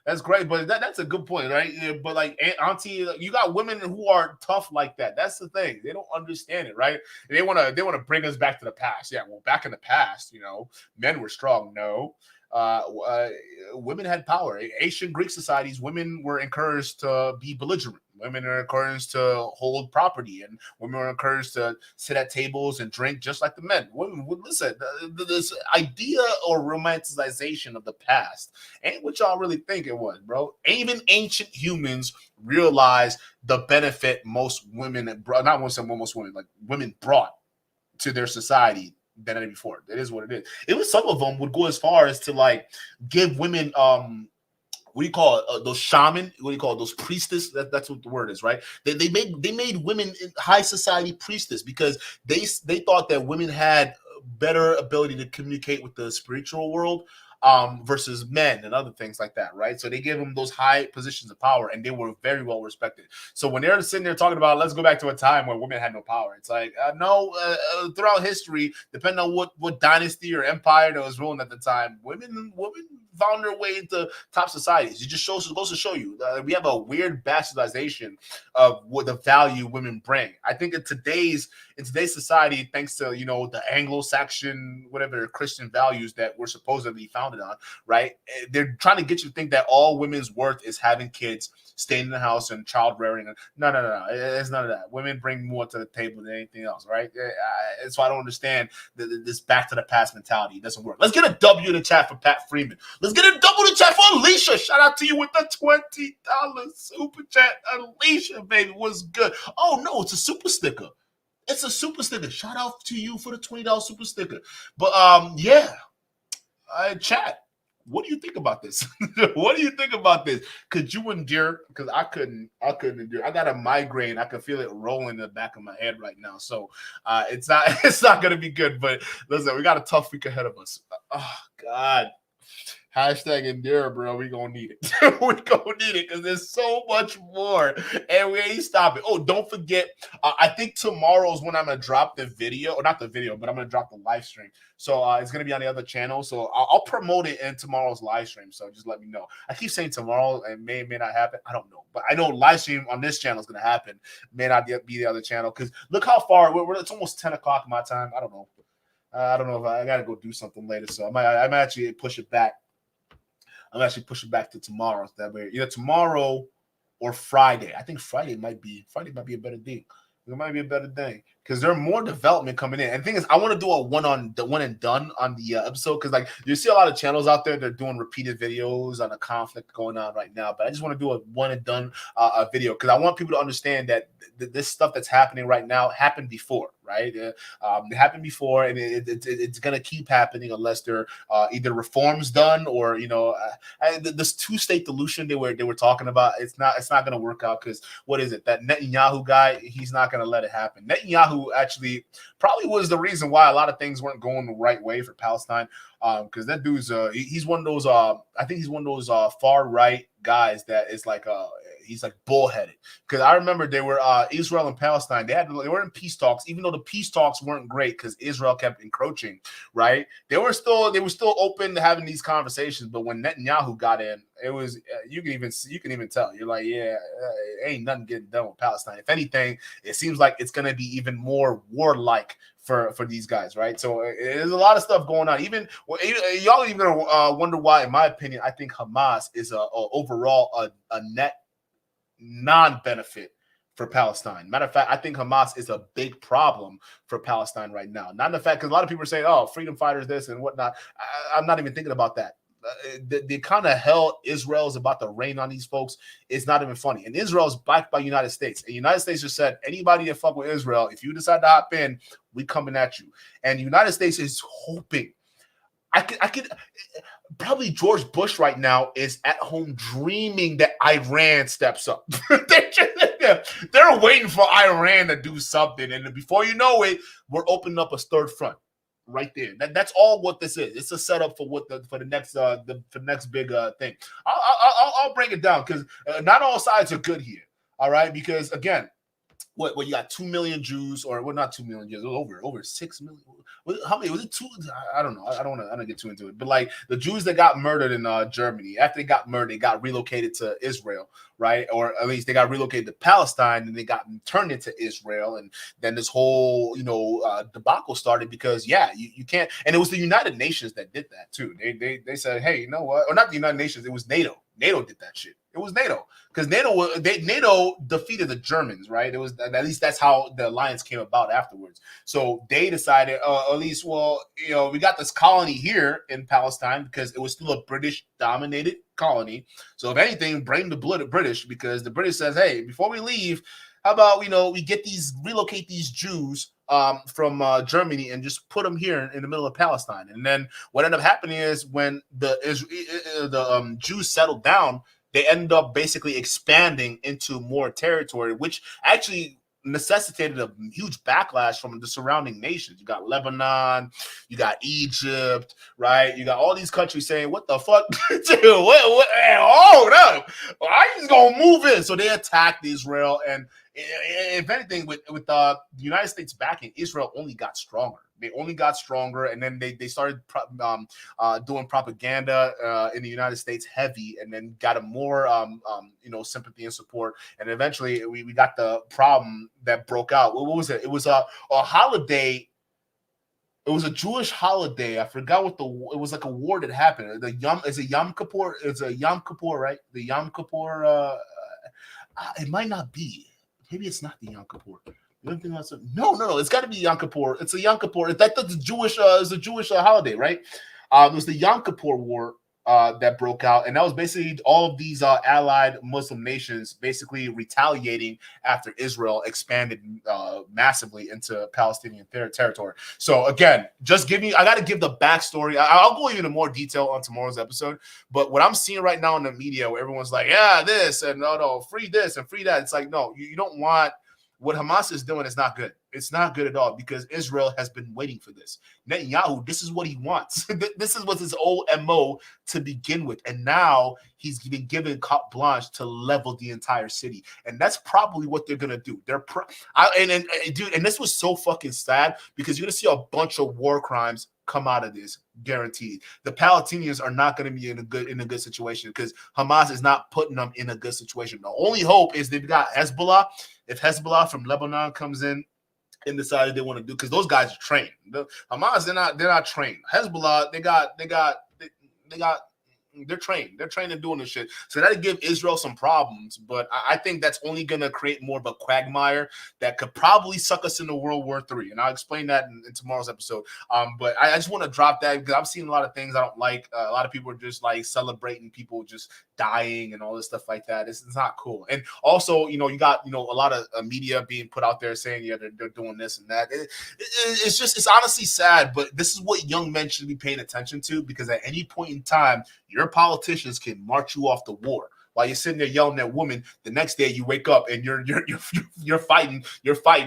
That's great, but that's a good point, right? Yeah, but like auntie, you got women who are tough like that. That's the thing; they don't understand it, right? They want to bring us back to the past. Yeah, well, back in the past, men were strong. No, women had power. Ancient Greek societies, women were encouraged to be belligerent. Women are encouraged to hold property, and women are encouraged to sit at tables and drink just like the men. Women, listen, this idea or romanticization of the past ain't what y'all really think it was, bro. Even ancient humans realized the benefit most women, not most women, like women brought to their society than ever before. It is what it is. It was some of them would go as far as to give women what do you call it? Those shaman? What do you call it? Those priestess? That's what the word is, right? They made women in high society priestess because they thought that women had better ability to communicate with the spiritual world versus men and other things like that, right? So they gave them those high positions of power, and they were very well respected. So when they're sitting there talking about, let's go back to a time where women had no power, it's like, no, throughout history, depending on what dynasty or empire that was ruling at the time, women found their way into top societies. It just goes to show you we have a weird bastardization of what the value women bring. I think in today's in today's society, thanks to, you know, the Anglo-Saxon, whatever Christian values that we're supposedly founded on, right? They're trying to get you to think that all women's worth is having kids, staying in the house, and child rearing. No. It's none of that. Women bring more to the table than anything else, right? So I don't understand this back to the past mentality. It doesn't work. Let's get a W in the chat for Pat Freeman. Let's get a double in the chat for Alicia. Shout out to you with the $20 super chat. Alicia, baby, what's good? Oh, no, it's a super sticker. It's a super sticker. Shout out to you for the $20 super sticker. But, yeah. Chat, what do you think about this? What do you think about this? Could you endure? Because I couldn't endure. I got a migraine. I can feel it rolling in the back of my head right now. So it's not gonna be good. But listen, we got a tough week ahead of us. Oh God. Hashtag endure, bro. We gonna need it. We gonna need it because there's so much more, and we ain't stopping. Oh, don't forget. I think tomorrow is when I'm gonna drop the video, or not the video, but I'm gonna drop the live stream. So it's gonna be on the other channel. So I'll promote it in tomorrow's live stream. So just let me know. I keep saying tomorrow, and may not happen. I don't know, but I know live stream on this channel is gonna happen. May not be the other channel because look how far we're. It's almost 10 o'clock my time. I don't know. I don't know if I gotta go do something later. So I might actually push it back. I'm actually pushing back to tomorrow. That way, either tomorrow or Friday. I think Friday might be a better day. It might be a better day because there's more development coming in. And the thing is, I want to do a one and done on the episode because, like, you see a lot of channels out there. They're doing repeated videos on a conflict going on right now. But I just want to do a one and done video because I want people to understand that this stuff that's happening right now happened before, right? It happened before, and it's gonna keep happening unless there either reforms done or this two-state solution they were talking about. It's not gonna work out because what is it? That Netanyahu guy, he's not gonna let it happen. Netanyahu actually probably was the reason why a lot of things weren't going the right way for Palestine. Because that dude's he's one of those I think he's one of those far right guys that is like he's like bullheaded. Because I remember they were Israel and Palestine. They were in peace talks, even though the peace talks weren't great because Israel kept encroaching. Right? They were still open to having these conversations. But when Netanyahu got in, it was you can even tell. You're like, ain't nothing getting done with Palestine. If anything, it seems like it's gonna be even more warlike for these guys, right? So there's a lot of stuff going on. Even y'all even gonna wonder why, in my opinion, I think Hamas is overall a net non-benefit for Palestine. Matter of fact, I think Hamas is a big problem for Palestine right now. Not in the fact because a lot of people are saying, "Oh, freedom fighters, this and whatnot." I'm not even thinking about that. The kind of hell Israel is about to rain on these folks is not even funny. And Israel is backed by United States. And the United States just said, anybody that fuck with Israel, if you decide to hop in, we coming at you. And the United States is hoping. I could probably George Bush right now is at home dreaming that Iran steps up. They're waiting for Iran to do something. And before you know it, we're opening up a third front. Right there. That's all what this is. It's a setup for the next big thing. I'll break it down because not all sides are good here. All right, because again, what you got 2 million Jews, or well, not 2 million Jews, over 6 million. How many was it? 2? I don't know. I don't get too into it. But like the Jews that got murdered in Germany, after they got murdered, they got relocated to Israel, right? Or at least they got relocated to Palestine, and they got turned into Israel, and then this whole debacle started because you can't. And it was the United Nations that did that too. They said, hey, you know what? Or not the United Nations. It was NATO. NATO did that shit. It was NATO because NATO defeated the Germans, right? It was at least that's how the alliance came about afterwards. So they decided, at least, we got this colony here in Palestine because it was still a British-dominated colony. So if anything, blame the British because the British says, hey, before we leave, how about we relocate these Jews from Germany and just put them here in the middle of Palestine. And then what ended up happening is when the Jews settled down, they ended up basically expanding into more territory, which actually necessitated a huge backlash from the surrounding nations. You got Lebanon, you got Egypt, right? You got all these countries saying, what the fuck? Dude, what? Hold up. I just gonna move in. So they attacked Israel, and if anything, with the United States backing, Israel only got stronger. They only got stronger, and then they started doing propaganda in the United States heavy, and then got a more sympathy and support, and eventually we got the problem that broke out. What was it? It was a holiday. It was a Jewish holiday. I forgot what it was, like a war that happened. Is it Yom Kippur? It's a Yom Kippur, right? The Yom Kippur. It might not be. Maybe it's not the Yom Kippur. No. It's got to be Yom Kippur. It's a Yom Kippur. That's the Jewish. It's a Jewish holiday, right? It was the Yom Kippur War that broke out, and that was basically all of these allied Muslim nations basically retaliating after Israel expanded massively into Palestinian territory. So again, I got to give the backstory. I'll go even in more detail on tomorrow's episode. But what I'm seeing right now in the media, where everyone's like, yeah, this and no, free this and free that. It's like, no, you don't want. What Hamas is doing is not good. It's not good at all, because Israel has been waiting for this. Netanyahu, this is what he wants. This is what his old MO to begin with. And now he's been given carte blanche to level the entire city. And that's probably what they're going to do. Dude, and this was so fucking sad, because you're going to see a bunch of war crimes come out of this, guaranteed. The Palestinians are not going to be in a good situation, because Hamas is not putting them in a good situation. The only hope is they've got Hezbollah. If Hezbollah from Lebanon comes in and decided they want to do, because those guys are trained. Hamas, they're not trained. Hezbollah, they're trained. They're trained in doing this shit. So that'll give Israel some problems, but I think that's only going to create more of a quagmire that could probably suck us into World War III. And I'll explain that in tomorrow's episode. But I just want to drop that, because I've seen a lot of things I don't like. A lot of people are just like celebrating people just dying and all this stuff like that. It's not cool. And also, you got, a lot of media being put out there saying, yeah, they're doing this and that. It's honestly sad, but this is what young men should be paying attention to, because at any point in time, your politicians can march you off the war. While you're sitting there yelling at women, the next day you wake up and you're fighting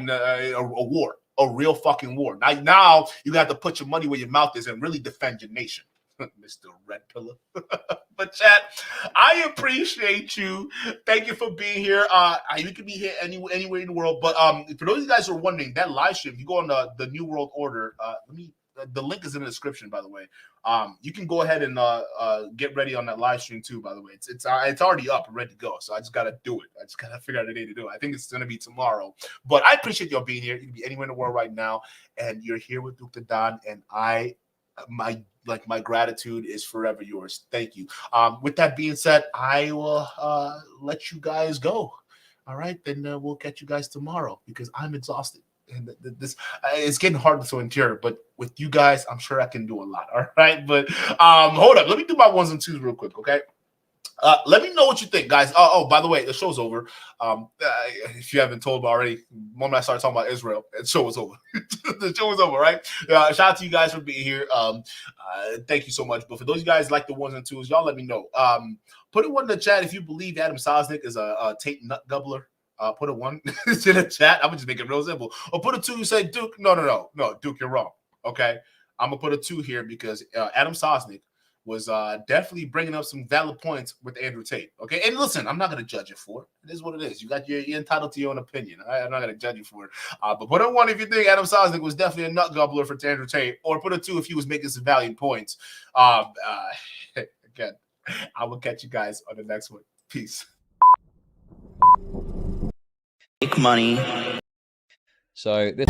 a war, a real fucking war. Now you got to put your money where your mouth is and really defend your nation. Mr. Red Pillar. But chat, I appreciate you. Thank you for being here. You can be here anywhere in the world. But for those of you guys who are wondering, that live stream, you go on the New World Order. The link is in the description, by the way. You can go ahead and get ready on that live stream too, by the way. It's already up and ready to go. So I just got to do it. I just got to figure out a day to do it. I think it's going to be tomorrow. But I appreciate y'all being here. You can be anywhere in the world right now. And you're here with dukendon. And my gratitude is forever yours. Thank you. With that being said, I will let you guys go. All right. Then we'll catch you guys tomorrow, because I'm exhausted. And this it's getting hard to endure, but with you guys, I'm sure I can do a lot. All right, but hold up, let me do my ones and twos real quick, okay? Let me know what you think, guys. Oh, by the way, the show's over. If you haven't told me already, the moment I started talking about Israel, the show was over. The show was over, right? Shout out to you guys for being here. Thank you so much. But for those of you guys like the ones and twos, y'all let me know. Put it one in the chat if you believe Adam Sosnick is a Tate nut gobbler. Put a 1 in the chat. I'm just make it real simple. Or put a 2 and say, Duke, no, Duke, you're wrong. Okay, I'm gonna put a 2 here, because Adam Sosnick was definitely bringing up some valid points with Andrew Tate. Okay, and listen, I'm not gonna judge you for it. It is what it is. You're entitled to your own opinion. I'm not gonna judge you for it. But put a 1 if you think Adam Sosnick was definitely a nut gobbler for Andrew Tate, or put a 2 if he was making some valiant points. Again, I will catch you guys on the next one. Peace. Make money. So this